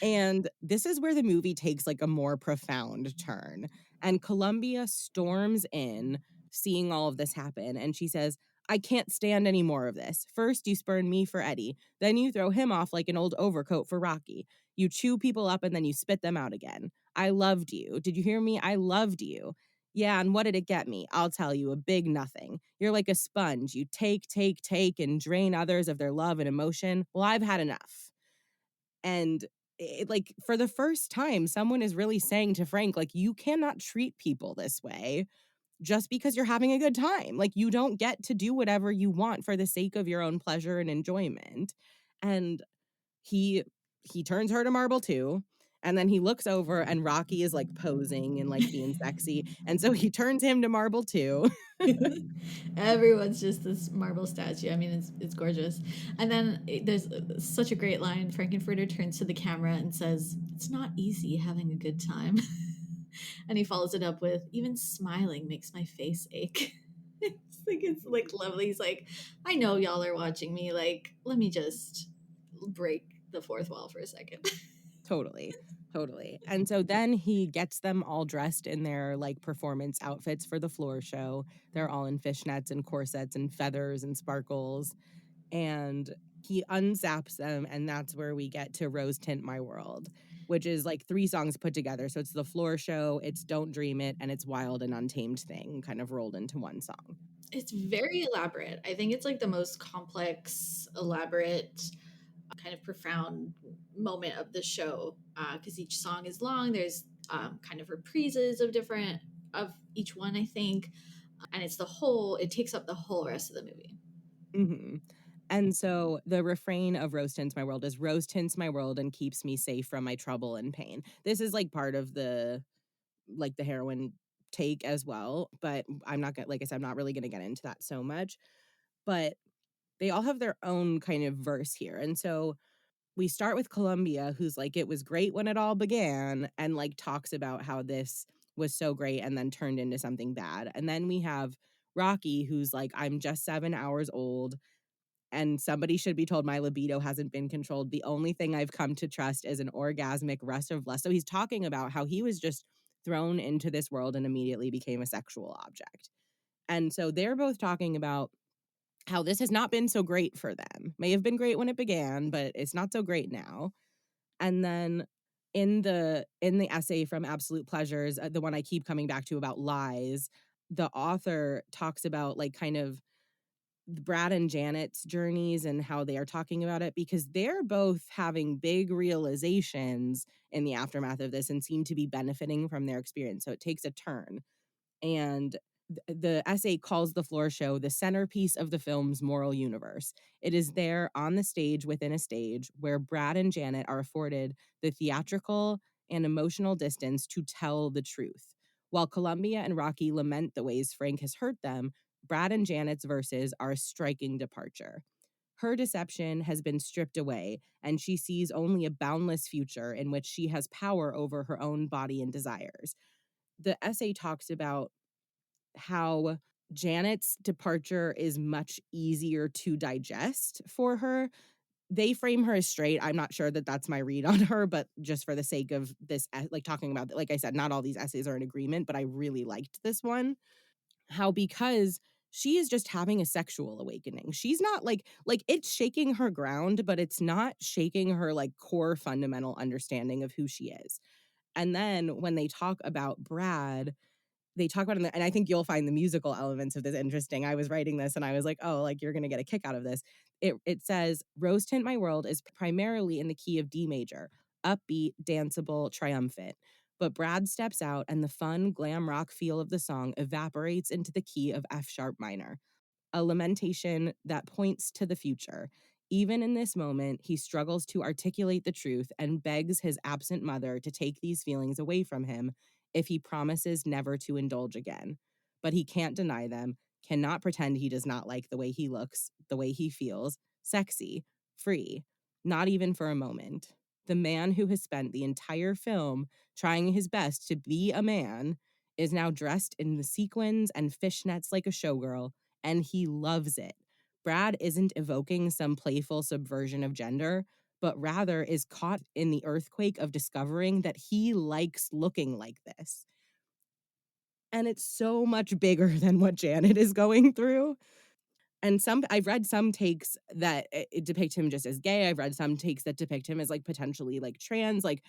S1: And this is where the movie takes, like, a more profound turn, and Columbia storms in, seeing all of this happen, and she says, "I can't stand any more of this. First, you spurn me for Eddie, then you throw him off like an old overcoat for Rocky. You chew people up and then you spit them out again. I loved you. Did you hear me? I loved you. Yeah, and what did it get me? I'll tell you, a big nothing. You're like a sponge. You take, take, take, and drain others of their love and emotion. Well, I've had enough." And like, for the first time, someone is really saying to Frank, like, "You cannot treat people this way just because you're having a good time. Like, you don't get to do whatever you want for the sake of your own pleasure and enjoyment." And he he turns her to marble too, and then he looks over and Rocky is, like, posing and, like, being sexy, and so he turns him to marble too.
S2: Everyone's just this marble statue. I mean, it's gorgeous. And then there's such a great line. Frankenfurter turns to the camera and says, "It's not easy having a good time." And he follows it up with, "Even smiling makes my face ache." It's like lovely. He's like, I know y'all are watching me. Like, let me just break the fourth wall for a second.
S1: Totally. Totally. And so then he gets them all dressed in their like performance outfits for the floor show. They're all in fishnets and corsets and feathers and sparkles. And he unzaps them. And that's where we get to Rose Tint My World, which is like 3 songs put together. So it's the floor show, it's Don't Dream It, and it's Wild and Untamed Thing kind of rolled into one song.
S2: It's very elaborate. I think it's like the most complex, elaborate, kind of profound moment of the show because each song is long. There's kind of reprises of different of each one, I think, and it's the whole. It takes up the whole rest of the movie.
S1: Hmm. And so the refrain of Rose Tints My World is Rose tints my world and keeps me safe from my trouble and pain. This is like part of the heroin take as well, but I'm not gonna, like I said, I'm not really gonna get into that so much. But they all have their own kind of verse here. And so we start with Columbia, who's like, it was great when it all began, and like talks about how this was so great and then turned into something bad. And then we have Rocky, who's like, I'm just 7 hours old and somebody should be told my libido hasn't been controlled. The only thing I've come to trust is an orgasmic rest of lust. So he's talking about how he was just thrown into this world and immediately became a sexual object. And so they're both talking about how this has not been so great for them. May have been great when it began, but it's not so great now. And then in the essay from Absolute Pleasures, the one I keep coming back to about lies, the author talks about like kind of Brad and Janet's journeys and how they are talking about it because they're both having big realizations in the aftermath of this and seem to be benefiting from their experience. So it takes a turn. And the essay calls the floor show the centerpiece of the film's moral universe. It is there on the stage within a stage where Brad and Janet are afforded the theatrical and emotional distance to tell the truth. While Columbia and Rocky lament the ways Frank has hurt them, Brad and Janet's verses are a striking departure. Her deception has been stripped away, and she sees only a boundless future in which she has power over her own body and desires. The essay talks about how Janet's departure is much easier to digest for her. They frame her as straight. I'm not sure that that's my read on her, but just for the sake of this, like talking about, like I said, not all these essays are in agreement, but I really liked this one. How because she is just having a sexual awakening. She's not like it's shaking her ground, but it's not shaking her like core fundamental understanding of who she is. And then when they talk about Brad, they talk about it and I think you'll find the musical elements of this interesting. I was writing this and I was like, "Oh, like you're going to get a kick out of this." It says, "Rose Tint My World is primarily in the key of D major, upbeat, danceable, triumphant. But Brad steps out and the fun glam rock feel of the song evaporates into the key of F sharp minor, a lamentation that points to the future. Even in this moment, he struggles to articulate the truth and begs his absent mother to take these feelings away from him if he promises never to indulge again. But he can't deny them, cannot pretend he does not like the way he looks, the way he feels, sexy, free, not even for a moment. The man who has spent the entire film trying his best to be a man is now dressed in the sequins and fishnets like a showgirl, and he loves it. Brad isn't evoking some playful subversion of gender, but rather is caught in the earthquake of discovering that he likes looking like this. And it's so much bigger than what Janet is going through. And some I've read some takes that it depict him just as gay. I've read some takes that depict him as like potentially like trans, like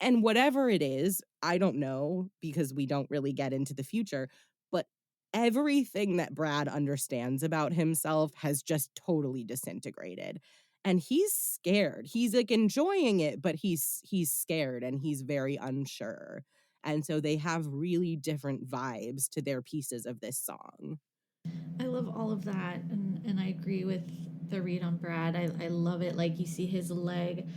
S1: and whatever it is, I don't know because we don't really get into the future, but everything that Brad understands about himself has just totally disintegrated. And he's scared. He's like enjoying it, but he's scared and he's very unsure. And so they have really different vibes to their pieces of this song.
S2: I love all of that, and I agree with the read on Brad. I love it. Like you see his leg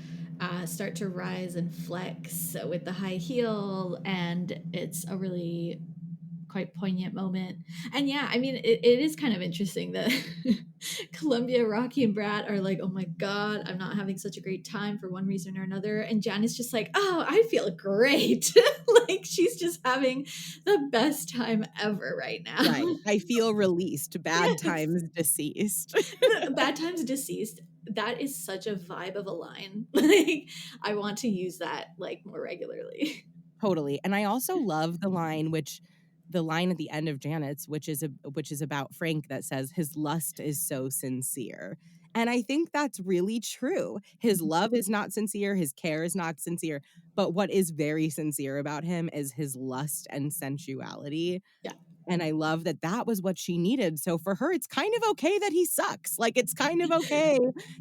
S2: start to rise and flex with the high heel, and it's a really quite poignant moment. And yeah, I mean, it is kind of interesting that Columbia, Rocky, and Brad are like, oh my God, I'm not having such a great time for one reason or another. And Jan is just like, oh, I feel great. Like she's just having the best time ever right now.
S1: Right. I feel released, bad
S2: Yes.
S1: times deceased.
S2: Bad times deceased. That is such a vibe of a line. Like I want to use that like more regularly.
S1: Totally, and I also love the line at the end of Janet's, which is about Frank that says, "His lust is so sincere." And I think that's really true. His love is not sincere, his care is not sincere, but what is very sincere about him is his lust and sensuality.
S2: Yeah.
S1: And I love that that was what she needed. So for her, it's kind of okay that he sucks. Like, it's kind of okay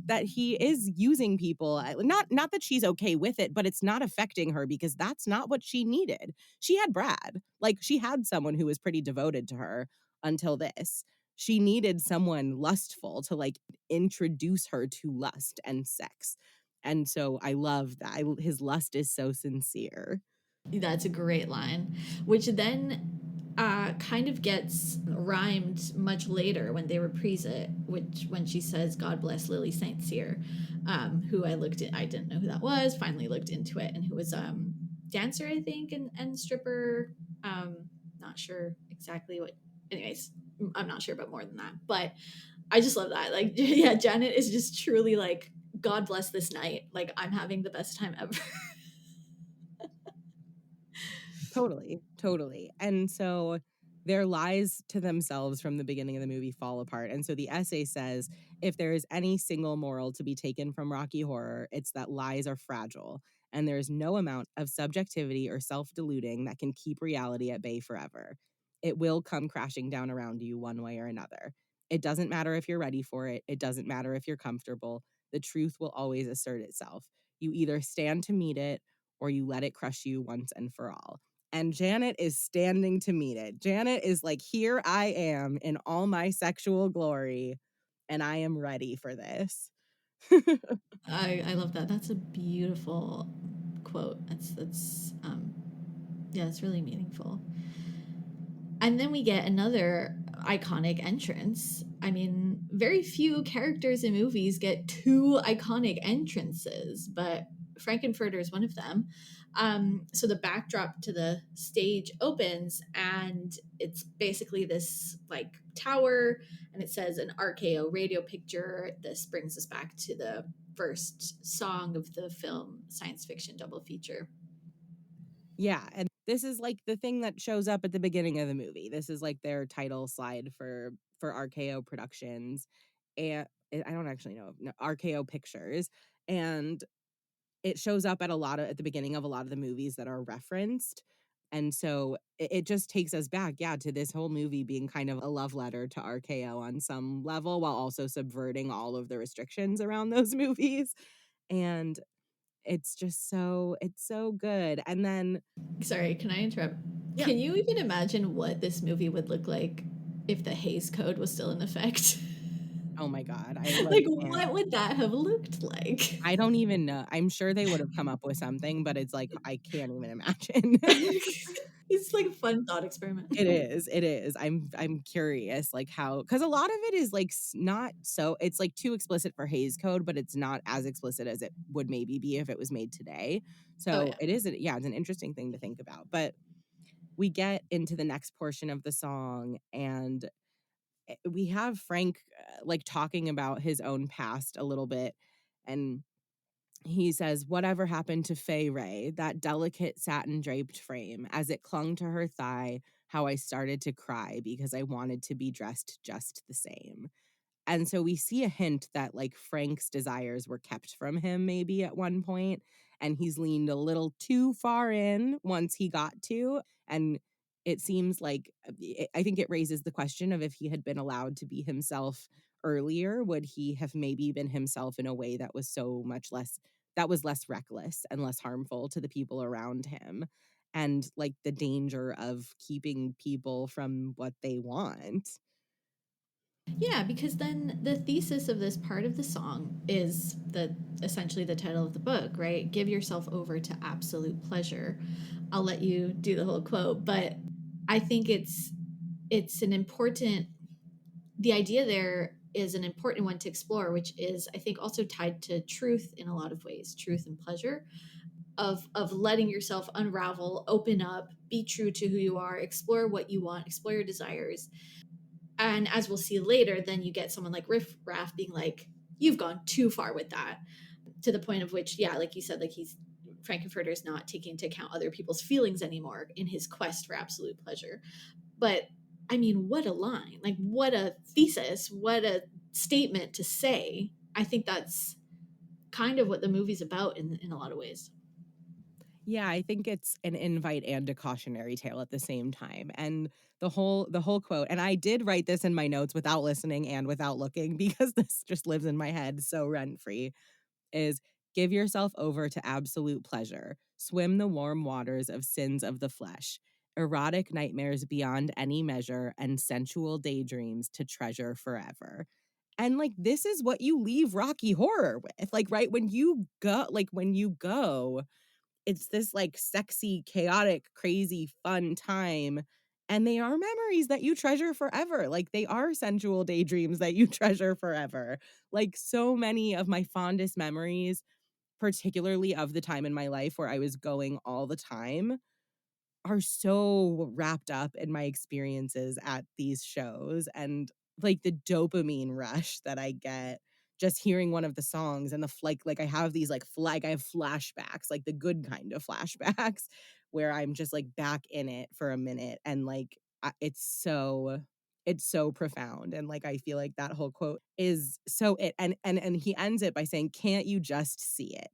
S1: that he is using people. Not that she's okay with it, but it's not affecting her because that's not what she needed. She had Brad. Like, she had someone who was pretty devoted to her until this. She needed someone lustful to, like, introduce her to lust and sex. And so I love that. His lust is so sincere.
S2: That's a great line, which then kind of gets rhymed much later when they reprise it, which when she says, God bless Lily St. Cyr, who I didn't know who that was, finally looked into it, and who was dancer, I think, and stripper. Not sure exactly what, anyways, I'm not sure about more than that, but I just love that. Like, yeah, Janet is just truly like, God bless this night. Like, I'm having the best time ever.
S1: Totally, totally. And so their lies to themselves from the beginning of the movie fall apart. And so the essay says if there is any single moral to be taken from Rocky Horror, it's that lies are fragile and there is no amount of subjectivity or self deluding that can keep reality at bay forever. It will come crashing down around you one way or another. It doesn't matter if you're ready for it, it doesn't matter if you're comfortable. The truth will always assert itself. You either stand to meet it or you let it crush you once and for all. And Janet is standing to meet it. Janet is like, here I am in all my sexual glory, and I am ready for this.
S2: I love that. That's a beautiful quote. That's yeah, it's really meaningful. And then we get another iconic entrance. I mean, very few characters in movies get two iconic entrances, but Frankenfurter is one of them. So the backdrop to the stage opens, and it's basically this like tower, and it says an RKO radio picture. This brings us back to the first song of the film science fiction double feature.
S1: Yeah, and this is like the thing that shows up at the beginning of the movie. This is like their title slide for RKO Productions, and I don't actually know, no, RKO Pictures, and it shows up at the beginning of a lot of the movies that are referenced. And so it just takes us back, yeah, to this whole movie being kind of a love letter to RKO on some level while also subverting all of the restrictions around those movies. And it's so good. And then
S2: Sorry, can I interrupt?
S1: yeah,
S2: Can you even imagine what this movie would look like if the Hays Code was still in effect?
S1: oh my God, I
S2: Like,
S1: like can't.
S2: what would that have looked like?
S1: I don't even know. I'm sure they would have come up with something, but it's like I can't even imagine.
S2: It's like a fun thought experiment.
S1: It is, it is. I'm curious, like, how because a lot of it is, like, not so it's, like, too explicit for Hays Code, but it's not as explicit as it would maybe be if it was made today.
S2: Oh,
S1: So,
S2: yeah.
S1: yeah, it's an interesting thing to think about, but we get into the next portion of the song, and, we have Frank, like, talking about his own past a little bit, and he says, "Whatever happened to Fay Ray, that delicate satin draped frame, as it clung to her thigh, how I started to cry because I wanted to be dressed just the same." And so we see a hint that like Frank's desires were kept from him maybe at one point, and he's leaned a little too far in once he got to. And it seems like I think it raises the question of if he had been allowed to be himself earlier, would he have maybe been himself in a way that was so much less that was less reckless and less harmful to the people around him, and like the danger of keeping people from what they want.
S2: Yeah, because then the thesis of this part of the song is essentially the title of the book, right? Give yourself over to absolute pleasure. I'll let you do the whole quote, but I think it's an important, the idea there is an important one to explore, which is I think also tied to truth in a lot of ways, truth and pleasure, of letting yourself unravel, open up, be true to who you are, explore what you want, explore your desires. And as we'll see later, then you get someone like Riff Raff being like, you've gone too far with that, to the point of which, yeah, like you said, like he's Frankenfurter is not taking into account other people's feelings anymore in his quest for absolute pleasure. But I mean, what a line, like what a thesis, what a statement to say. I think that's kind of what the movie's about in a lot of ways.
S1: Yeah, I think it's an invite and a cautionary tale at the same time. And the whole quote, and I did write this in my notes without listening and without looking because this just lives in my head so rent-free, is give yourself over to absolute pleasure. Swim the warm waters of sins of the flesh. Erotic nightmares beyond any measure and sensual daydreams to treasure forever. And like this is what you leave Rocky Horror with. Like right when you go, it's this like sexy, chaotic, crazy, fun time. And they are memories that you treasure forever. Like they are sensual daydreams that you treasure forever. Like so many of my fondest memories, particularly of the time in my life where I was going all the time, are so wrapped up in my experiences at these shows and like the dopamine rush that I get just hearing one of the songs and like I have these I have flashbacks, like the good kind of flashbacks where I'm just like back in it for a minute and like it's so profound and like I feel like that whole quote is so it and he ends it by saying can't you just see it,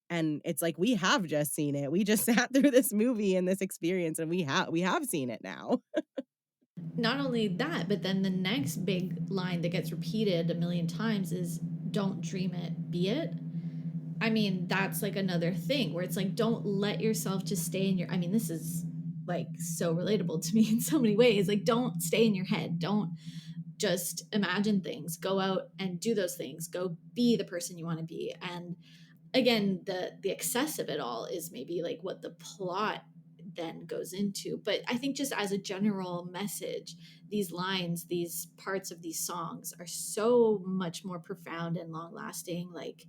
S1: and it's like, we have just seen it. We just sat through this movie and this experience, and we have seen it now.
S2: Not only that, but then the next big line that gets repeated a million times is don't dream it, be it. I mean, that's like another thing where it's like, don't let yourself just stay in your, I mean, this is like so relatable to me in so many ways. Like, don't stay in your head. Don't just imagine things. Go out and do those things. Go be the person you want to be. And again, the excess of it all is maybe like what the plot then goes into. But I think just as a general message, these lines, these parts of these songs are so much more profound and long lasting, like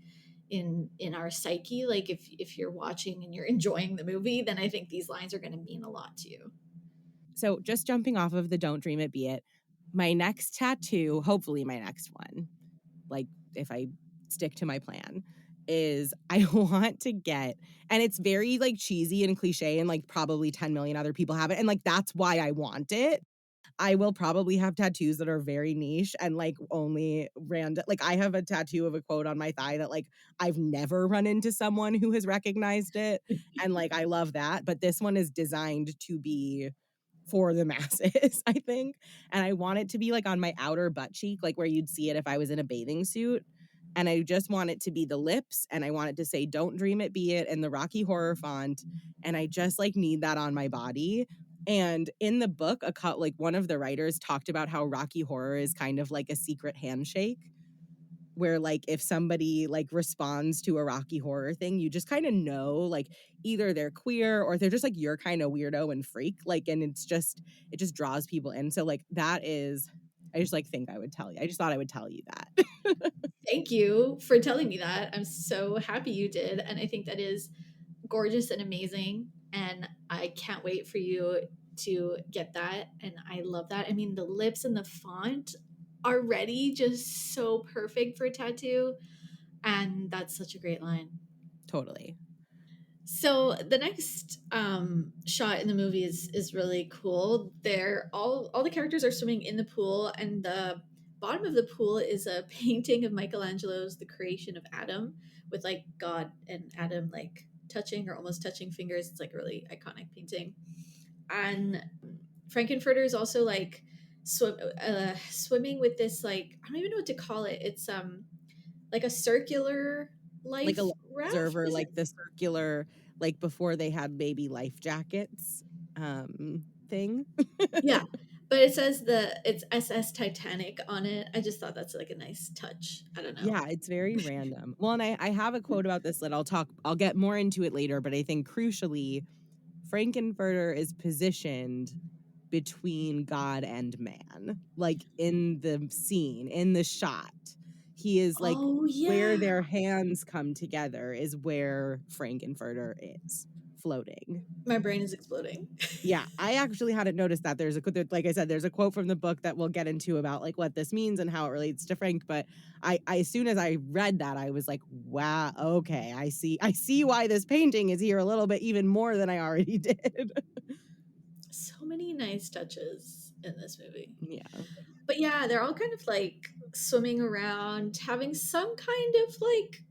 S2: in our psyche. Like if you're watching and you're enjoying the movie, then I think these lines are going to mean a lot to you.
S1: So just jumping off of the don't dream it, be it, my next tattoo, hopefully my next one, like if I stick to my plan, is I want to get, and it's very like cheesy and cliche and like probably 10 million other people have it. And like that's why I want it. I will probably have tattoos that are very niche and like only random. Like I have a tattoo of a quote on my thigh that like I've never run into someone who has recognized it. And like I love that. But this one is designed to be for the masses, I think. And I want it to be like on my outer butt cheek, like where you'd see it if I was in a bathing suit. And I just want it to be the lips and I want it to say don't dream it be it in the Rocky Horror font. And I just like need that on my body. And in the book, like one of the writers talked about how Rocky Horror is kind of like a secret handshake where like if somebody like responds to a Rocky Horror thing, you just kind of know like either they're queer or they're just like you're kind of weirdo and freak like, and it just draws people in. So like that is, I just like think I would tell you. I just thought I would tell you that.
S2: Thank you for telling me that. I'm so happy you did. And I think that is gorgeous and amazing. And I can't wait for you to get that. And I love that. I mean, the lips and the font are ready, just so perfect for a tattoo. And that's such a great line.
S1: Totally.
S2: So the next shot in the movie is really cool. They're all the characters are swimming in the pool, and the bottom of the pool is a painting of Michelangelo's The Creation of Adam, with like God and Adam like touching or almost touching fingers. It's like a really iconic painting. And Frankenfurter is also like swimming with this like I don't even know what to call it. It's like a circular
S1: Like a
S2: life
S1: life
S2: raft.
S1: preserver,
S2: Is it?
S1: like the circular, like before they had baby life jackets thing.
S2: Yeah, but it says it's SS Titanic on it. I just thought that's like a nice touch. I don't know.
S1: Yeah, it's very random. Well, and I have a quote about this that I'll get more into it later, but I think crucially, Frankenfurter is positioned between God and man, like, in the scene, in the shot. He is, like,
S2: Oh
S1: where
S2: yeah.
S1: their hands come together is where Frankenfurter is floating.
S2: My brain is exploding.
S1: Yeah, I actually hadn't noticed that. There's a like I said, there's a quote from the book that we'll get into about, like, what this means and how it relates to Frank, but I as soon as I read that, I was like, "Wow, okay, I see why this painting is here a little bit even more than I already did."
S2: So many nice touches in this movie.
S1: Yeah.
S2: But yeah, they're all kind of like swimming around, having some kind of like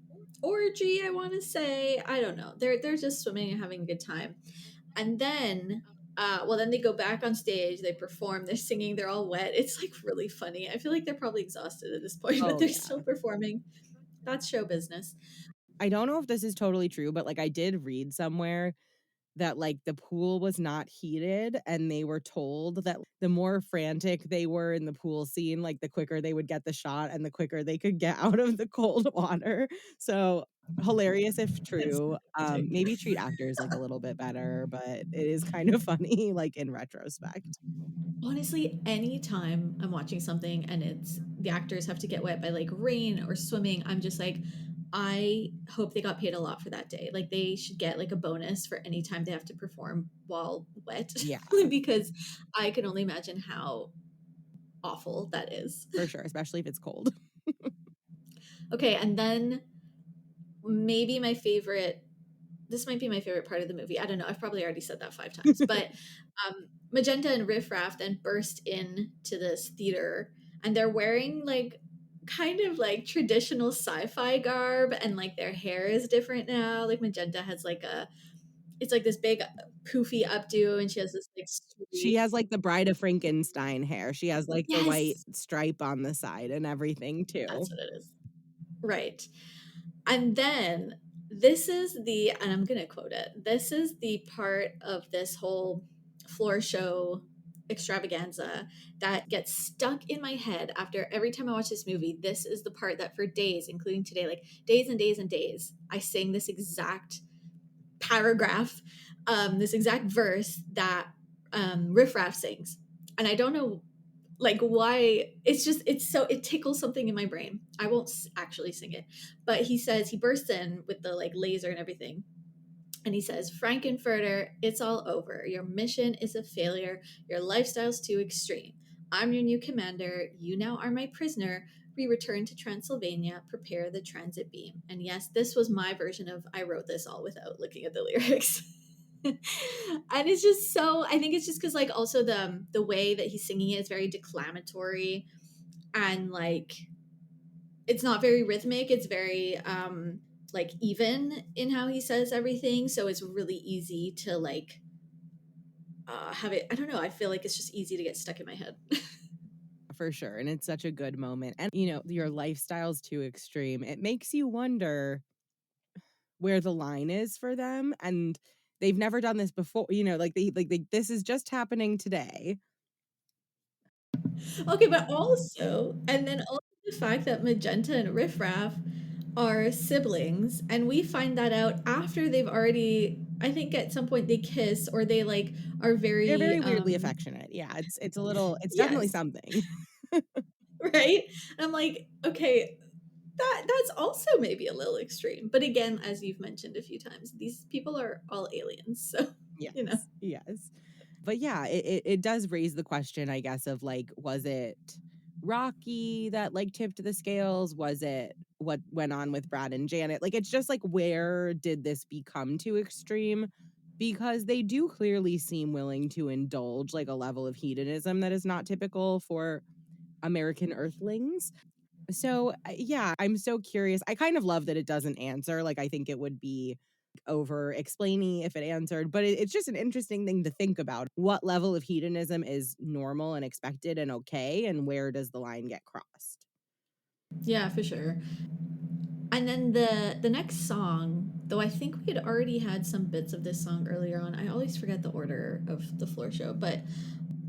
S2: orgy, I want to say. I don't know. They're just swimming and having a good time. And then well then they go back on stage, they perform, they're singing, they're all wet. It's like really funny. I feel like they're probably exhausted at this point, but
S1: Oh,
S2: they're
S1: yeah.
S2: still performing. That's show business.
S1: I don't know if this is totally true, but, like, I did read somewhere that, like, the pool was not heated, and they were told that the more frantic they were in the pool scene, like, the quicker they would get the shot and the quicker they could get out of the cold water. So, hilarious if
S2: That's
S1: true.
S2: fantastic.
S1: Maybe treat actors, like, a little bit better, but it is kind of funny, like, in retrospect.
S2: Honestly, anytime I'm watching something and it's the actors have to get wet by like rain or swimming, I'm just like, I hope they got paid a lot for that day. Like they should get like a bonus for any time they have to perform while wet
S1: Yeah,
S2: because I can only imagine how awful that is.
S1: for sure, especially if it's cold.
S2: Okay, and then maybe my favorite, this might be my favorite part of the movie. I don't know. I've probably already said that 5 times, but Magenta and Riff Raff then burst into this theater and they're wearing like kind of like traditional sci-fi garb and like their hair is different now. Like Magenta has like a, it's like this big poofy updo and she has this like
S1: She
S2: sweet,
S1: has, like, the Bride of Frankenstein hair. She has, like, the white
S2: yes,
S1: stripe on the side and everything
S2: that's
S1: too.
S2: what it is. Right. And then this is the, and I'm going to quote it, this is the part of this whole floor show extravaganza that gets stuck in my head after every time I watch this movie. This is the part that for days, including today, like days and days and days, I sing this exact paragraph, this exact verse that Riff Raff sings. And I don't know like why, it's just it's so, it tickles something in my brain. I won't actually sing it, but he says, he bursts in with the like laser and everything, and he says, Frankenfurter, it's all over, your mission is a failure, your lifestyle's too extreme, I'm your new commander, you now are my prisoner, we return to Transylvania, prepare the transit beam. And yes, this was my version of I wrote this all without looking at the lyrics. And it's just so, I think it's just because like also the way that he's singing it is very declamatory and like it's not very rhythmic, it's very like even in how he says everything, so it's really easy to like have it, I don't know, I feel like it's just easy to get stuck in my head.
S1: For sure, and it's such a good moment, and, you know, your lifestyle's too extreme. It makes you wonder where the line is for them, and they've never done this before, you know, like, this is just happening today.
S2: Okay, but also, and then also the fact that Magenta and Riff Raff are siblings, and we find that out after they've already, I think at some point they kiss or they like are
S1: They're
S2: very
S1: very weirdly affectionate. Yeah, it's a little it's definitely
S2: yes,
S1: something.
S2: right? And I'm like, okay, that's also maybe a little extreme. But again, as you've mentioned a few times, these people are all aliens, so
S1: Yes,
S2: you know.
S1: yes. But yeah, it does raise the question, I guess, of like, was it Rocky that like tipped the scales? Was it what went on with Brad and Janet? Like, it's just like, where did this become too extreme? Because they do clearly seem willing to indulge like a level of hedonism that is not typical for American Earthlings. So, yeah, I'm so curious. I kind of love that it doesn't answer. Like, I think it would be over explaining if it answered, but it's just an interesting thing to think about. What level of hedonism is normal and expected and okay, and where does the line get crossed?
S2: Yeah, for sure. And then the next song, though I think we had already had some bits of this song earlier on. I always forget the order of the floor show, but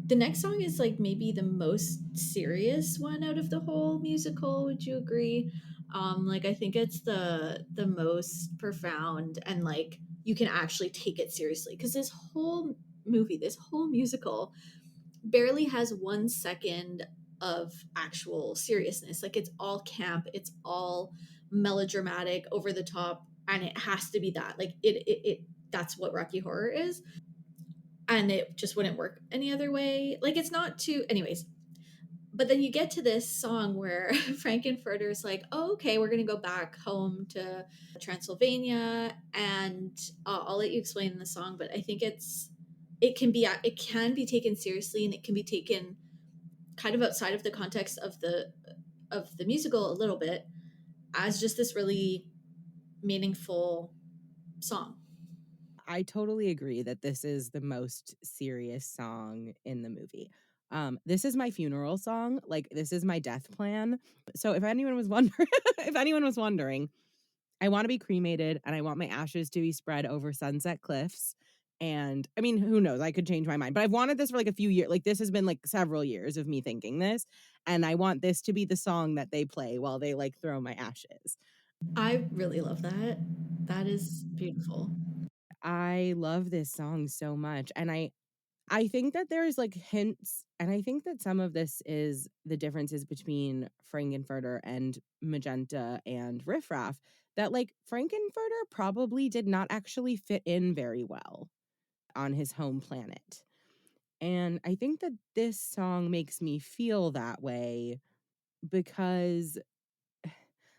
S2: the next song is like maybe the most serious one out of the whole musical. Would you agree? Like I think it's the most profound and like you can actually take it seriously because this whole movie, this whole musical barely has 1 second of actual seriousness. Like it's all camp, it's all melodramatic, over the top, and it has to be that. Like it that's what Rocky Horror is, and it just wouldn't work any other way. Like it's not too, anyways. But then you get to this song where Frankenfurter's like, oh, okay, we're gonna go back home to Transylvania, and I'll let you explain the song. But I think it can be taken seriously, and it can be taken kind of outside of the context of the musical a little bit, as just this really meaningful song.
S1: I totally agree that this is the most serious song in the movie. This is my funeral song, like, this is my death plan. So if anyone was wondering if anyone was wondering, I wanna be cremated, and I want my ashes to be spread over sunset cliffs, and, I mean, who knows, I could change my mind, but I've wanted this for, like, a few years. Like, this has been, like, several years of me thinking this, and I want this to be the song that they play while they, like, throw my ashes.
S2: I really love that. That is beautiful.
S1: I love this song so much, and I think that there's, like, hints, and I think that some of this is the differences between Frankenfurter and Magenta and Riff Raff, that, like, Frankenfurter probably did not actually fit in very well on his home planet, and I think that this song makes me feel that way because,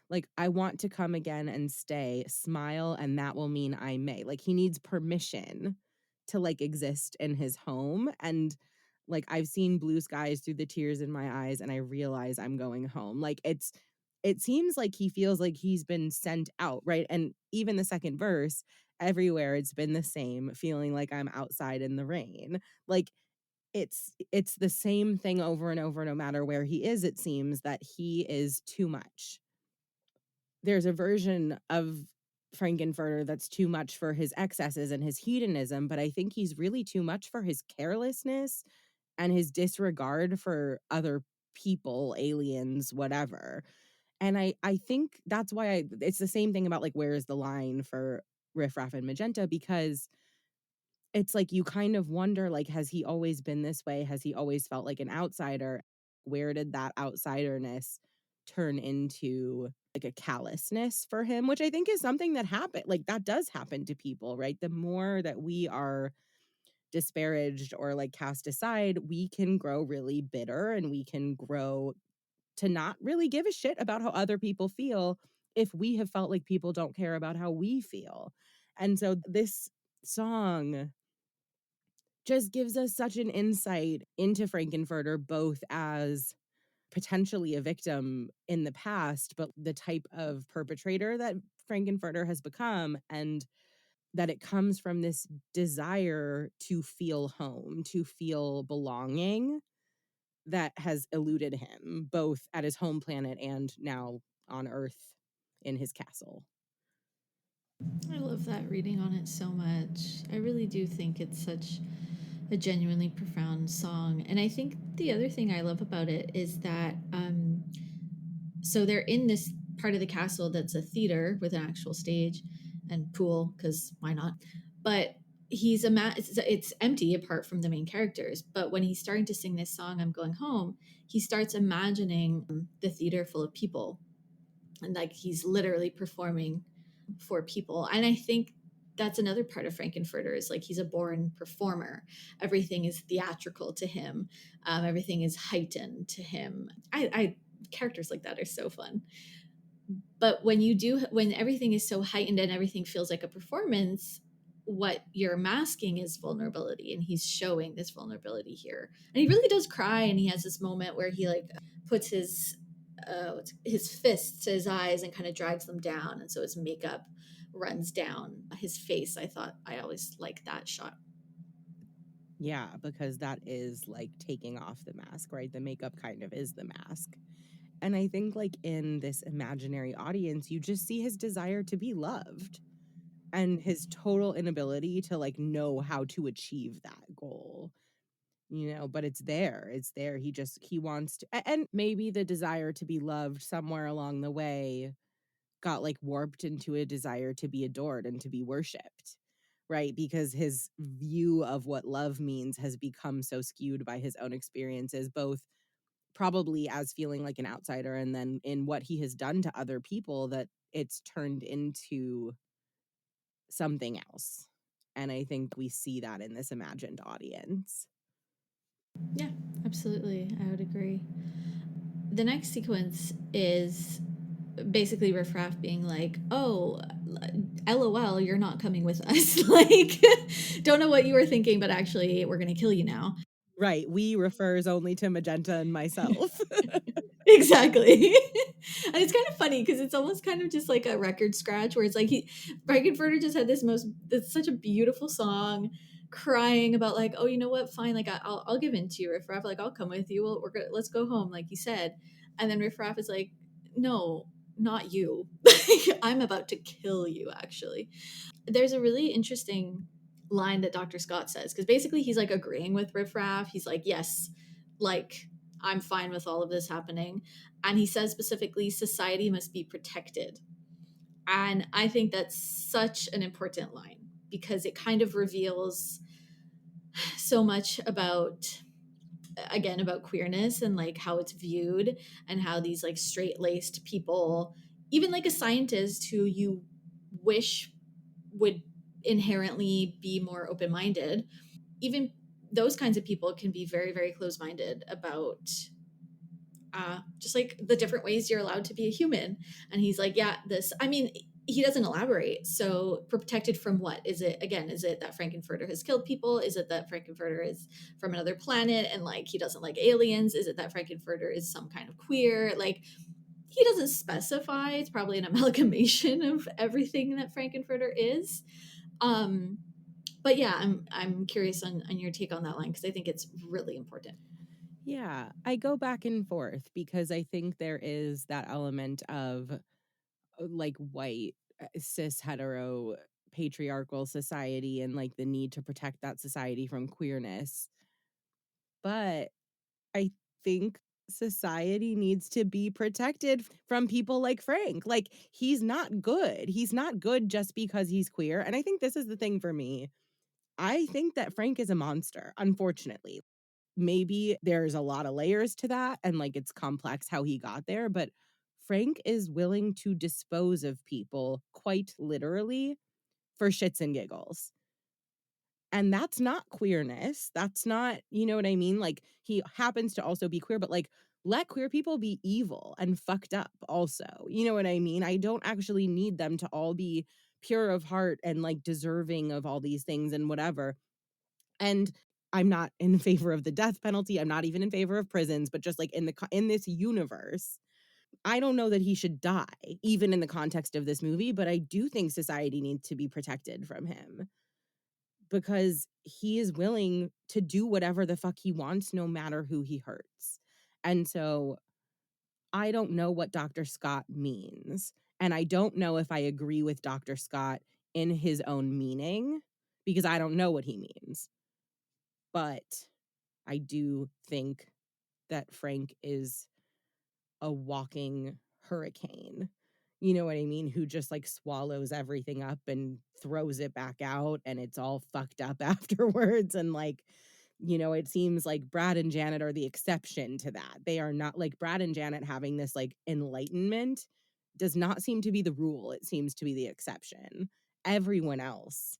S1: like, I want to come again and stay, smile, and that will mean I may. Like, he needs permission to, like, exist in his home, and, like, I've seen blue skies through the tears in my eyes, and I realize I'm going home. Like, it seems like he feels like he's been sent out, right? And even the second verse, everywhere it's been the same, feeling like I'm outside in the rain. Like, it's the same thing over and over, no matter where he is, it seems that he is too much. There's a version of Frankenfurter that's too much for his excesses and his hedonism, but I think he's really too much for his carelessness and his disregard for other people, aliens, whatever. And I think that's why it's the same thing about, like, where's the line for Riff Raff and Magenta, because it's like you kind of wonder, like, has he always been this way? Has he always felt like an outsider? Where did that outsiderness turn into, like, a callousness for him? Which I think is something that that does happen to people, right? The more that we are disparaged or, like, cast aside, we can grow really bitter, and we can grow to not really give a shit about how other people feel if we have felt like people don't care about how we feel. And so this song just gives us such an insight into Frankenfurter, both as potentially a victim in the past, but the type of perpetrator that Frankenfurter has become, and that it comes from this desire to feel home, to feel belonging, that has eluded him, both at his home planet and now on Earth in his castle.
S2: I love that reading on it so much. I really do think it's such a genuinely profound song. And I think the other thing I love about it is that so they're in this part of the castle that's a theater with an actual stage and pool, because why not? But it's empty apart from the main characters. But when he's starting to sing this song, I'm Going Home, he starts imagining the theater full of people, and like he's literally performing for people. And I think that's another part of Frankenfurter, is like he's a born performer. Everything is theatrical to him. Everything is heightened to him. I characters like that are so fun. But when everything is so heightened and everything feels like a performance, what you're masking is vulnerability, and he's showing this vulnerability here. And he really does cry, and he has this moment where he like puts his fists to his eyes and kind of drags them down, and so his makeup runs down his face. I always like that shot.
S1: Yeah, because that is like taking off the mask, right? The makeup kind of is the mask. And I think, like, in this imaginary audience, you just see his desire to be loved and his total inability to, like, know how to achieve that goal, but it's there. It's there. He wants to, and maybe the desire to be loved somewhere along the way got, like, warped into a desire to be adored and to be worshiped. right? Because his view of what love means has become so skewed by his own experiences, both probably as feeling like an outsider and then in what he has done to other people, that it's turned into something else. And I think we see that in this imagined audience.
S2: Yeah, absolutely. I would agree. The next sequence is basically Riff Raff being like, "Oh, LOL, you're not coming with us." Like, don't know what you were thinking, but actually, we're gonna kill you now.
S1: Right. We refers only to Magenta and myself.
S2: Exactly. And it's kind of funny because it's almost kind of just like a record scratch where it's like Frankenfurter just had it's such a beautiful song crying about like, oh, you know what? Fine. Like I'll give in to you, Riff Raff. Like I'll come with you. Let's go home. Like you said. And then Riff Raff is like, no, not you. I'm about to kill you actually. There's a really interesting line that Dr. Scott says because basically he's like agreeing with Riff Raff. He's like, yes, like I'm fine with all of this happening. And he says specifically, society must be protected. And I think that's such an important line because it kind of reveals so much about, again, about queerness and like how it's viewed and how these like straight laced people, even like a scientist who you wish would inherently be more open minded, even those kinds of people can be very, very close minded about just like the different ways you're allowed to be a human. And he's like, yeah, this, I mean, he doesn't elaborate. So protected from what? Is it, again, is it that Frankenfurter has killed people? Is it that Frankenfurter is from another planet and like he doesn't like aliens? Is it that Frankenfurter is some kind of queer? Like he doesn't specify. It's probably an amalgamation of everything that Frankenfurter is. Um, but yeah, I'm curious on your take on that line because I think it's really important.
S1: Yeah, I go back and forth because I think there is that element of like white cis hetero patriarchal society and like the need to protect that society from queerness. But I think society needs to be protected from people like Frank. Like he's not good. He's not good just because he's queer. And I think this is the thing for me. I think that Frank is a monster, unfortunately. Maybe there's a lot of layers to that and like it's complex how he got there, but Frank is willing to dispose of people quite literally for shits and giggles. And that's not queerness. That's not, you know what I mean? Like he happens to also be queer, but like let queer people be evil and fucked up also. You know what I mean? I don't actually need them to all be pure of heart and like deserving of all these things and whatever. And I'm not in favor of the death penalty. I'm not even in favor of prisons, but just like in this universe, I don't know that he should die even in the context of this movie, but I do think society needs to be protected from him because he is willing to do whatever the fuck he wants no matter who he hurts. And so I don't know what Dr. Scott means, and I don't know if I agree with Dr. Scott in his own meaning because I don't know what he means. But I do think that Frank is a walking hurricane. You know what I mean? Who just like swallows everything up and throws it back out and it's all fucked up afterwards. And like, you know, it seems like Brad and Janet are the exception to that. They are not like Brad and Janet having this like enlightenment does not seem to be the rule. It seems to be the exception. Everyone else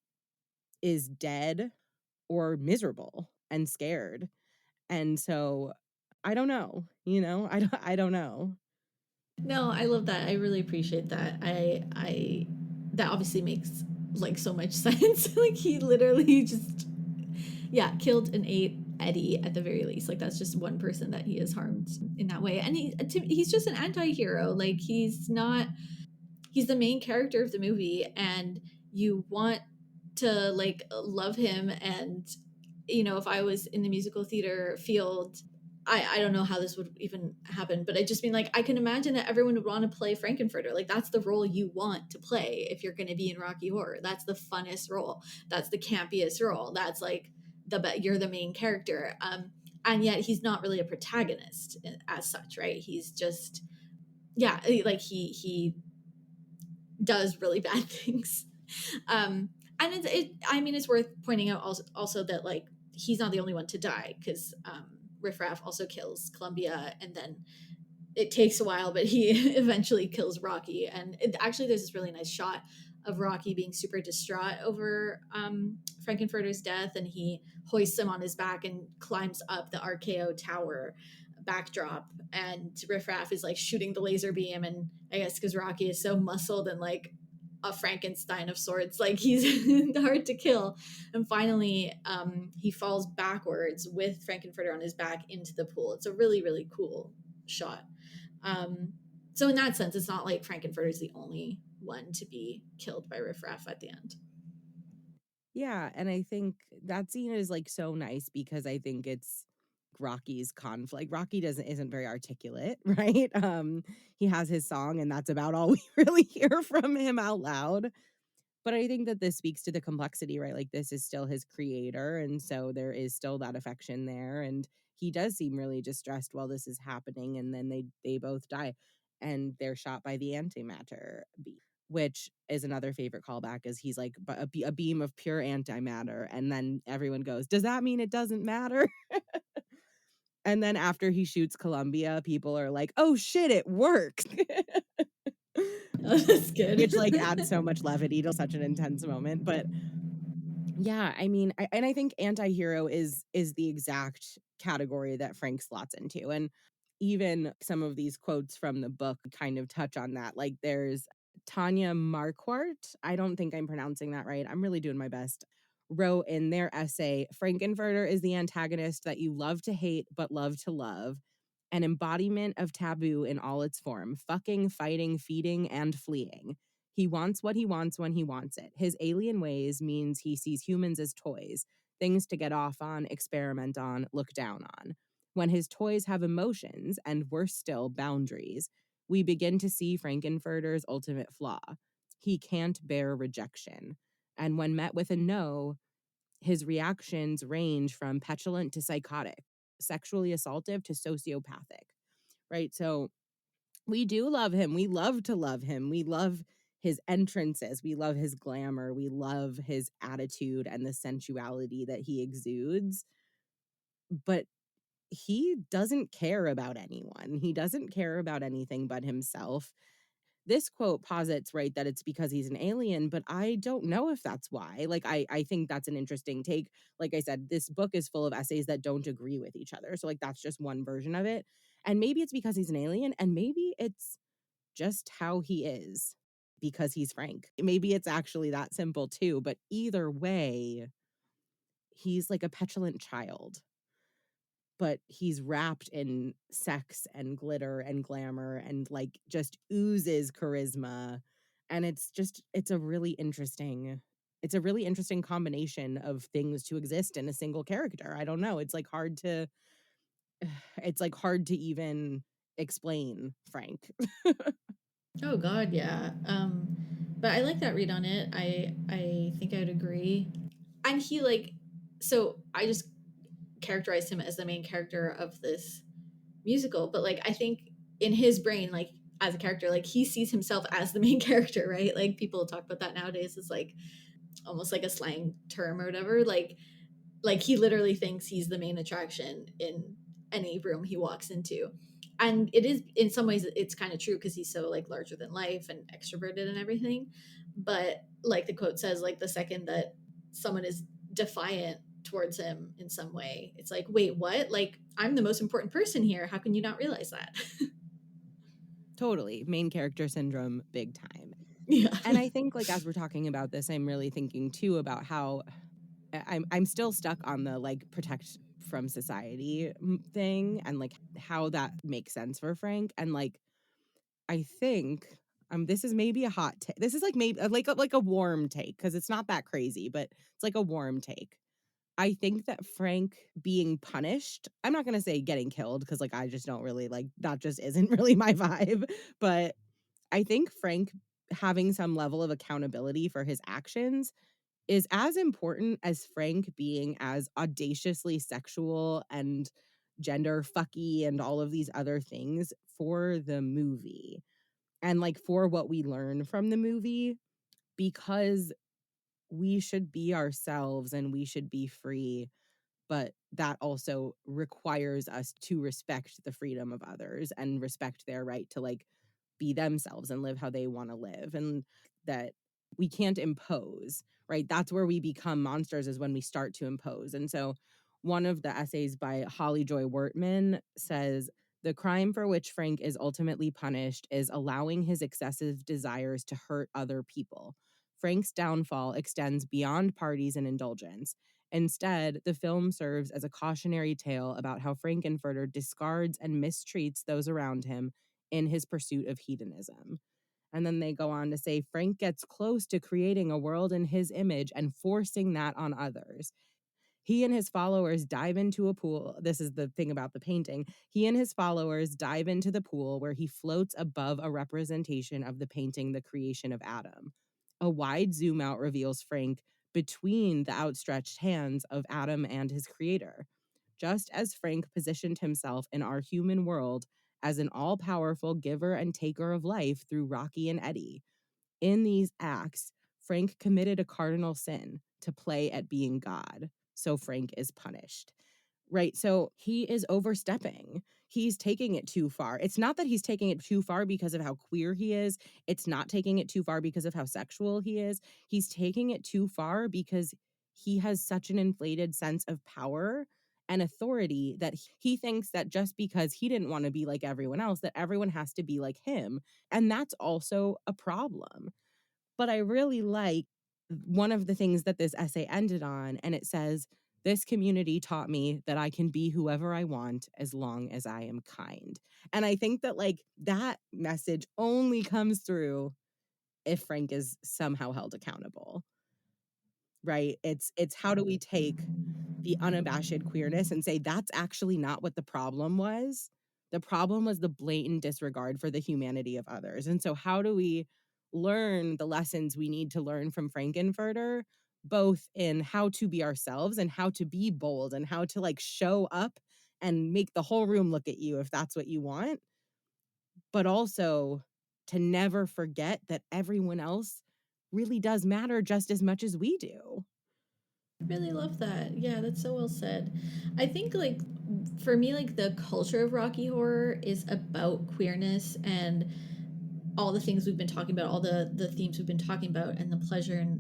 S1: is dead or miserable and scared. And so I don't know, you know, I don't know.
S2: No, I love that. I really appreciate that. I that obviously makes like so much sense. Like he literally just yeah, killed and ate Eddie at the very least. Like that's just one person that he has harmed in that way. And he's just an anti-hero. Like he's the main character of the movie and you want to like love him and you know, if I was in the musical theater field, I don't know how this would even happen, but I just mean like I can imagine that everyone would want to play Frankenfurter. Like that's the role you want to play if you're going to be in Rocky Horror. That's the funnest role. That's the campiest role. That's like you're the main character. And yet he's not really a protagonist as such, right? He's just like he does really bad things. And I mean, it's worth pointing out also that like he's not the only one to die, because Riff Raff also kills Columbia, and then it takes a while, but he eventually kills Rocky. And actually, there's this really nice shot of Rocky being super distraught over Frankenfurter's death, and he hoists him on his back and climbs up the RKO tower backdrop. And Riff Raff is like shooting the laser beam, and I guess because Rocky is so muscled and like a Frankenstein of sorts, like he's hard to kill. And finally, he falls backwards with Frankenfurter on his back into the pool. It's a really, really cool shot. Um, so in that sense, it's not like Frankenfurter is the only one to be killed by Riff Raff at the end.
S1: Yeah, and I think that scene is, like, so nice because I think it's Rocky's conflict. Rocky doesn't isn't very articulate, right? He has his song, and that's about all we really hear from him out loud. But I think that this speaks to the complexity, right? Like, this is still his creator, and so there is still that affection there, and he does seem really distressed while this is happening, and then they both die, and they're shot by the antimatter beam, which is another favorite callback, is he's like, "But a beam of pure antimatter," and then everyone goes, "Does that mean it doesn't matter?" And then after he shoots Columbia, people are like, "Oh shit, it works."
S2: Oh, that's good.
S1: Which, like, adds so much levity to such an intense moment, but yeah, I mean, I think anti-hero is the exact category that Frank slots into, and even some of these quotes from the book kind of touch on that. Like, there's Tanya Marquardt, I don't think I'm pronouncing that right, I'm really doing my best, wrote in their essay, "Frankenfurter is the antagonist that you love to hate but love to love, an embodiment of taboo in all its form, fucking, fighting, feeding, and fleeing. He wants what he wants when he wants it. His alien ways means he sees humans as toys, things to get off on, experiment on, look down on. When his toys have emotions, and worse still, boundaries, we begin to see Frankenfurter's ultimate flaw. He can't bear rejection. And when met with a no, his reactions range from petulant to psychotic, sexually assaultive to sociopathic, right? So we do love him. We love to love him. We love his entrances. We love his glamour. We love his attitude and the sensuality that he exudes. But he doesn't care about anyone. He doesn't care about anything but himself. This quote posits, right, that it's because he's an alien, but I don't know if that's why. Like, I think that's an interesting take. Like I said, this book is full of essays that don't agree with each other. So, like, that's just one version of it. And maybe it's because he's an alien, and maybe it's just how he is because he's Frank. Maybe it's actually that simple too, but either way, he's like a petulant child, but he's wrapped in sex and glitter and glamour and like just oozes charisma. And it's a really interesting combination of things to exist in a single character. I don't know. It's like hard to it's like hard to even explain Frank.
S2: Oh God, yeah. But I like that read on it. I think I'd agree. And he like, so I just characterized him as the main character of this musical, but like I think in his brain, like as a character, like he sees himself as the main character, right? Like people talk about that nowadays as like almost like a slang term or whatever. Like he literally thinks he's the main attraction in any room he walks into. And it is in some ways it's kind of true because he's so like larger than life and extroverted and everything. But like the quote says, like the second that someone is defiant towards him in some way, it's like, wait, what? Like I'm the most important person here. How can you not realize that?
S1: Totally. Main character syndrome, big time.
S2: Yeah.
S1: And I think, like, as we're talking about this, I'm really thinking too about how I'm still stuck on the like protect from society thing and like how that makes sense for Frank. And like I think this is maybe a hot take. This is like maybe like a warm take because it's not that crazy, but it's like a warm take. I think that Frank being punished, I'm not gonna say getting killed because like I just don't really like that just isn't really my vibe. But I think Frank having some level of accountability for his actions is as important as Frank being as audaciously sexual and gender fucky and all of these other things for the movie and like for what we learn from the movie because we should be ourselves and we should be free, but that also requires us to respect the freedom of others and respect their right to like be themselves and live how they want to live, and that we can't impose, right? That's where we become monsters, is when we start to impose. And so one of the essays by Holly Joy Wortman says the crime for which Frank is ultimately punished is allowing his excessive desires to hurt other people. Frank's downfall extends beyond parties and indulgence. Instead, the film serves as a cautionary tale about how Frankenfurter discards and mistreats those around him in his pursuit of hedonism. And then they go on to say Frank gets close to creating a world in his image and forcing that on others. He and his followers dive into a pool. This is the thing about the painting. He and his followers dive into the pool where he floats above a representation of the painting, The Creation of Adam. A wide zoom out reveals Frank between the outstretched hands of Adam and his creator. Just as Frank positioned himself in our human world as an all powerful giver and taker of life through Rocky and Eddie, in these acts, Frank committed a cardinal sin to play at being God. So Frank is punished. Right. So he is overstepping. He's taking it too far. It's not that he's taking it too far because of how queer he is. It's not taking it too far because of how sexual he is. He's taking it too far because he has such an inflated sense of power and authority that he thinks that just because he didn't want to be like everyone else, that everyone has to be like him. And that's also a problem. But I really like one of the things that this essay ended on, and it says, this community taught me that I can be whoever I want as long as I am kind. And I think that like that message only comes through if Frank is somehow held accountable, right? It's how do we take the unabashed queerness and say that's actually not what the problem was. The problem was the blatant disregard for the humanity of others. And so how do we learn the lessons we need to learn from Frankenfurter, both in how to be ourselves and how to be bold and how to like show up and make the whole room look at you if that's what you want, but also to never forget that everyone else really does matter just as much as we do.
S2: Really love that. Yeah, that's so well said. I think like for me like the culture of Rocky Horror is about queerness and all the things we've been talking about, all the themes we've been talking about and the pleasure and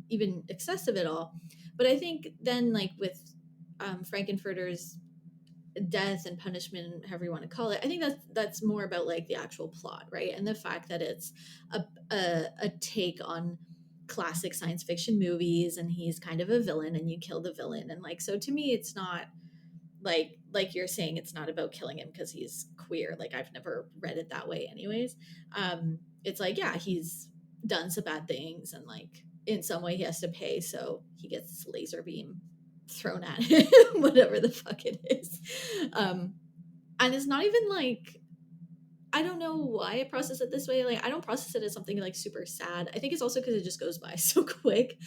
S2: even excess of it all. But I think then like with Frankenfurter's death and punishment, however you want to call it, I think that's more about like the actual plot, right? And the fact that it's a take on classic science fiction movies and he's kind of a villain and you kill the villain. And like so to me it's not like you're saying, it's not about killing him because he's queer. Like I've never read it that way anyways. It's like, yeah, he's done some bad things and like in some way he has to pay, so he gets this laser beam thrown at him, whatever the fuck it is. And it's not even like, I don't know why I process it this way. Like I don't process it as something like super sad. I think it's also because it just goes by so quick.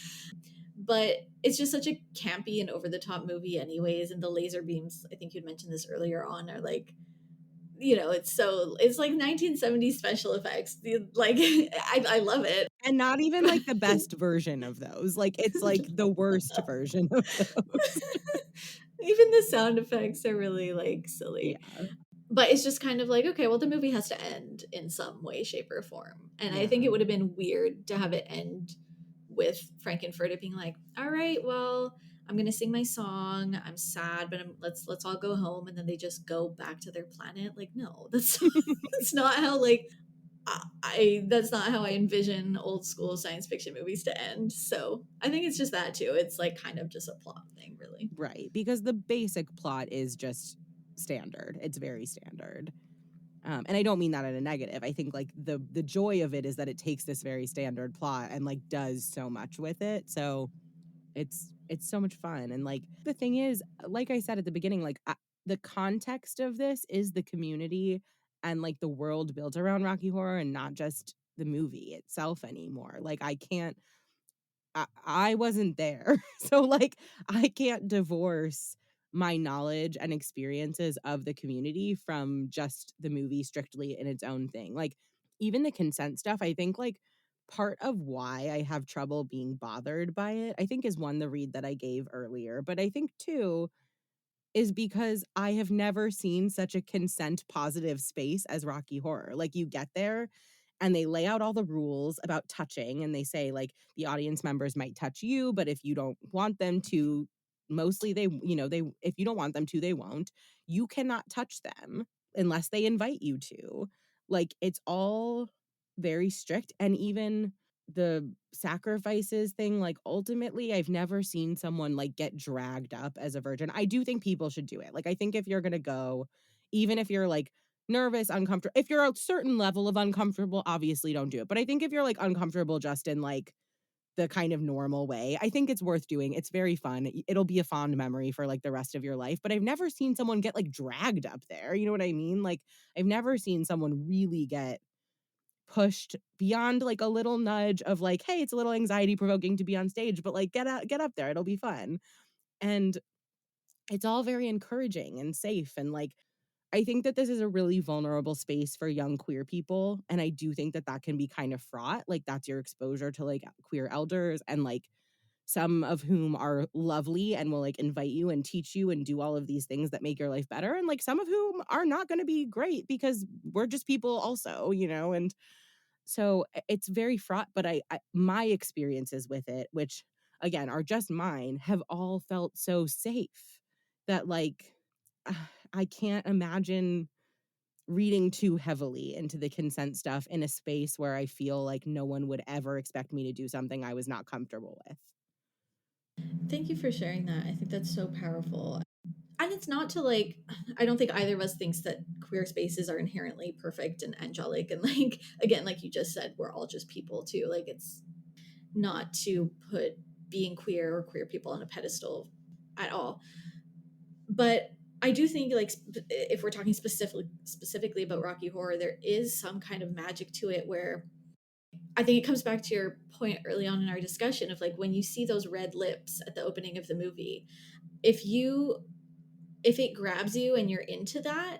S2: But it's just such a campy and over the top movie anyways, and the laser beams, I think you'd mentioned this earlier on, are like, you know, it's like 1970s special effects. Like I love it.
S1: And not even like the best version of those. Like it's like the worst version of those.
S2: Even the sound effects are really like silly.
S1: Yeah.
S2: But it's just kind of like, okay, well, the movie has to end in some way, shape, or form. And I think
S1: Yeah.
S2: it would have been weird to have it end with Frankenfurter being like, all right, well, I'm gonna sing my song. I'm sad, but let's all go home, and then they just go back to their planet. Like, no, that's that's not how like that's not how I envision old school science fiction movies to end. So I think it's just that too. It's like kind of just a plot thing, really.
S1: Right. Because the basic plot is just standard. It's very standard. And I don't mean that in a negative. I think like the joy of it is that it takes this very standard plot and like does so much with it. So it's so much fun. And like the thing is, like I said at the beginning, like the context of this is the community and like the world built around Rocky Horror and not just the movie itself anymore. Like I wasn't there. So like I can't divorce my knowledge and experiences of the community from just the movie strictly in its own thing. Like even the consent stuff, I think like part of why I have trouble being bothered by it, I think is one, the read that I gave earlier, but I think two is because I have never seen such a consent positive space as Rocky Horror. Like, you get there and they lay out all the rules about touching, and they say, like, the audience members might touch you, but if you don't want them to, mostly they, they, if you don't want them to, they won't. You cannot touch them unless they invite you to. Like, it's all very strict. And even the sacrifices thing, like, ultimately, I've never seen someone, like, get dragged up as a virgin. I do think people should do it. Like, I think if you're gonna go, even if you're, like, nervous, uncomfortable, if you're a certain level of uncomfortable, obviously don't do it. But I think if you're, like, uncomfortable just in, like, the kind of normal way, I think it's worth doing. It's very fun. It'll be a fond memory for, like, the rest of your life. But I've never seen someone get, like, dragged up there. You know what I mean? Like, I've never seen someone really get pushed beyond, like, a little nudge of, like, "Hey, it's a little anxiety provoking to be on stage, but, like, get up there, it'll be fun." And it's all very encouraging and safe, and, like, I think that this is a really vulnerable space for young queer people, and I do think that that can be kind of fraught. Like, that's your exposure to, like, queer elders, and, like, some of whom are lovely and will, like, invite you and teach you and do all of these things that make your life better, and, like, some of whom are not gonna be great because we're just people also, and so it's very fraught, but I my experiences with it, which again are just mine, have all felt so safe that, like, I can't imagine reading too heavily into the consent stuff in a space where I feel like no one would ever expect me to do something I was not comfortable with.
S2: Thank you for sharing that. I think that's so powerful. And it's not to like, I don't think either of us thinks that queer spaces are inherently perfect and angelic. And like, again, like you just said, we're all just people too. Like, it's not to put being queer or queer people on a pedestal at all. But I do think like if we're talking specifically about Rocky Horror, there is some kind of magic to it where I think it comes back to your point early on in our discussion of like when you see those red lips at the opening of the movie, if you if it grabs you and you're into that,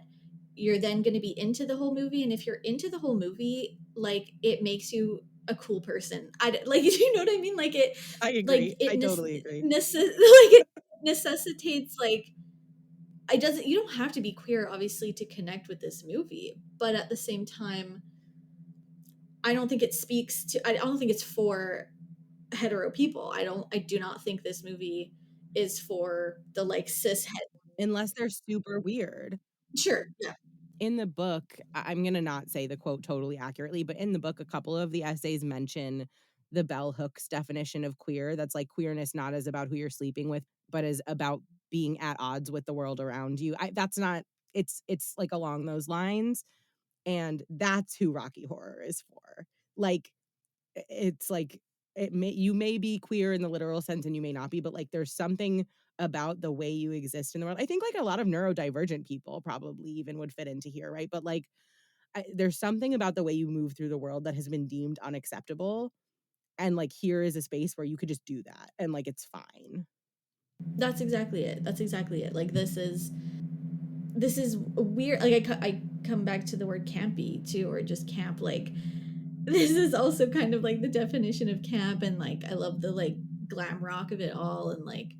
S2: you're then going to be into the whole movie. And if you're into the whole movie, like it makes you a cool person. Like, you know what I mean? Like
S1: I
S2: like
S1: agree.
S2: it
S1: I totally agree.
S2: like it necessitates like it doesn't. You don't have to be queer, obviously, to connect with this movie. But at the same time, I don't think it speaks to. I don't think it's for hetero people. I do not think this movie is for the like cis het.
S1: Unless they're super weird.
S2: Sure, yeah.
S1: In the book, I'm gonna not say the quote totally accurately, but in the book, a couple of the essays mention the bell hooks definition of queer. That's like queerness not as about who you're sleeping with, but as about being at odds with the world around you. That's not. It's like along those lines, and that's who Rocky Horror is for. Like, it's like you may be queer in the literal sense and you may not be, but, like, there's something about the way you exist in the world. I think, like, a lot of neurodivergent people probably even would fit into here, right? But, like, there's something about the way you move through the world that has been deemed unacceptable, and, like, here is a space where you could just do that and, like, it's fine.
S2: That's exactly it. That's exactly it. Like this is weird. Like I come back to the word campy too, or just camp. Like this is also kind of like the definition of camp, and like I love the like glam rock of it all, and like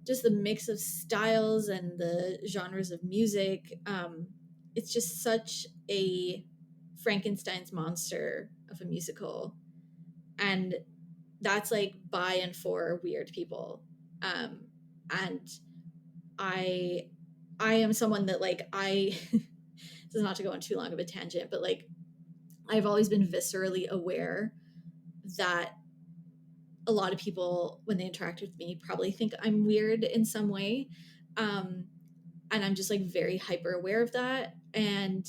S2: just the mix of styles and the genres of music. It's just such a Frankenstein's monster of a musical, and that's like by and for weird people. And I I am someone that like I this is not to go on too long of a tangent, but like I've always been viscerally aware that a lot of people when they interact with me probably think I'm weird in some way. Um and I'm just like very hyper aware of that. And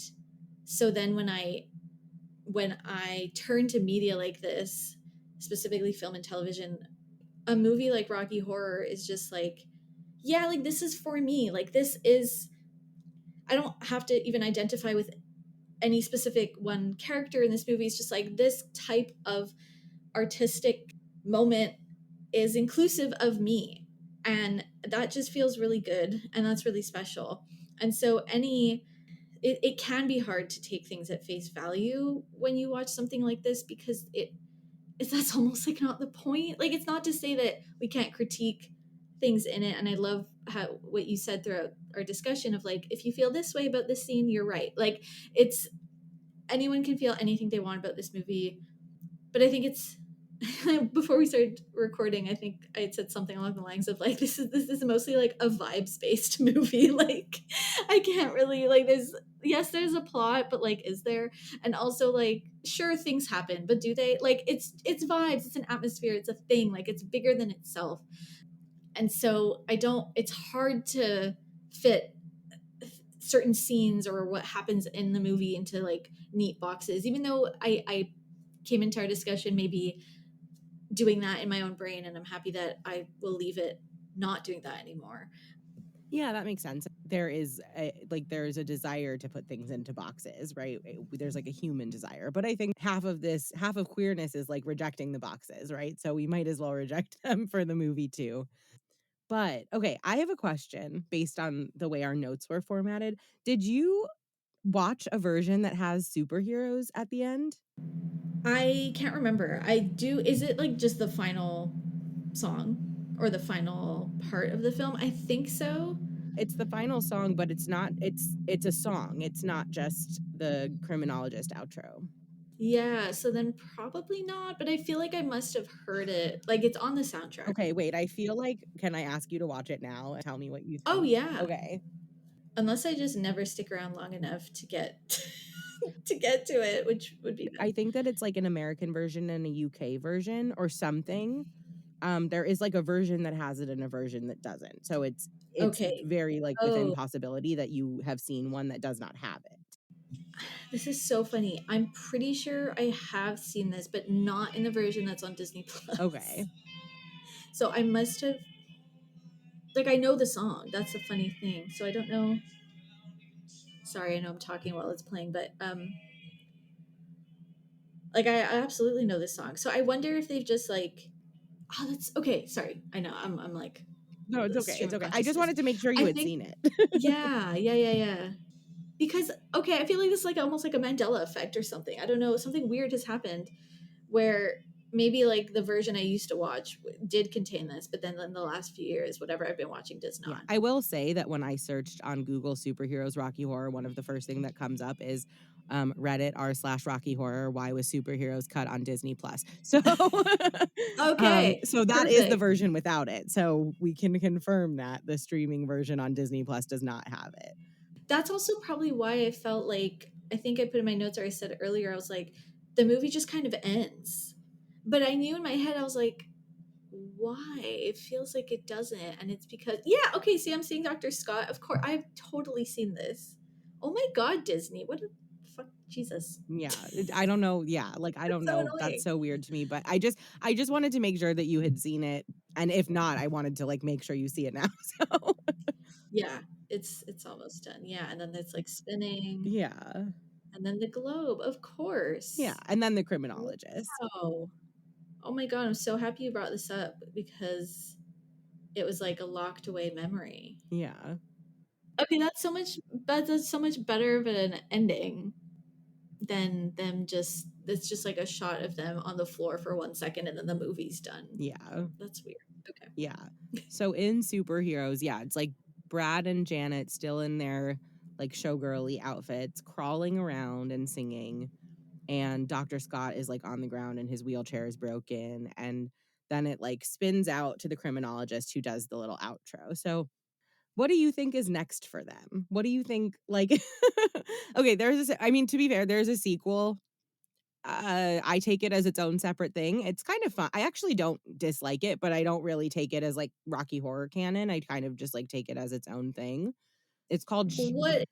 S2: so then when I turn to media like this, specifically film and television, a movie like Rocky Horror is just like, yeah, like this is for me. Like this is I don't have to even identify with any specific one character in this movie. It's just like this type of artistic moment is inclusive of me. And that just feels really good. And that's really special. And so it can be hard to take things at face value when you watch something like this because is that's almost like not the point. Like it's not to say that we can't critique things in it, and I love how what you said throughout our discussion of like if you feel this way about this scene, you're right. Like it's anyone can feel anything they want about this movie, but I think it's before we started recording, I think I had said something along the lines of like this is mostly like a vibes based movie. Like I can't really like there's yes there's a plot, but like is there? And also like sure things happen, but do they? Like it's vibes, it's an atmosphere, it's a thing. Like it's bigger than itself. And so I don't. It's hard to fit certain scenes or what happens in the movie into like neat boxes. Even though I came into our discussion maybe doing that in my own brain, and I'm happy that I will leave it not doing that anymore.
S1: Yeah, that makes sense. There is there's a desire to put things into boxes, right? There's like a human desire. But I think half of queerness is like rejecting the boxes, right? So we might as well reject them for the movie too. But okay, I have a question based on the way our notes were formatted. Did you watch a version that has superheroes at the end?
S2: I can't remember. I do. Is it like just the final song or the final part of the film? I think so.
S1: It's the final song, but it's a song. It's not just the criminologist outro.
S2: Yeah, so then probably not, but I feel like I must have heard it. Like it's on the soundtrack.
S1: Okay, wait, I feel like can I ask you to watch it now and tell me what you
S2: Oh
S1: think?
S2: yeah.
S1: Okay.
S2: Unless I just never stick around long enough to get to get to it, which would be
S1: I
S2: bad.
S1: think that it's like an American version and a UK version or something. There is like a version that has it and a version that doesn't. So it's
S2: Okay.
S1: very like within
S2: Oh,
S1: possibility that you have seen one that does not have it.
S2: this is so funny. I'm pretty sure I have seen this, but not in the version that's on Disney Plus.
S1: Okay.
S2: So I must have like I know the song. That's a funny thing. So I don't know. Sorry, I know I'm talking while it's playing, but like I absolutely know this song. So I wonder if they've just like oh that's okay. Sorry, I know I'm like
S1: No, it's
S2: the
S1: okay.
S2: stream
S1: It's
S2: of
S1: okay. I just
S2: consciousness.
S1: wanted to make sure you
S2: I
S1: had
S2: think
S1: seen it.
S2: yeah. Because okay, I feel like this is like almost like a Mandela effect or something. I don't know. Something weird has happened where maybe like the version I used to watch did contain this, but then in the last few years, whatever I've been watching does
S1: Yeah,
S2: not.
S1: I will say that when I searched on Google superheroes Rocky Horror, one of the first thing that comes up is Reddit r/Rocky Horror. Why was superheroes cut on Disney Plus? So,
S2: Okay,
S1: so that is the
S2: perfect.
S1: version without it. So we can confirm that the streaming version on Disney Plus does not have it.
S2: That's also probably why I felt like I think I put in my notes or I said earlier, I was like, the movie just kind of ends. But I knew in my head, I was like, why? It feels like it doesn't. And it's because, yeah, okay, see, I'm seeing Dr. Scott. Of course, I've totally seen this. Oh my God, Disney. What a fuck, Jesus.
S1: Yeah, I don't know. Yeah, like I
S2: That's
S1: don't
S2: so
S1: know. That's
S2: annoying.
S1: so weird to me. But I just wanted to make sure that you had seen it, and if not, I wanted to like make sure you see it now. So
S2: Yeah, it's almost done. Yeah, and then it's like spinning,
S1: yeah,
S2: and then the globe, of
S1: yeah,
S2: course.
S1: and then the criminologist.
S2: Wow. Oh my God, I'm so happy you brought this up because it was like a locked away memory.
S1: Yeah.
S2: Okay, that's so much better of an ending than them just it's just like a shot of them on the floor for 1 second and then the movie's done.
S1: Yeah.
S2: That's weird. Okay.
S1: Yeah. So in superheroes, yeah, it's like Brad and Janet still in their like showgirly outfits, crawling around and singing. And Dr. Scott is like on the ground and his wheelchair is broken. And then it like spins out to the criminologist who does the little outro. So what do you think is next for them? What do you think like okay, I mean, to be fair, there's a sequel. I take it as its own separate thing. It's kind of fun. I actually don't dislike it, but I don't really take it as like Rocky Horror canon. I kind of just like take it as its own thing. It's called
S2: What is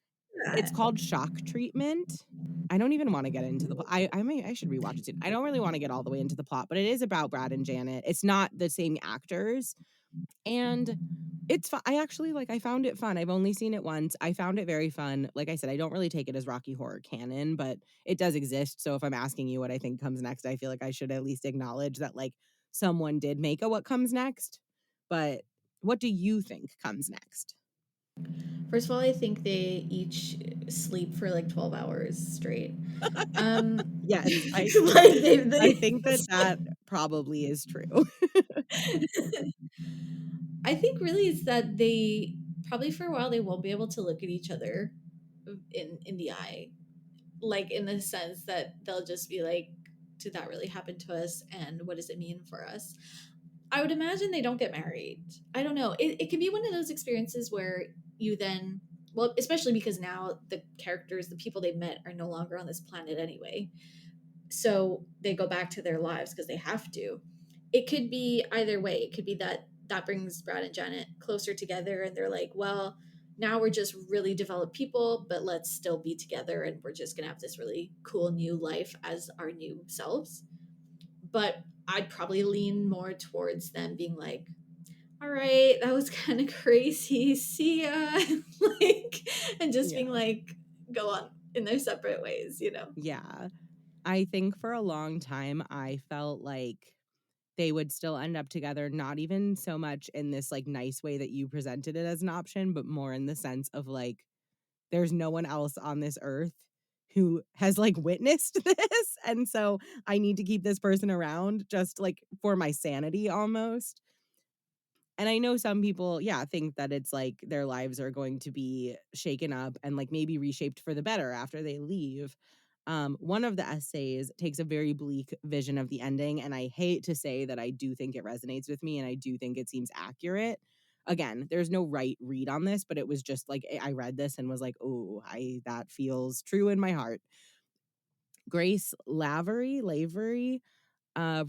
S1: it's
S2: that?
S1: called Shock Treatment. I don't even want to get into the plot. I should rewatch it soon. I don't really want to get all the way into the plot, but it is about Brad and Janet. It's not the same actors, and it's fun. I actually like I found it fun. I've only seen it once. I found it very fun. Like I said, I don't really take it as Rocky Horror canon, but it does exist. So if I'm asking you what I think comes next, I feel like I should at least acknowledge that like someone did make a what comes next. But what do you think comes next?
S2: First of all, I think they each sleep for like 12 hours straight.
S1: Yes,
S2: Like
S1: I think that that probably is true.
S2: I think really it's that they probably for a while they won't be able to look at each other in the eye, like in the sense that they'll just be like, did that really happen to us, and what does it mean for us? I would imagine they don't get married. I don't know. It can be one of those experiences where you then, well, especially because now the characters, the people they've met, are no longer on this planet anyway. So they go back to their lives because they have to. It could be either way. It could be that that brings Brad and Janet closer together and they're like, well, now we're just really developed people, but let's still be together and we're just going to have this really cool new life as our new selves. But I'd probably lean more towards them being like, all right, that was kind of crazy. See ya. Like, and just being
S1: Yeah.
S2: like, go on in their separate ways, you know?
S1: Yeah. I think for a long time, I felt like they would still end up together, not even so much in this, like, nice way that you presented it as an option, but more in the sense of, like, there's no one else on this earth who has, like, witnessed this, and so I need to keep this person around just, like, for my sanity almost. And I know some people, yeah, think that it's like their lives are going to be shaken up and like maybe reshaped for the better after they leave. One of the essays takes a very bleak vision of the ending, and I hate to say that I do think it resonates with me and I do think it seems accurate. Again, there's no right read on this, but it was just like I read this and was like, "Oh, I that feels true in my heart." Grace Lavery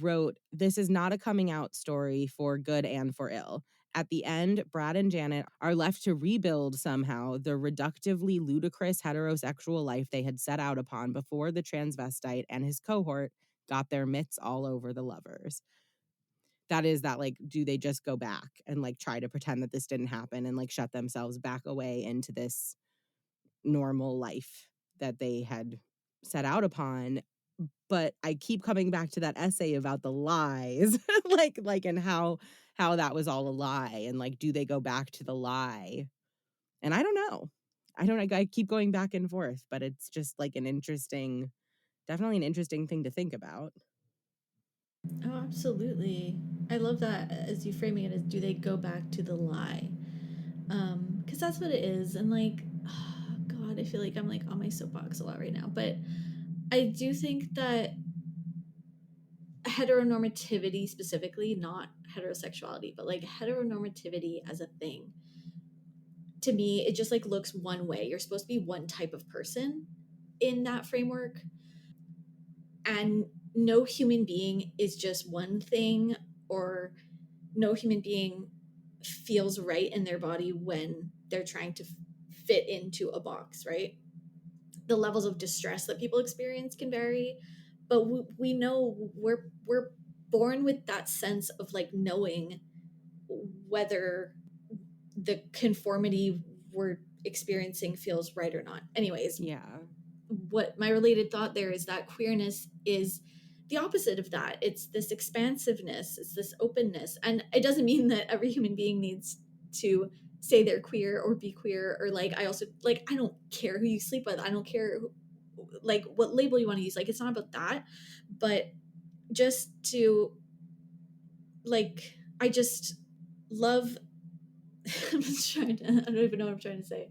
S1: wrote, "This is not a coming out story for good and for ill. At the end, Brad and Janet are left to rebuild somehow the reductively ludicrous heterosexual life they had set out upon before the transvestite and his cohort got their mitts all over the lovers." That is that, like, do they just go back and like try to pretend that this didn't happen and like shut themselves back away into this normal life that they had set out upon? But I keep coming back to that essay about the lies, and how that was all a lie, and, like, do they go back to the lie? And I don't know. I don't I keep going back and forth, but it's just, like, an interesting definitely an interesting thing to think about.
S2: Oh, absolutely. I love that as you framing it as do they go back to the lie? Because that's what it is. And like, oh, God, I feel like I'm like on my soapbox a lot right now. But I do think that heteronormativity specifically, not heterosexuality, but like heteronormativity as a thing, to me, it just like looks one way. You're supposed to be one type of person in that framework. And no human being is just one thing, or no human being feels right in their body when they're trying to fit into a box, right? The levels of distress that people experience can vary, but we know we're born with that sense of like knowing whether the conformity we're experiencing feels right or not. Anyways,
S1: Yeah.
S2: what my related thought there is that queerness is the opposite of that. It's this expansiveness, it's this openness. And it doesn't mean that every human being needs to say they're queer or be queer, or like I also like I don't care who you sleep with. I don't care who, like what label you want to use. Like it's not about that, but just to like I just love I'm just trying to I don't even know what I'm trying to say.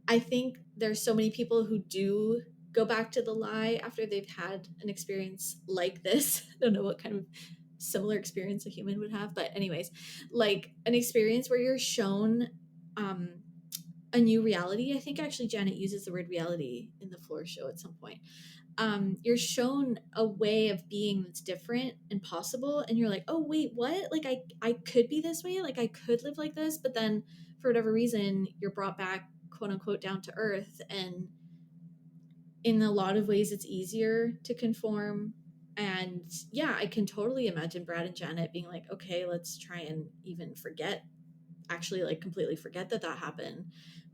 S2: I think there's so many people who do go back to the lie after they've had an experience like this. I don't know what kind of similar experience a human would have, but anyways, like an experience where you're shown um a new reality. I think actually Janet uses the word reality in the floor show at some point. You're shown a way of being that's different and possible, and you're like, oh wait, what? Like I could be this way, like I could live like this, but then for whatever reason you're brought back quote unquote down to earth, and in a lot of ways it's easier to conform. And yeah, I can totally imagine Brad and Janet being like, okay, let's try and even forget, actually like completely forget that that happened.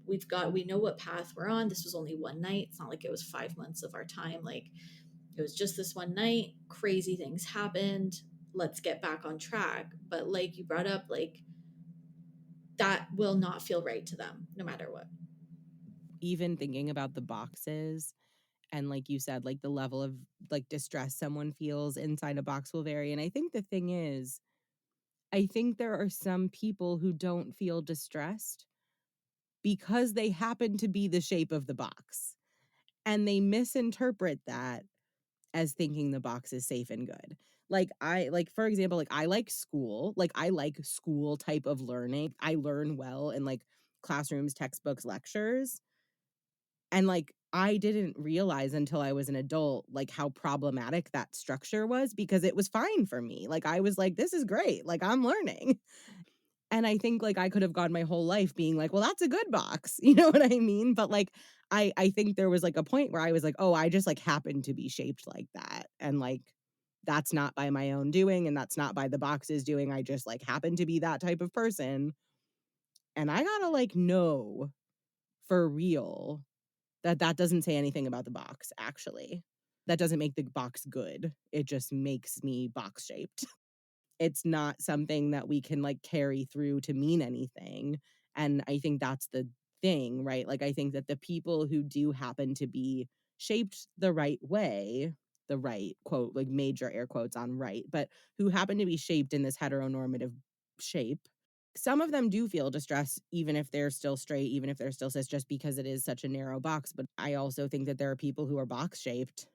S2: We know what path we're on. This was only one night. It's not like it was 5 months of our time. Like it was just this one night. Crazy things happened. Let's get back on track. But like you brought up, like that will not feel right to them no matter what.
S1: Even thinking about the boxes and like you said, like the level of like distress someone feels inside a box will vary. And I think the thing is, I think there are some people who don't feel distressed because they happen to be the shape of the box. And they misinterpret that as thinking the box is safe and good. Like for example, like I like school. Like I like school type of learning. I learn well in like classrooms, textbooks, lectures. And like I didn't realize until I was an adult like how problematic that structure was because it was fine for me. Like I was like this is great. Like I'm learning. And I think, like, I could have gone my whole life being like, "Well, that's a good box." You know what I mean? But, like, I think there was, like, a point where I was like, "Oh, I just, like, happen to be shaped like that." And, like, that's not by my own doing, and that's not by the box's doing. I just, like, happen to be that type of person. And I gotta, like, know for real that that doesn't say anything about the box, actually. That doesn't make the box good. It just makes me box shaped. It's not something that we can, like, carry through to mean anything, and I think that's the thing, right? Like, I think that the people who do happen to be shaped the right way, the right, quote, like, major air quotes on right, but who happen to be shaped in this heteronormative shape, some of them do feel distress even if they're still straight, even if they're still cis, just because it is such a narrow box, but I also think that there are people who are box shaped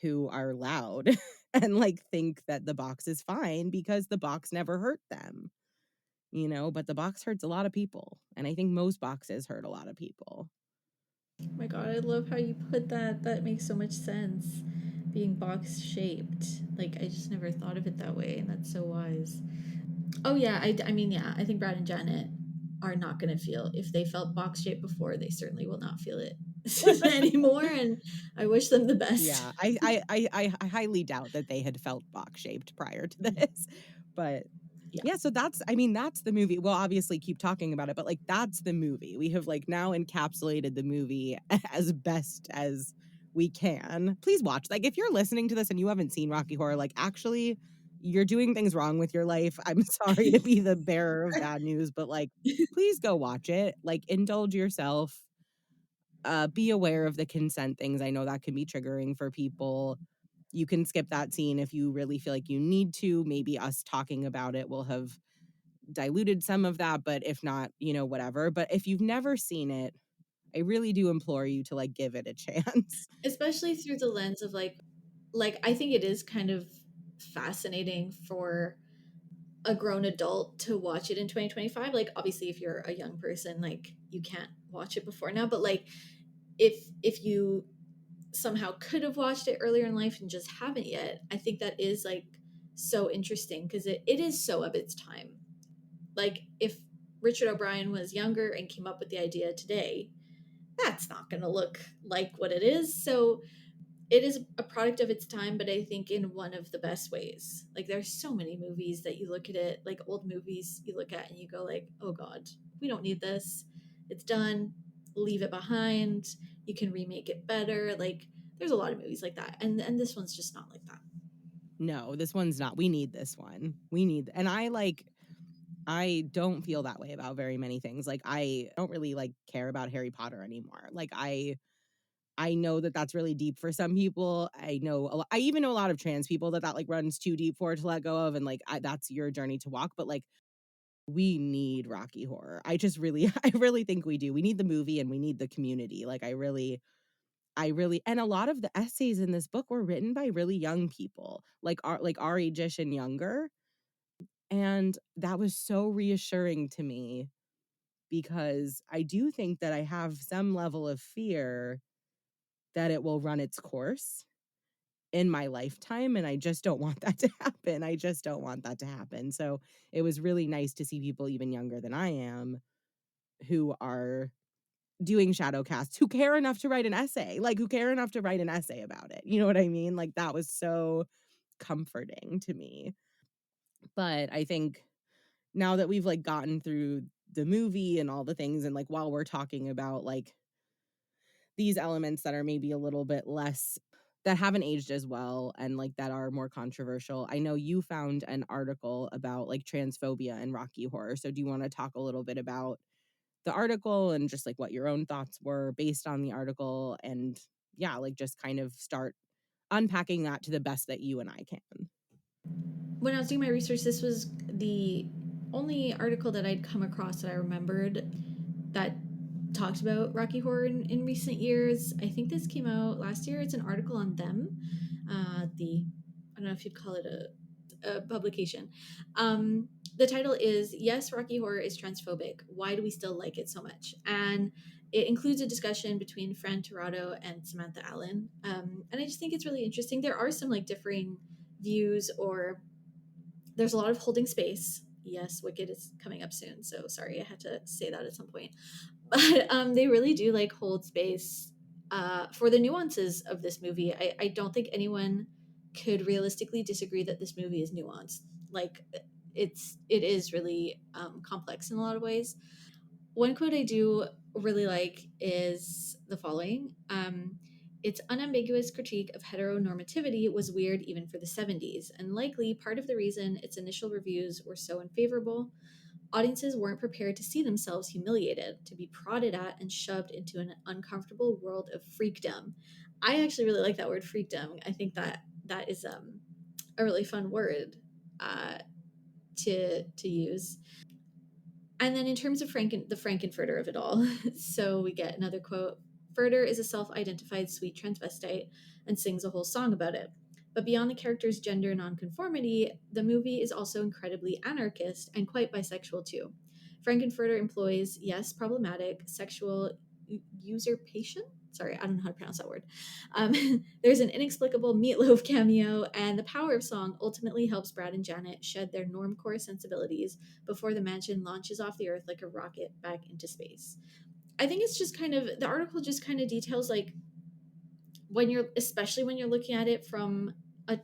S1: who are loud and, like, think that the box is fine because the box never hurt them, you know, but the box hurts a lot of people, and I think most boxes hurt a lot of people.
S2: Oh my god, I love how you put that. That makes so much sense. Being box shaped. Like, I just never thought of it that way, and that's so wise. Oh, yeah, I mean, yeah, I think Brad and Janet are not going to feel. If they felt box shaped before, they certainly will not feel it anymore, and I wish them the best.
S1: Yeah, I highly doubt that they had felt box-shaped prior to this, but
S2: Yeah.
S1: yeah, so that's I mean, that's the movie. We'll obviously keep talking about it, but, like, that's the movie. We have, like, now encapsulated the movie as best as we can. Please watch. Like, if you're listening to this and you haven't seen Rocky Horror, like, actually, you're doing things wrong with your life. I'm sorry to be the bearer of bad news, but, like, please go watch it. Like, indulge yourself. Be aware of the consent things. I know that can be triggering for people. You can skip that scene if you really feel like you need to. Maybe us talking about it will have diluted some of that, but if not, you know, whatever. But if you've never seen it, I really do implore you to like give it a chance.
S2: Especially through the lens of like I think it is kind of fascinating for a grown adult to watch it in 2025. Like obviously if you're a young person, like you can't watch it before now, but like if you somehow could have watched it earlier in life and just haven't yet, I think that is like so interesting because it is so of its time. Like if Richard O'Brien was younger and came up with the idea today, that's not going to look like what it is. So it is a product of its time, but I think in one of the best ways. Like there's so many movies that you look at it, like old movies you look at and you go like, oh God, we don't need this. It's done. Leave it behind. You can remake it better. Like there's a lot of movies like that. And this one's just not like that.
S1: No, this one's not. We need this one. And I don't feel that way about very many things. Like I don't really like care about Harry Potter anymore. Like I know that that's really deep for some people. I even know a lot of trans people that like runs too deep for it to let go of, and like that's your journey to walk. But like we need Rocky Horror. I just really, I really think we do. We need the movie and we need the community. Like and a lot of the essays in this book were written by really young people, like our age-ish and younger, and that was so reassuring to me because I do think that I have some level of fear that it will run its course in my lifetime, and I just don't want that to happen. I just don't want that to happen. So, it was really nice to see people even younger than I am who are doing shadow casts, who care enough to write an essay, like, who care enough to write an essay about it. You know what I mean? Like, that was so comforting to me. But I think now that we've, like, gotten through the movie and all the things and, like, while we're talking about, like, these elements that are maybe a little bit less that haven't aged as well and like that are more controversial. I know you found an article about like transphobia and Rocky Horror. So do you want to talk a little bit about the article and just like what your own thoughts were based on the article and yeah, like just kind of start unpacking that to the best that you and I can.
S2: When I was doing my research, this was the only article that I'd come across that I remembered that talked about Rocky Horror in recent years. I think this came out last year. It's an article on them. The I don't know if you'd call it a publication. The title is "Yes, Rocky Horror is transphobic. Why do we still like it so much?" And it includes a discussion between Fran Tirado and Samantha Allen. And I just think it's really interesting. There are some like differing views, or there's a lot of holding space. Yes, Wicked is coming up soon, so sorry I had to say that at some point. But they really do like hold space for the nuances of this movie. I don't think anyone could realistically disagree that this movie is nuanced. Like it is really complex in a lot of ways. One quote I do really like is the following. Its unambiguous critique of heteronormativity was weird even for the 70s, and likely part of the reason its initial reviews were so unfavorable. Audiences weren't prepared to see themselves humiliated, to be prodded at and shoved into an uncomfortable world of freakdom. I actually really like that word freakdom. I think that that is a really fun word uh, to use. And then in terms of the Frankenfurter of it all, so we get another quote. Furter is a self-identified sweet transvestite and sings a whole song about it. But beyond the character's gender nonconformity, the movie is also incredibly anarchist and quite bisexual too. Frankenfurter employs, yes, problematic sexual usurpation. Sorry, I don't know how to pronounce that word. Um, there's an inexplicable meatloaf cameo, and the power of song ultimately helps Brad and Janet shed their normcore sensibilities before the mansion launches off the earth like a rocket back into space. I think it's just kind of the article just kind of details like when you're especially when you're looking at it from a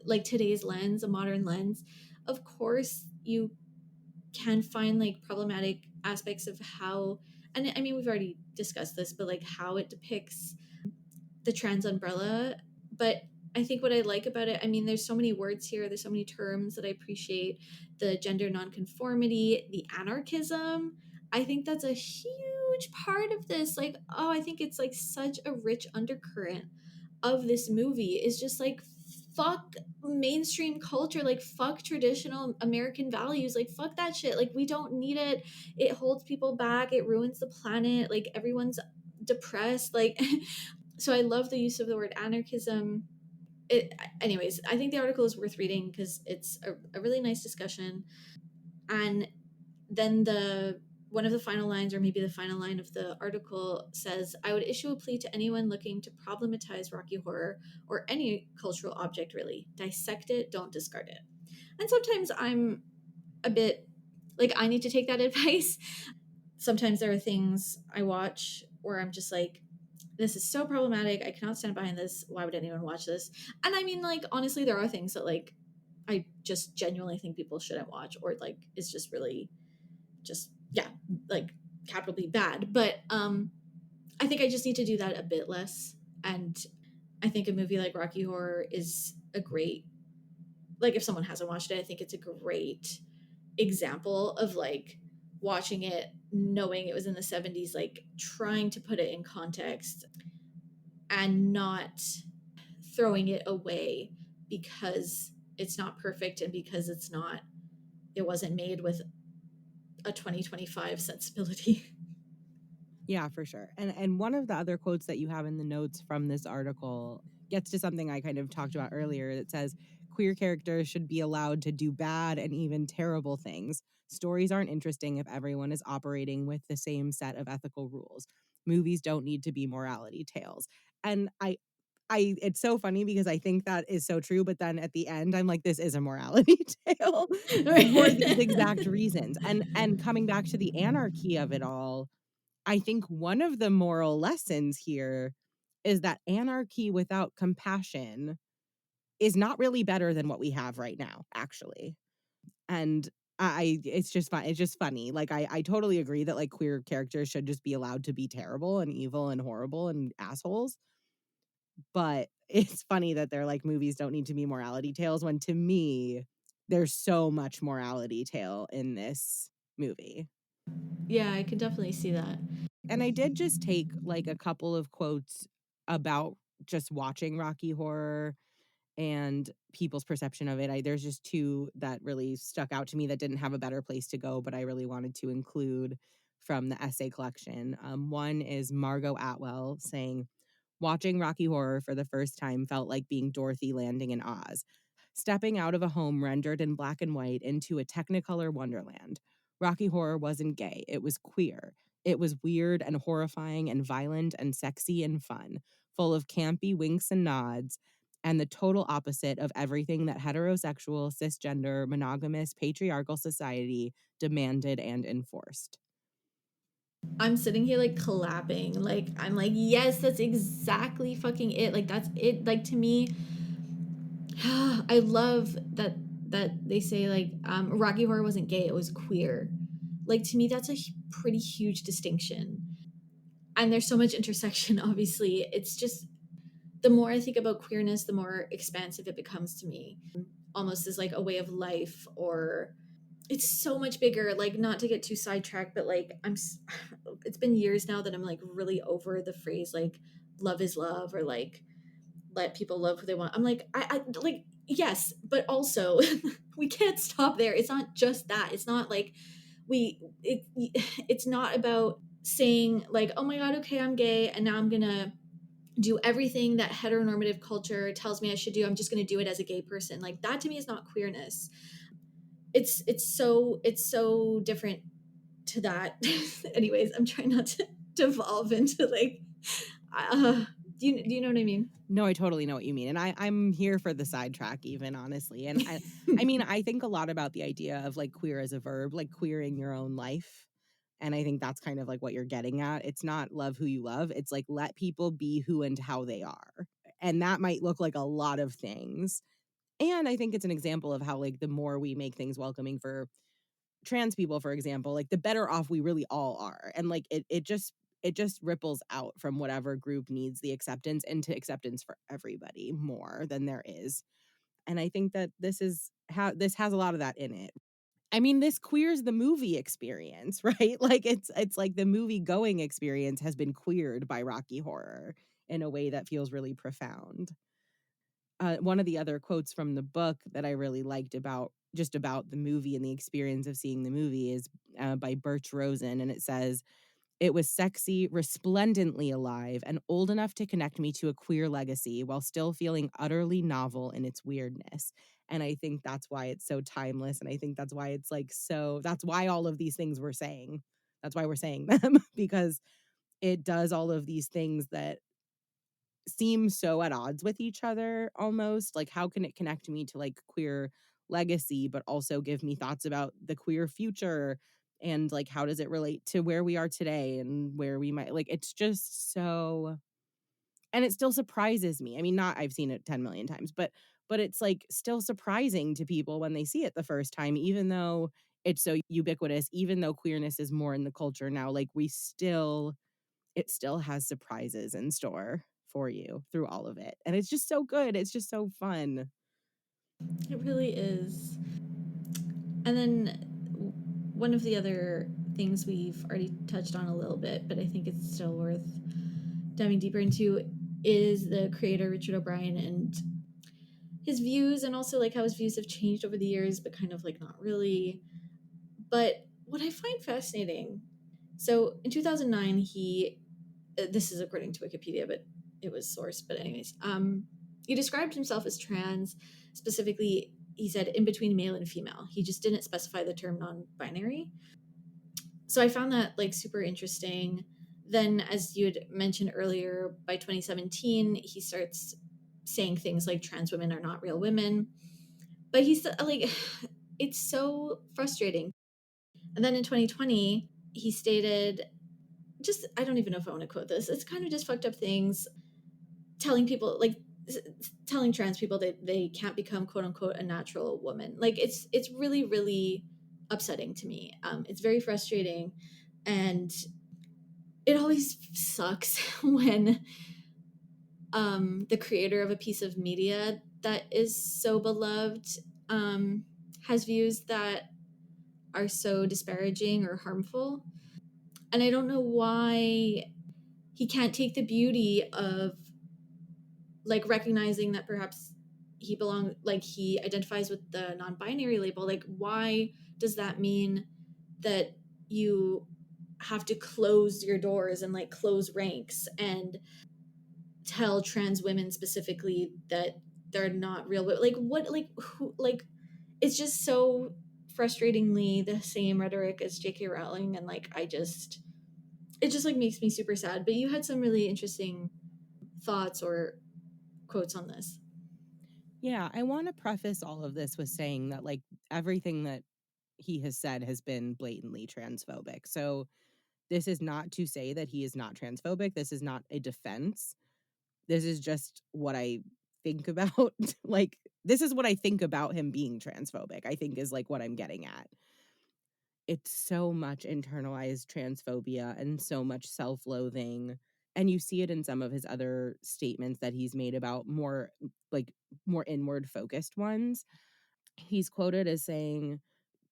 S2: like today's lens, a modern lens, of course you can find like problematic aspects of how, and I mean we've already discussed this, but like how it depicts the trans umbrella. But I think what I like about it, I mean, there's so many words here, there's so many terms that I appreciate. The gender nonconformity, the anarchism. I think that's a huge part of this. Like, oh, I think it's like such a rich undercurrent of this movie is just like fuck mainstream culture, like fuck traditional American values, like fuck that shit. Like we don't need it. It holds people back. It ruins the planet. Like everyone's depressed. Like so I love the use of the word anarchism. Anyways, I think the article is worth reading because it's a really nice discussion. And then the one of the final lines, or maybe the final line of the article, says, "I would issue a plea to anyone looking to problematize Rocky Horror or any cultural object. Really, dissect it, don't discard it." And sometimes I'm a bit like I need to take that advice. Sometimes there are things I watch where I'm just like, this is so problematic. I cannot stand behind this. Why would anyone watch this? And I mean, like, honestly, there are things that, like, I just genuinely think people shouldn't watch, or, like, is just really just, yeah, like, capital B bad. But I think I just need to do that a bit less. And I think a movie like Rocky Horror is a great, like, if someone hasn't watched it, I think it's a great example of, like, watching it knowing it was in the 70s, like, trying to put it in context and not throwing it away because it's not perfect and because it wasn't made with a 2025 sensibility.
S1: Yeah, for sure. And one of the other quotes that you have in the notes from this article gets to something I kind of talked about earlier that says queer characters should be allowed to do bad and even terrible things. Stories aren't interesting if everyone is operating with the same set of ethical rules. Movies don't need to be morality tales. And I it's so funny because I think that is so true, but then at the end I'm like, this is a morality tale for these exact reasons. And coming back to the anarchy of it all, I think one of the moral lessons here is that anarchy without compassion is not really better than what we have right now, actually. And it's just fun. It's just funny. Like I totally agree that like queer characters should just be allowed to be terrible and evil and horrible and assholes. But it's funny that they're like, movies don't need to be morality tales, when to me, there's so much morality tale in this movie.
S2: Yeah, I can definitely see that.
S1: And I did just take like a couple of quotes about just watching Rocky Horror and people's perception of it. There's just two that really stuck out to me that didn't have a better place to go, but I really wanted to include from the essay collection. One is Margot Atwell saying, "Watching Rocky Horror for the first time felt like being Dorothy landing in Oz, stepping out of a home rendered in black and white into a technicolor wonderland. Rocky Horror wasn't gay, it was queer. It was weird and horrifying and violent and sexy and fun, full of campy winks and nods, and the total opposite of everything that heterosexual, cisgender, monogamous, patriarchal society demanded and enforced."
S2: I'm sitting here like clapping. Like I'm like, yes, that's exactly fucking it. Like that's it. Like to me, I love that they say like Rocky Horror wasn't gay, it was queer. Like to me, that's a pretty huge distinction. And there's so much intersection. Obviously, it's just the more I think about queerness, the more expansive it becomes to me. Almost as like a way of life, or it's so much bigger. Like not to get too sidetracked, but like it's been years now that I'm like really over the phrase like love is love, or like let people love who they want. I'm like, I like, yes, but also we can't stop there. It's not just that. It's not like it's not about saying like, oh my God, okay, I'm gay. And now I'm going to do everything that heteronormative culture tells me I should do. I'm just going to do it as a gay person. Like that to me is not queerness. It's so different to that. Anyways, I'm trying not to devolve into like, uh, do you know what I mean?
S1: No, I totally know what you mean, and I'm here for the sidetrack even, honestly, and I mean, I think a lot about the idea of, like, queer as a verb, like, queering your own life, and I think that's kind of, like, what you're getting at. It's not love who you love, it's, like, let people be who and how they are, and that might look like a lot of things, and I think it's an example of how, like, the more we make things welcoming for trans people, for example, like, the better off we really all are, and, like, it just ripples out from whatever group needs the acceptance into acceptance for everybody more than there is, and I think that this has a lot of that in it. I mean, this queers the movie experience, right? Like, it's like the movie-going experience has been queered by Rocky Horror in a way that feels really profound. One of the other quotes from the book that I really liked about the movie and the experience of seeing the movie is, by Birch Rosen, and it says, "It was sexy, resplendently alive, and old enough to connect me to a queer legacy while still feeling utterly novel in its weirdness." And I think that's why it's so timeless, and I think that's why it's, like, that's why all of these things we're saying. That's why we're saying them, because it does all of these things that seem so at odds with each other almost. Like, how can it connect me to, like, queer legacy, but also give me thoughts about the queer future? And, like, how does it relate to where we are today and where we might, like, it's just so, and it still surprises me. I mean, not I've seen it 10 million times, but it's, like, still surprising to people when they see it the first time, even though it's so ubiquitous, even though queerness is more in the culture now, like, it still has surprises in store for you through all of it, and it's just so good, it's just so fun.
S2: It really is. And then one of the other things we've already touched on a little bit, but I think it's still worth diving deeper into, is the creator Richard O'Brien and his views, and also like how his views have changed over the years, but kind of like not really. But what I find fascinating, so in 2009, this is according to Wikipedia, but it was sourced. But anyways, he described himself as trans. Specifically, he said in between male and female. He just didn't specify the term non-binary. So I found that like super interesting. Then, as you had mentioned earlier, by 2017, he starts saying things like trans women are not real women. But he's like, it's so frustrating. And then in 2020, he stated, just, I don't even know if I want to quote this. It's kind of just fucked up things, telling people like telling trans people that they can't become quote unquote a natural woman. Like it's really really upsetting to me. It's very frustrating, and it always sucks when the creator of a piece of media that is so beloved um, has views that are so disparaging or harmful. And I don't know why he can't take the beauty of like recognizing that perhaps he identifies with the non-binary label. Like, why does that mean that you have to close your doors and like close ranks and tell trans women specifically that they're not real? But like, what, like, who, like, it's just so frustratingly the same rhetoric as J.K. Rowling, and like, it just like makes me super sad. But you had some really interesting thoughts or quotes on this.
S1: Yeah, I want to preface all of this with saying that like everything that he has said has been blatantly transphobic. So this is not to say that he is not transphobic. This is not a defense. This is just what I think about like this is what I think about him being transphobic. I think is like what I'm getting at. It's so much internalized transphobia and so much self-loathing, and you see it in some of his other statements that he's made about like more inward focused ones. He's quoted as saying,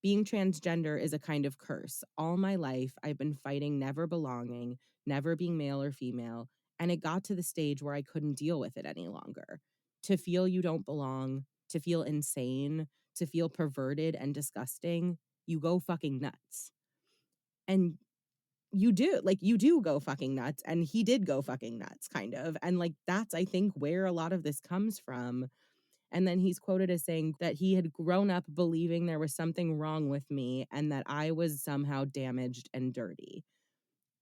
S1: "Being transgender is a kind of curse. All my life, I've been fighting never belonging, never being male or female, and it got to the stage where I couldn't deal with it any longer. To feel you don't belong, to feel insane, to feel perverted and disgusting, you go fucking nuts." And you do go fucking nuts, and he did go fucking nuts, kind of. And like that's I think where a lot of this comes from. And then he's quoted as saying that he had grown up believing there was something wrong with me and that I was somehow damaged and dirty.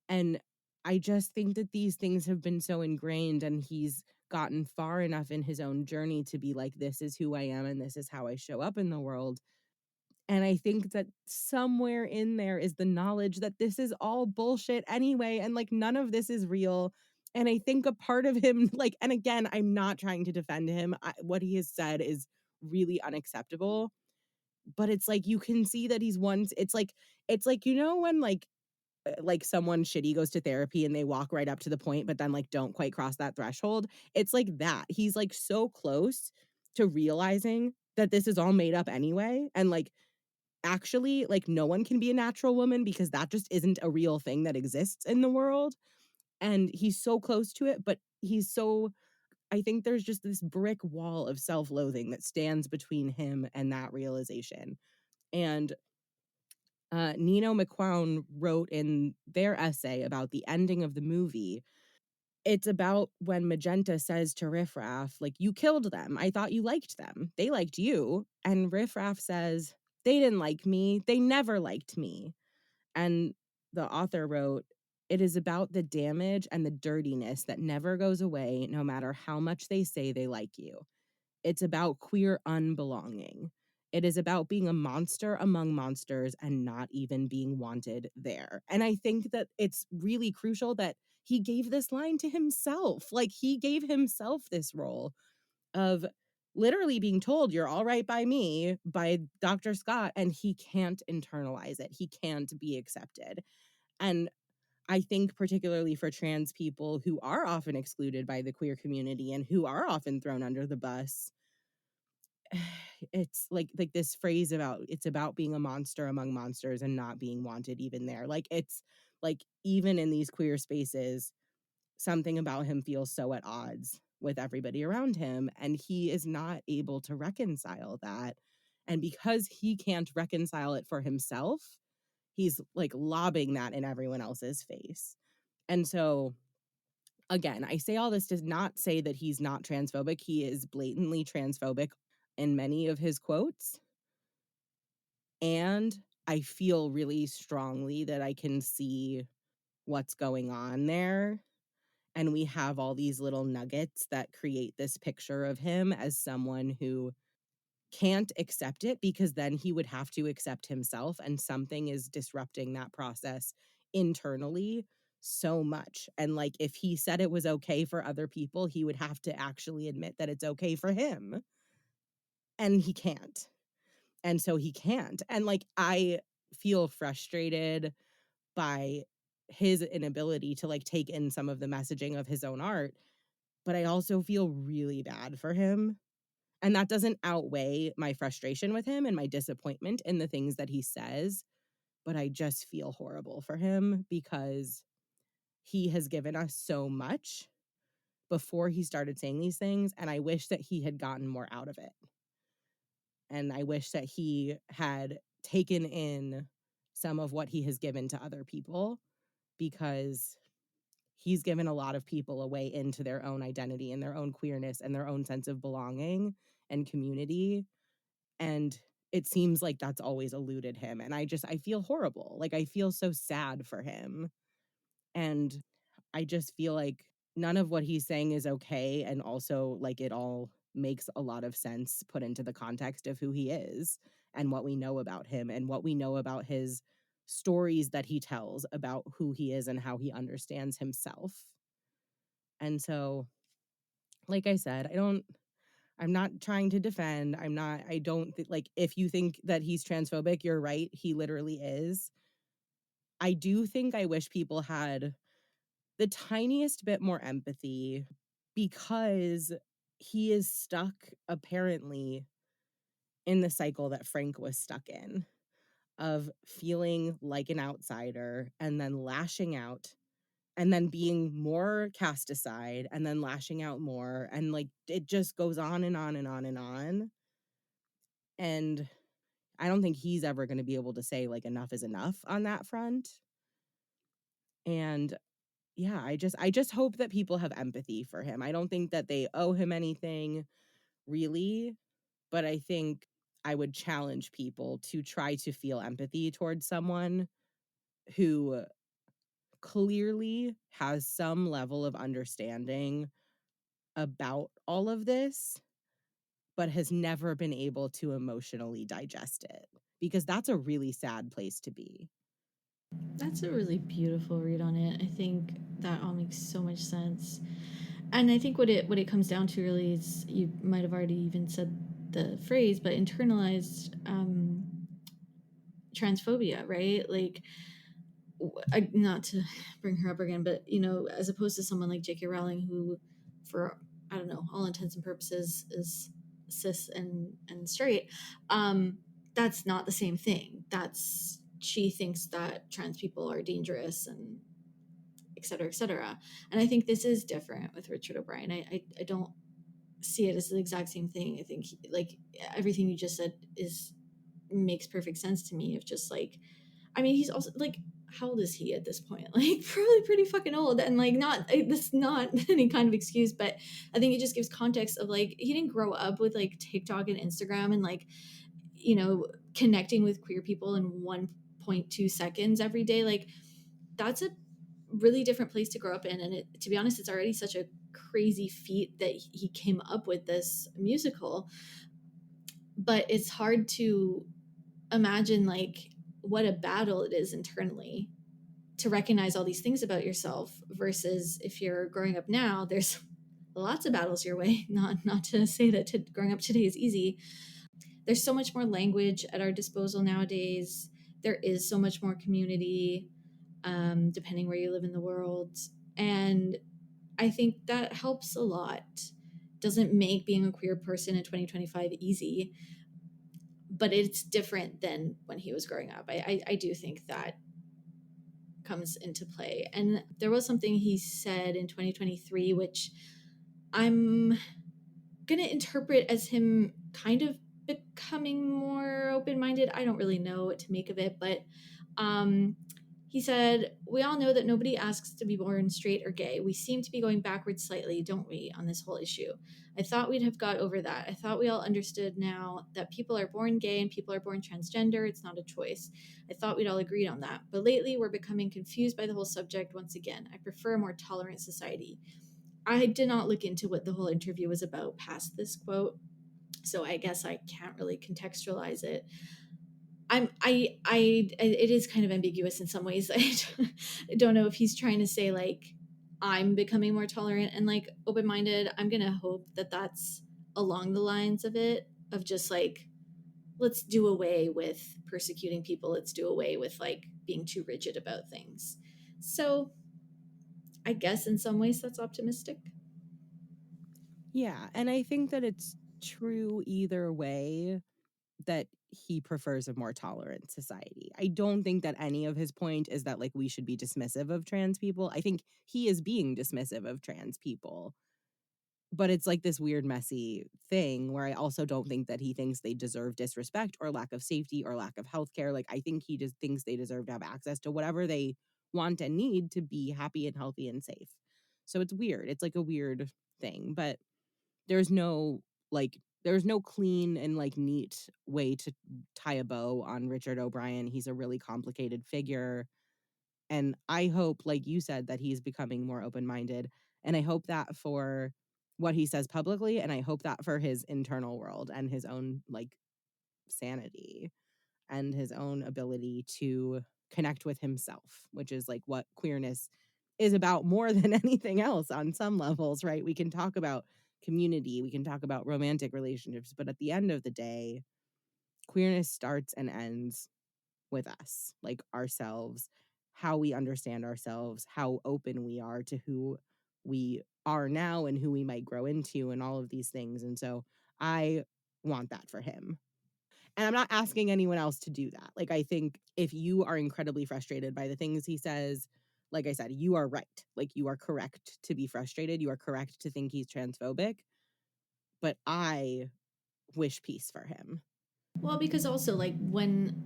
S1: And I just think that these things have been so ingrained, and he's gotten far enough in his own journey to be like, this is who I am and this is how I show up in the world. And I think that somewhere in there is the knowledge that this is all bullshit anyway, and like none of this is real. And I think a part of him, like, and again, I'm not trying to defend him. What he has said is really unacceptable. But it's like you can see that he's once. It's like when like someone shitty goes to therapy and they walk right up to the point, but then like don't quite cross that threshold. It's like that. He's like so close to realizing that this is all made up anyway, and like actually, like, no one can be a natural woman because that just isn't a real thing that exists in the world, and he's so close to it, but he's so I think there's just this brick wall of self-loathing that stands between him and that realization, and, Nino McQuown wrote in their essay about the ending of the movie, it's about when Magenta says to Riff Raff, like, "You killed them. I thought you liked them. They liked you." And Riff Raff says, "They didn't like me. They never liked me." And the author wrote, "It is about the damage and the dirtiness that never goes away no matter how much they say they like you. It's about queer unbelonging. It is about being a monster among monsters and not even being wanted there." And I think that it's really crucial that he gave this line to himself. Like he gave himself this role of literally being told you're all right by me by Dr. Scott, and he can't internalize it. He can't be accepted. And I think particularly for trans people who are often excluded by the queer community and who are often thrown under the bus, it's like this phrase about it's about being a monster among monsters and not being wanted even there. Like it's like even in these queer spaces, something about him feels so at odds with everybody around him, and he is not able to reconcile that. And because he can't reconcile it for himself, he's like lobbing that in everyone else's face. And so again, I say all this to not say that he's not transphobic. He is blatantly transphobic in many of his quotes. And I feel really strongly that I can see what's going on there. And we have all these little nuggets that create this picture of him as someone who can't accept it because then he would have to accept himself. And something is disrupting that process internally so much. And like if he said it was okay for other people, he would have to actually admit that it's okay for him. And he can't. And so he can't. And like I feel frustrated by his inability to like take in some of the messaging of his own art but I also feel really bad for him. And that doesn't outweigh my frustration with him and my disappointment in the things that he says, but I just feel horrible for him because he has given us so much before he started saying these things, and I wish that he had gotten more out of it. And I wish that he had taken in some of what he has given to other people, because he's given a lot of people a way into their own identity and their own queerness and their own sense of belonging and community. And it seems like that's always eluded him. And I feel horrible. Like, I feel so sad for him. And I just feel like none of what he's saying is okay. And also, like, it all makes a lot of sense put into the context of who he is and what we know about him and what we know about his stories that he tells about who he is and how he understands himself. And so, like I said, I'm not trying to defend. I don't like, if you think that he's transphobic, you're right. He literally is. I do think I wish people had the tiniest bit more empathy, because he is stuck, apparently, in the cycle that Frank was stuck in, of feeling like an outsider and then lashing out and then being more cast aside and then lashing out more, and like it just goes on and on and on and on. And I don't think he's ever going to be able to say like enough is enough on that front. And yeah, I just hope that people have empathy for him. I don't think that they owe him anything, really, but I think I would challenge people to try to feel empathy towards someone who clearly has some level of understanding about all of this, but has never been able to emotionally digest it, because that's a really sad place to be.
S2: That's a really beautiful read on it. I think that all makes so much sense. And I think what it comes down to really is, you might have already even said the phrase, but internalized transphobia, right? Like, not to bring her up again, but as opposed to someone like J.K. Rowling, who, for I don't know, all intents and purposes, is cis and straight. That's not the same thing. That's She thinks that trans people are dangerous, and et cetera, et cetera. And I think this is different with Richard O'Brien. I don't see it as the exact same thing. I think like everything you just said is makes perfect sense to me. Of just like, I mean, he's also like, how old is he at this point? Like, probably pretty fucking old. And like, not that's not any kind of excuse, but I think it just gives context of like, he didn't grow up with like TikTok and Instagram and like, connecting with queer people in 1.2 seconds every day. Like, that's a really different place to grow up in. And to be honest, it's already such a crazy feat that he came up with this musical. But it's hard to imagine like what a battle it is internally to recognize all these things about yourself, versus if you're growing up now, there's lots of battles your way. Not to say that growing up today is easy. There's so much more language at our disposal nowadays. There is so much more community, depending where you live in the world. And I think that helps a lot. Doesn't make being a queer person in 2025 easy, but it's different than when he was growing up. I do think that comes into play. And there was something he said in 2023, which I'm going to interpret as him kind of becoming more open minded. I don't really know what to make of it, but um, he said, "We all know that nobody asks to be born straight or gay. We seem to be going backwards slightly, don't we, on this whole issue? I thought we'd have got over that. I thought we all understood now that people are born gay and people are born transgender. It's not a choice. I thought we'd all agreed on that. But lately, we're becoming confused by the whole subject once again. I prefer a more tolerant society." I did not look into what the whole interview was about past this quote, so I guess I can't really contextualize it. It is kind of ambiguous in some ways. I don't know if he's trying to say like, I'm becoming more tolerant and like open-minded. I'm gonna hope that that's along the lines of it, of just like, let's do away with persecuting people. Let's do away with like being too rigid about things. So I guess in some ways that's optimistic.
S1: Yeah, and I think that it's true either way that he prefers a more tolerant society. I don't think that any of his point is that, like, we should be dismissive of trans people. I think he is being dismissive of trans people. But it's like this weird, messy thing where I also don't think that he thinks they deserve disrespect or lack of safety or lack of healthcare. Like, I think he just thinks they deserve to have access to whatever they want and need to be happy and healthy and safe. So it's weird. It's like a weird thing, but there's no there's no clean and like neat way to tie a bow on Richard O'Brien. He's a really complicated figure. And I hope, like you said, that he's becoming more open-minded, and I hope that for what he says publicly, and I hope that for his internal world and his own, like, sanity and his own ability to connect with himself, which is, like, what queerness is about more than anything else on some levels, right? We can talk about community, we can talk about romantic relationships, but at the end of the day, queerness starts and ends with us, like ourselves, how we understand ourselves, how open we are to who we are now and who we might grow into and all of these things. And so I want that for him. And I'm not asking anyone else to do that. Like, I think if you are incredibly frustrated by the things he says, like I said, you are right. Like, you are correct to be frustrated. You are correct to think he's transphobic. But I wish peace for him.
S2: Well, because also like when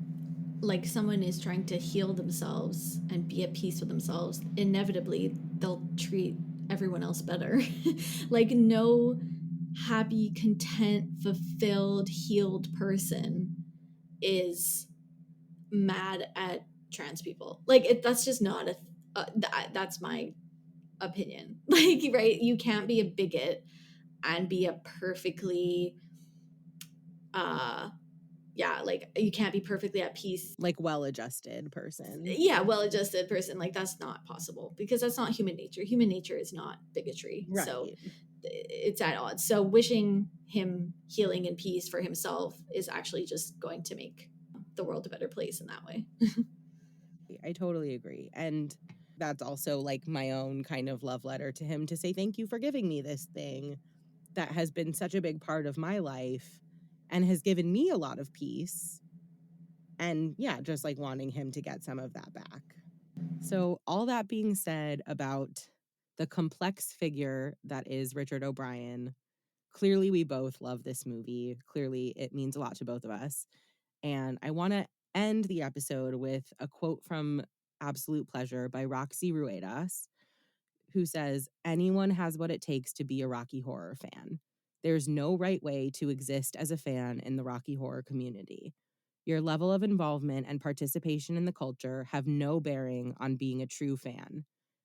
S2: like someone is trying to heal themselves and be at peace with themselves, inevitably they'll treat everyone else better. Like no happy, content, fulfilled, healed person is mad at trans people. Like that's just not a that's my opinion. Like right, you can't be a bigot and be a perfectly uh yeah, like you can't be perfectly at peace.
S1: Like, well adjusted person.
S2: Yeah, well-adjusted person, like that's not possible because that's not human nature. Human nature is not bigotry. So
S1: Right.
S2: it's at odds. So wishing him healing and peace for himself is actually just going to make the world a better place in that way.
S1: I totally agree. And that's also like my own kind of love letter to him to say thank you for giving me this thing that has been such a big part of my life and has given me a lot of peace. And yeah, just like wanting him to get some of that back. So, all that being said about the complex figure that is Richard O'Brien, clearly we both love this movie. Clearly it means a lot to both of us. And I want to end the episode with a quote from Absolute Pleasure by Roxy Ruedas, who says, "Anyone has what it takes to be a Rocky Horror fan. There's no right way to exist as a fan in the Rocky Horror community. Your level of involvement and participation in the culture have no bearing on being a true fan.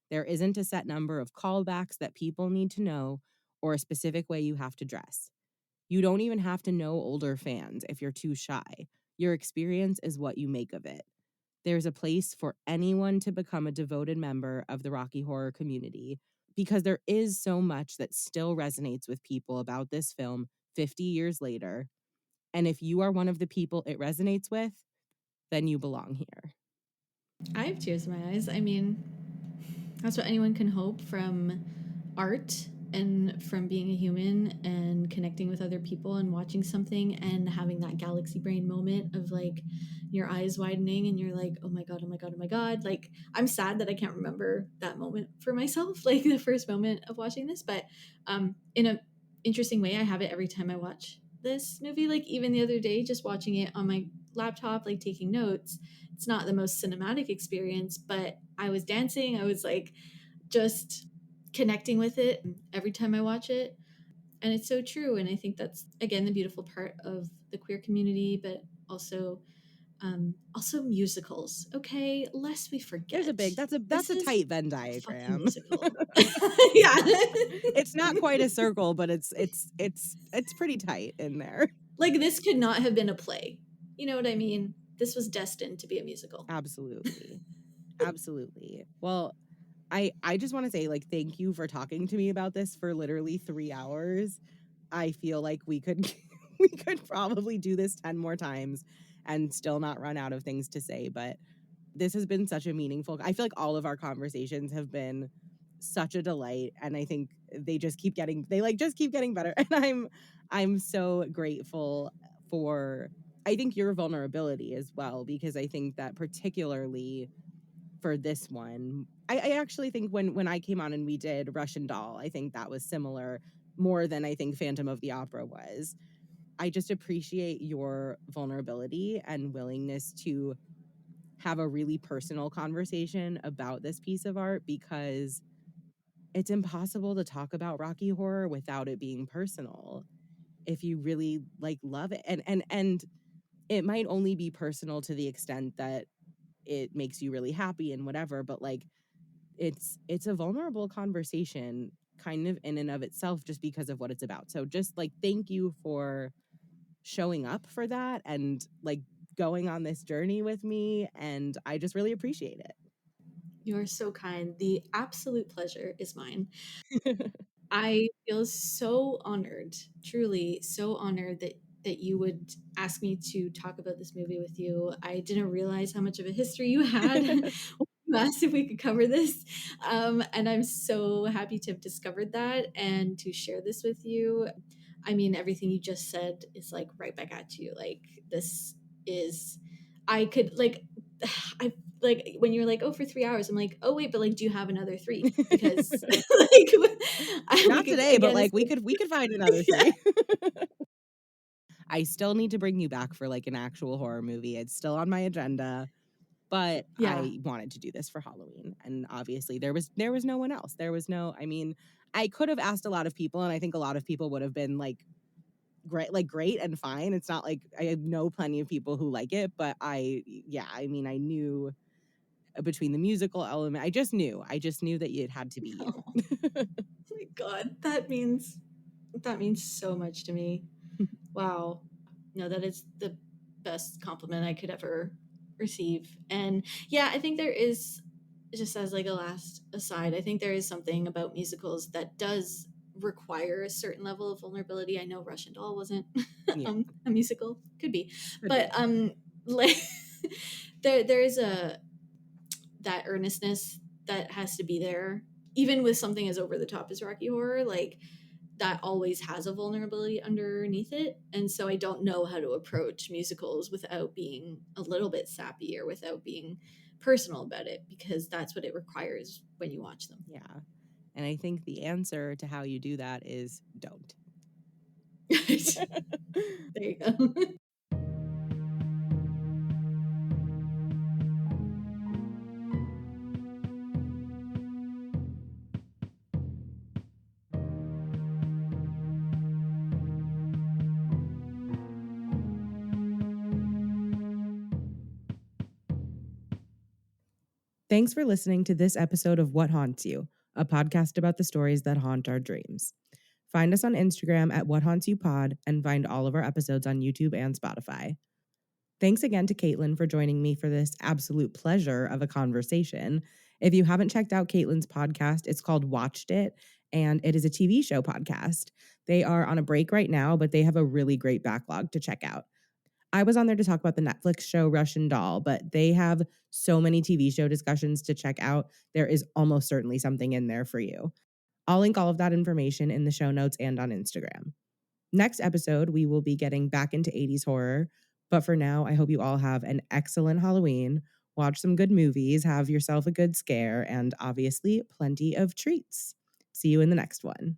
S1: There isn't a set number of callbacks that people need to know or a specific way you have to dress. You don't even have to know older fans if you're too shy. Your experience is what you make of it. There's a place for anyone to become a devoted member of the Rocky Horror community because there is so much that still resonates with people about this film 50 years later. And if you are one of the people it resonates with, then you belong here."
S2: I have tears in my eyes. I mean, that's what anyone can hope from art and from being a human and connecting with other people and watching something and having that galaxy brain moment of like your eyes widening and you're like, oh my God, oh my God, oh my God. Like, I'm sad that I can't remember that moment for myself, like the first moment of watching this. But in a interesting way, I have it every time I watch this movie. Like, even the other day, just watching it on my laptop, like taking notes. It's not the most cinematic experience, but I was dancing. I was like, just connecting with it every time I watch it. And it's so true. And I think that's again the beautiful part of the queer community, but also musicals. Okay, lest we
S1: There's a
S2: forget,
S1: big that's
S2: this
S1: a
S2: is
S1: tight Venn
S2: a fucking
S1: diagram.
S2: musical. Yeah.
S1: It's not quite a circle, but it's pretty tight in there.
S2: Like this could not have been a play. You know what I mean? This was destined to be a musical.
S1: Absolutely. Absolutely. Well, I just want to say, like, thank you for talking to me about this for literally 3 hours. I feel like we could we could probably do this 10 more times and still not run out of things to say, but this has been such a meaningful I feel like all of our conversations have been such a delight, and I think they just keep getting they like just keep getting better. And I'm so grateful for I think your vulnerability as well, because I think that particularly for this one, I actually think when I came on and we did Russian Doll, I think that was similar more than I think Phantom of the Opera was. I just appreciate your vulnerability and willingness to have a really personal conversation about this piece of art, because it's impossible to talk about Rocky Horror without it being personal if you really like love it. And it might only be personal to the extent that it makes you really happy and whatever, but like it's a vulnerable conversation kind of in and of itself just because of what it's about. So just like thank you for showing up for that and like going on this journey with me, and I just really appreciate
S2: You are so kind. The absolute pleasure is mine.
S1: it.
S2: I feel so honored, truly so honored that you would ask me to talk about this movie with you. I didn't realize how much of a history you had when you asked if we could cover this. And I'm so happy to have discovered that and to share this with you. I mean, everything you just said is like right back at you. Like, this is, I could, like, I like when you're like, oh, for 3 hours, I'm like, oh, wait, but like, do you have another three? Because like, we
S1: Not
S2: could,
S1: today, but
S2: again,
S1: like
S2: it's
S1: we could find another
S2: yeah,
S1: 3. I still need to bring you back for like an actual horror movie. It's still on my agenda, but
S2: yeah.
S1: I wanted to do this for Halloween, and obviously there was no one else. There was no I mean, I could have asked a lot of people, and I think a lot of people would have been great and fine. It's not like I know plenty of people who like it, but yeah, I mean, I knew between the musical element, I just knew that it had to be
S2: Oh
S1: you.
S2: my god, that means so much to me. Wow. No, that is the best compliment I could ever receive. And yeah, I think there is, just as like a last aside, I think there is something about musicals that does require a certain level of vulnerability. I know Russian Doll wasn't
S1: Yeah,
S2: a musical, could be,
S1: could
S2: but
S1: be.
S2: like there is a that earnestness that has to be there, even with something as over the top as Rocky Horror. Like, that always has a vulnerability underneath it. And so I don't know how to approach musicals without being a little bit sappy or without being personal about it, because that's what it requires when you watch them.
S1: Yeah. And I think the answer to how you do that is don't.
S2: There you go.
S1: Thanks for listening to this episode of What Haunts You, a podcast about the stories that haunt our dreams. Find us on Instagram at What Haunts You Pod, and find all of our episodes on YouTube and Spotify. Thanks again to Caitlin for joining me for this absolute pleasure of a conversation. If you haven't checked out Caitlin's podcast, it's called Watched It, and it is a TV show podcast. They are on a break right now, but they have a really great backlog to check out. I was on there to talk about the Netflix show Russian Doll, but they have so many TV show discussions to check out. There is almost certainly something in there for you. I'll link all of that information in the show notes and on Instagram. Next episode, we will be getting back into 80s horror. But for now, I hope you all have an excellent Halloween. Watch some good movies, have yourself a good scare, and obviously plenty of treats. See you in the next one.